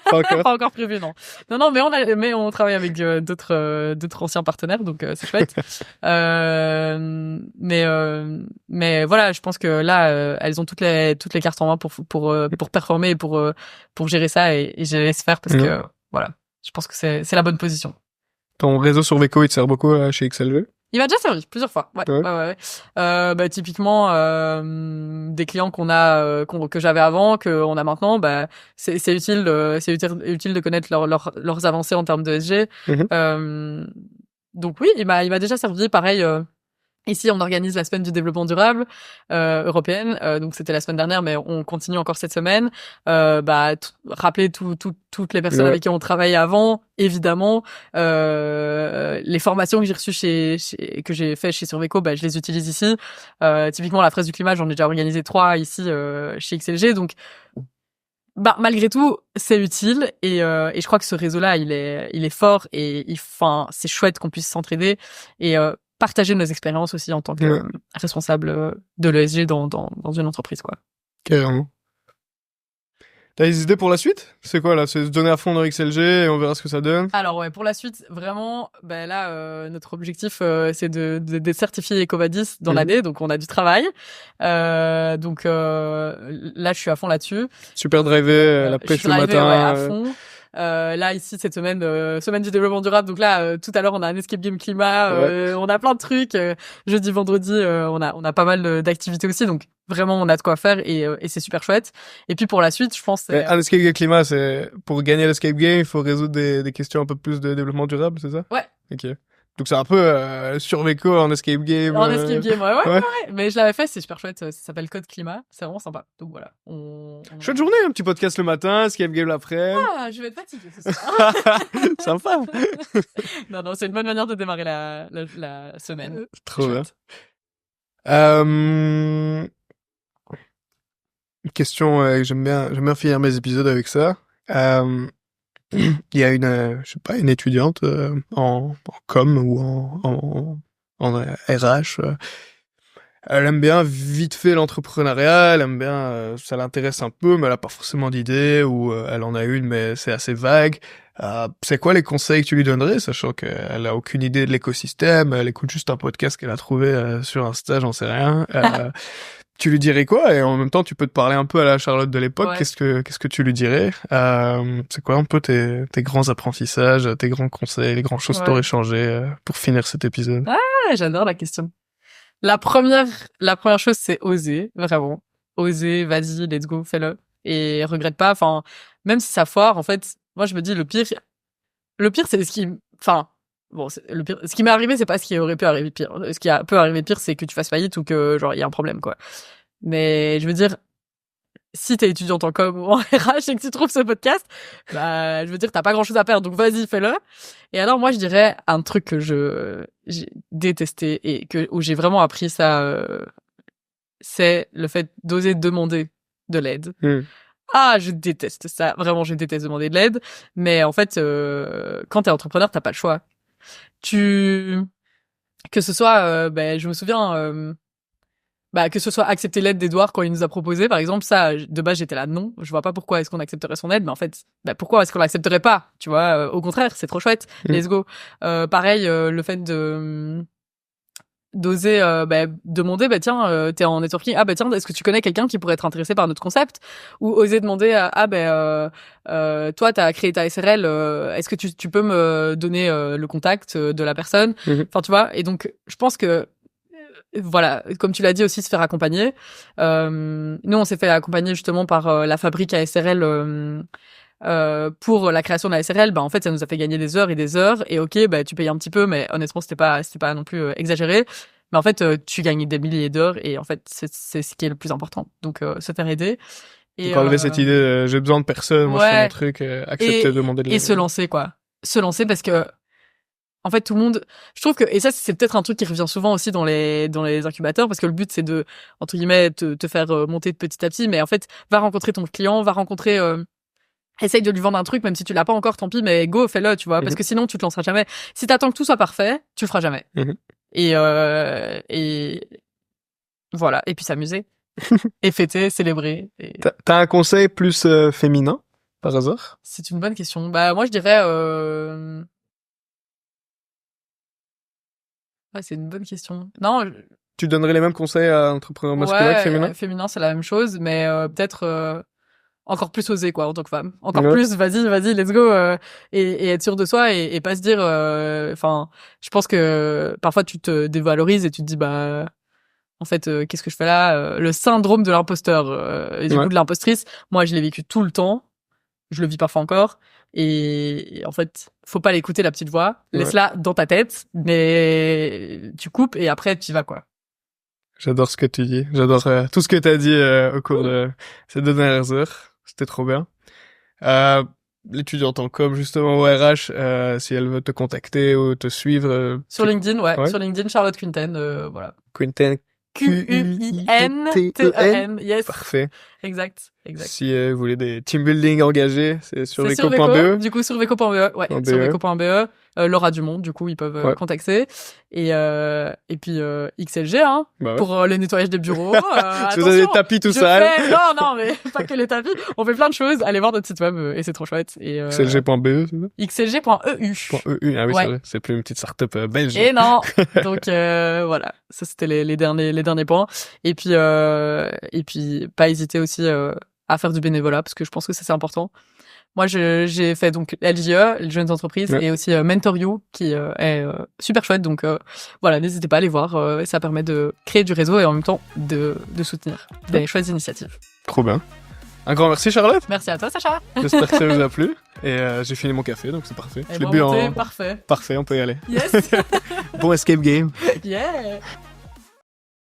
pas encore. pas encore prévu, non. Non, mais on travaille avec d'autres anciens partenaires, donc c'est chouette. Mais voilà, je pense que là, elles ont toutes les cartes en main pour performer et pour gérer ça et je les laisse faire parce que voilà, je pense que c'est la bonne position. Ton réseau sur Veco, il te sert beaucoup chez XLG? Il m'a déjà servi plusieurs fois. Ouais. Bah typiquement des clients que j'avais avant, qu'on a maintenant, bah c'est utile de connaître leurs avancées en termes de SG. Donc oui, il m'a déjà servi. Pareil. Ici, on organise la semaine du développement durable européenne. Donc, c'était la semaine dernière, mais on continue encore cette semaine. Rappeler toutes les personnes avec qui on travaillait avant, évidemment. Les formations que j'ai reçues que j'ai fait chez Surveco, bah, je les utilise ici. Typiquement, la fraise du climat, j'en ai déjà organisé 3 ici chez XLG. Donc, bah, malgré tout, c'est utile et je crois que ce réseau-là, il est fort et c'est chouette qu'on puisse s'entraider et partager nos expériences aussi en tant que responsable de l'ESG dans une entreprise, quoi. Carrément. T'as des idées pour la suite? C'est quoi là? C'est se donner à fond dans XLG et on verra ce que ça donne? Alors ouais, pour la suite, vraiment, ben là, notre objectif, c'est de certifier EcoVadis dans l'année, donc on a du travail. Donc là, je suis à fond là-dessus. Super drivé, la pêche le matin. Ouais, à fond. Là ici cette semaine, semaine du développement durable. Donc là, tout à l'heure on a un escape game climat, on a plein de trucs. Jeudi, vendredi, on a pas mal d'activités aussi. Donc vraiment on a de quoi faire et c'est super chouette. Et puis pour la suite, je pense. Un escape game climat, c'est pour gagner l'escape game, il faut résoudre des questions un peu plus de développement durable, c'est ça? Ouais. Ok. Donc c'est un peu survéco en escape game. En escape game, ouais. Mais je l'avais fait, c'est super chouette. Ça s'appelle Code Climat, c'est vraiment sympa. Donc voilà. Chouette journée, un petit podcast le matin, escape game l'après. Ah, je vais être fatiguée ce soir. Sympa. Non, c'est une bonne manière de démarrer la semaine. Trop bien. Une question que j'aime bien finir mes épisodes avec ça. Il y a je sais pas, une étudiante en com ou en RH. Elle aime bien vite fait l'entrepreneuriat, elle aime bien, ça l'intéresse un peu, mais elle a pas forcément d'idée, ou elle en a une, mais c'est assez vague. C'est quoi les conseils que tu lui donnerais, sachant qu'elle a aucune idée de l'écosystème, elle écoute juste un podcast qu'elle a trouvé sur Insta, j'en sais rien. Tu lui dirais quoi? Et en même temps, tu peux te parler un peu à la Charlotte de l'époque. Ouais. Qu'est-ce que tu lui dirais? C'est quoi un peu tes grands apprentissages, tes grands conseils, les grandes choses que t'aurais changé pour finir cet épisode? Ah, j'adore la question. La première chose, c'est oser, vraiment. Oser, vas-y, let's go, fais-le. Et regrette pas. Enfin, même si ça foire, en fait, moi, je me dis, le pire, c'est le pire, ce qui m'est arrivé, c'est pas ce qui aurait pu arriver de pire. Ce qui peut arriver de pire, c'est que tu fasses faillite ou que, genre, il y a un problème, quoi. Mais, je veux dire, si t'es étudiante en com ou en RH et que tu trouves ce podcast, bah, je veux dire, t'as pas grand chose à perdre, donc vas-y, fais-le. Et alors, moi, je dirais un truc que j'ai détesté et où j'ai vraiment appris ça, c'est le fait d'oser demander de l'aide. Ah, je déteste ça. Vraiment, je déteste demander de l'aide. Mais en fait, quand t'es entrepreneur, t'as pas le choix. Que ce soit, je me souviens, que ce soit accepter l'aide d'Edouard quand il nous a proposé, par exemple, ça, de base, j'étais là, non, je vois pas pourquoi est-ce qu'on accepterait son aide, mais en fait, pourquoi est-ce qu'on l'accepterait pas, tu vois, au contraire, c'est trop chouette, let's go. Pareil, le fait d'oser demander tiens t'es en networking, tiens, est-ce que tu connais quelqu'un qui pourrait être intéressé par notre concept, ou oser demander toi t'as créé ta SRL, est-ce que tu peux me donner le contact de la personne, enfin tu vois. Et donc je pense que voilà, comme tu l'as dit aussi, se faire accompagner. Nous on s'est fait accompagner justement par la fabrique à SRL pour la création de la SRL. En fait ça nous a fait gagner des heures et des heures, et ok, tu payes un petit peu, mais honnêtement c'était pas non plus exagéré, mais en fait tu gagnes des milliers d'heures, et en fait c'est ce qui est le plus important, donc se faire aider et donc enlever cette idée j'ai besoin de personne, moi je fais mon truc, accepter de demander de l'aide. Et se lancer parce que en fait tout le monde, je trouve que, et ça c'est peut-être un truc qui revient souvent aussi dans les incubateurs, parce que le but c'est de, entre guillemets, te faire monter de petit à petit, mais en fait va rencontrer ton client, va rencontrer essaye de lui vendre un truc, même si tu l'as pas encore, tant pis, mais go, fais-le, tu vois, parce que sinon tu te lanceras jamais. Si t'attends que tout soit parfait, tu le feras jamais. Et voilà, et puis s'amuser et fêter, célébrer. T'as un conseil plus féminin par hasard? C'est une bonne question. Moi je dirais c'est une bonne question. Non, tu donnerais les mêmes conseils à un entrepreneur masculin que féminin? Féminin c'est la même chose, mais peut-être encore plus oser, quoi, en tant que femme. Encore plus, vas-y, let's go, et être sûr de soi, et pas se dire, je pense que parfois tu te dévalorises et tu te dis, en fait, qu'est-ce que je fais là? Le syndrome de l'imposteur, et du coup de l'impostrice. Moi, je l'ai vécu tout le temps. Je le vis parfois encore. Et en fait, faut pas l'écouter, la petite voix. Laisse-la dans ta tête, mais tu coupes et après tu y vas, quoi. J'adore ce que tu dis. J'adore tout ce que t'as dit au cours de ces 2 dernières heures. C'était trop bien. L'étudiante en com, justement, au RH, si elle veut te contacter ou te suivre... sur LinkedIn, sur LinkedIn, Charlotte Quinten, voilà. Quinten, Quinten, yes. Parfait. Exact. Si vous voulez des team building engagés, c'est sur veco.be. Du coup, sur veco.be, sur veco.be. Laura Dumont, du coup, ils peuvent contacter. Et puis XLG, pour le nettoyage des bureaux. Si vous avez des tapis tout sales. Non, mais pas que les tapis. On fait plein de choses. Allez voir notre site web, et c'est trop chouette. Et XLG.be, c'est ça? XLG.eu. Ah oui, c'est vrai. C'est plus une petite start-up belge. Et non. Donc voilà, ça c'était les derniers points. Et puis pas hésiter aussi à faire du bénévolat, parce que je pense que ça c'est important. Moi, j'ai fait donc LJE, les jeunes entreprises, et aussi Mentor You, qui est super chouette. Donc voilà, n'hésitez pas à aller voir. Ça permet de créer du réseau et en même temps de soutenir des chouettes initiatives. Trop bien. Un grand merci, Charlotte. Merci à toi, Sacha. J'espère que ça vous a plu. Et j'ai fini mon café, donc c'est parfait. Je l'ai bu en... Parfait. Parfait, on peut y aller. Yes. Bon escape game. Yeah.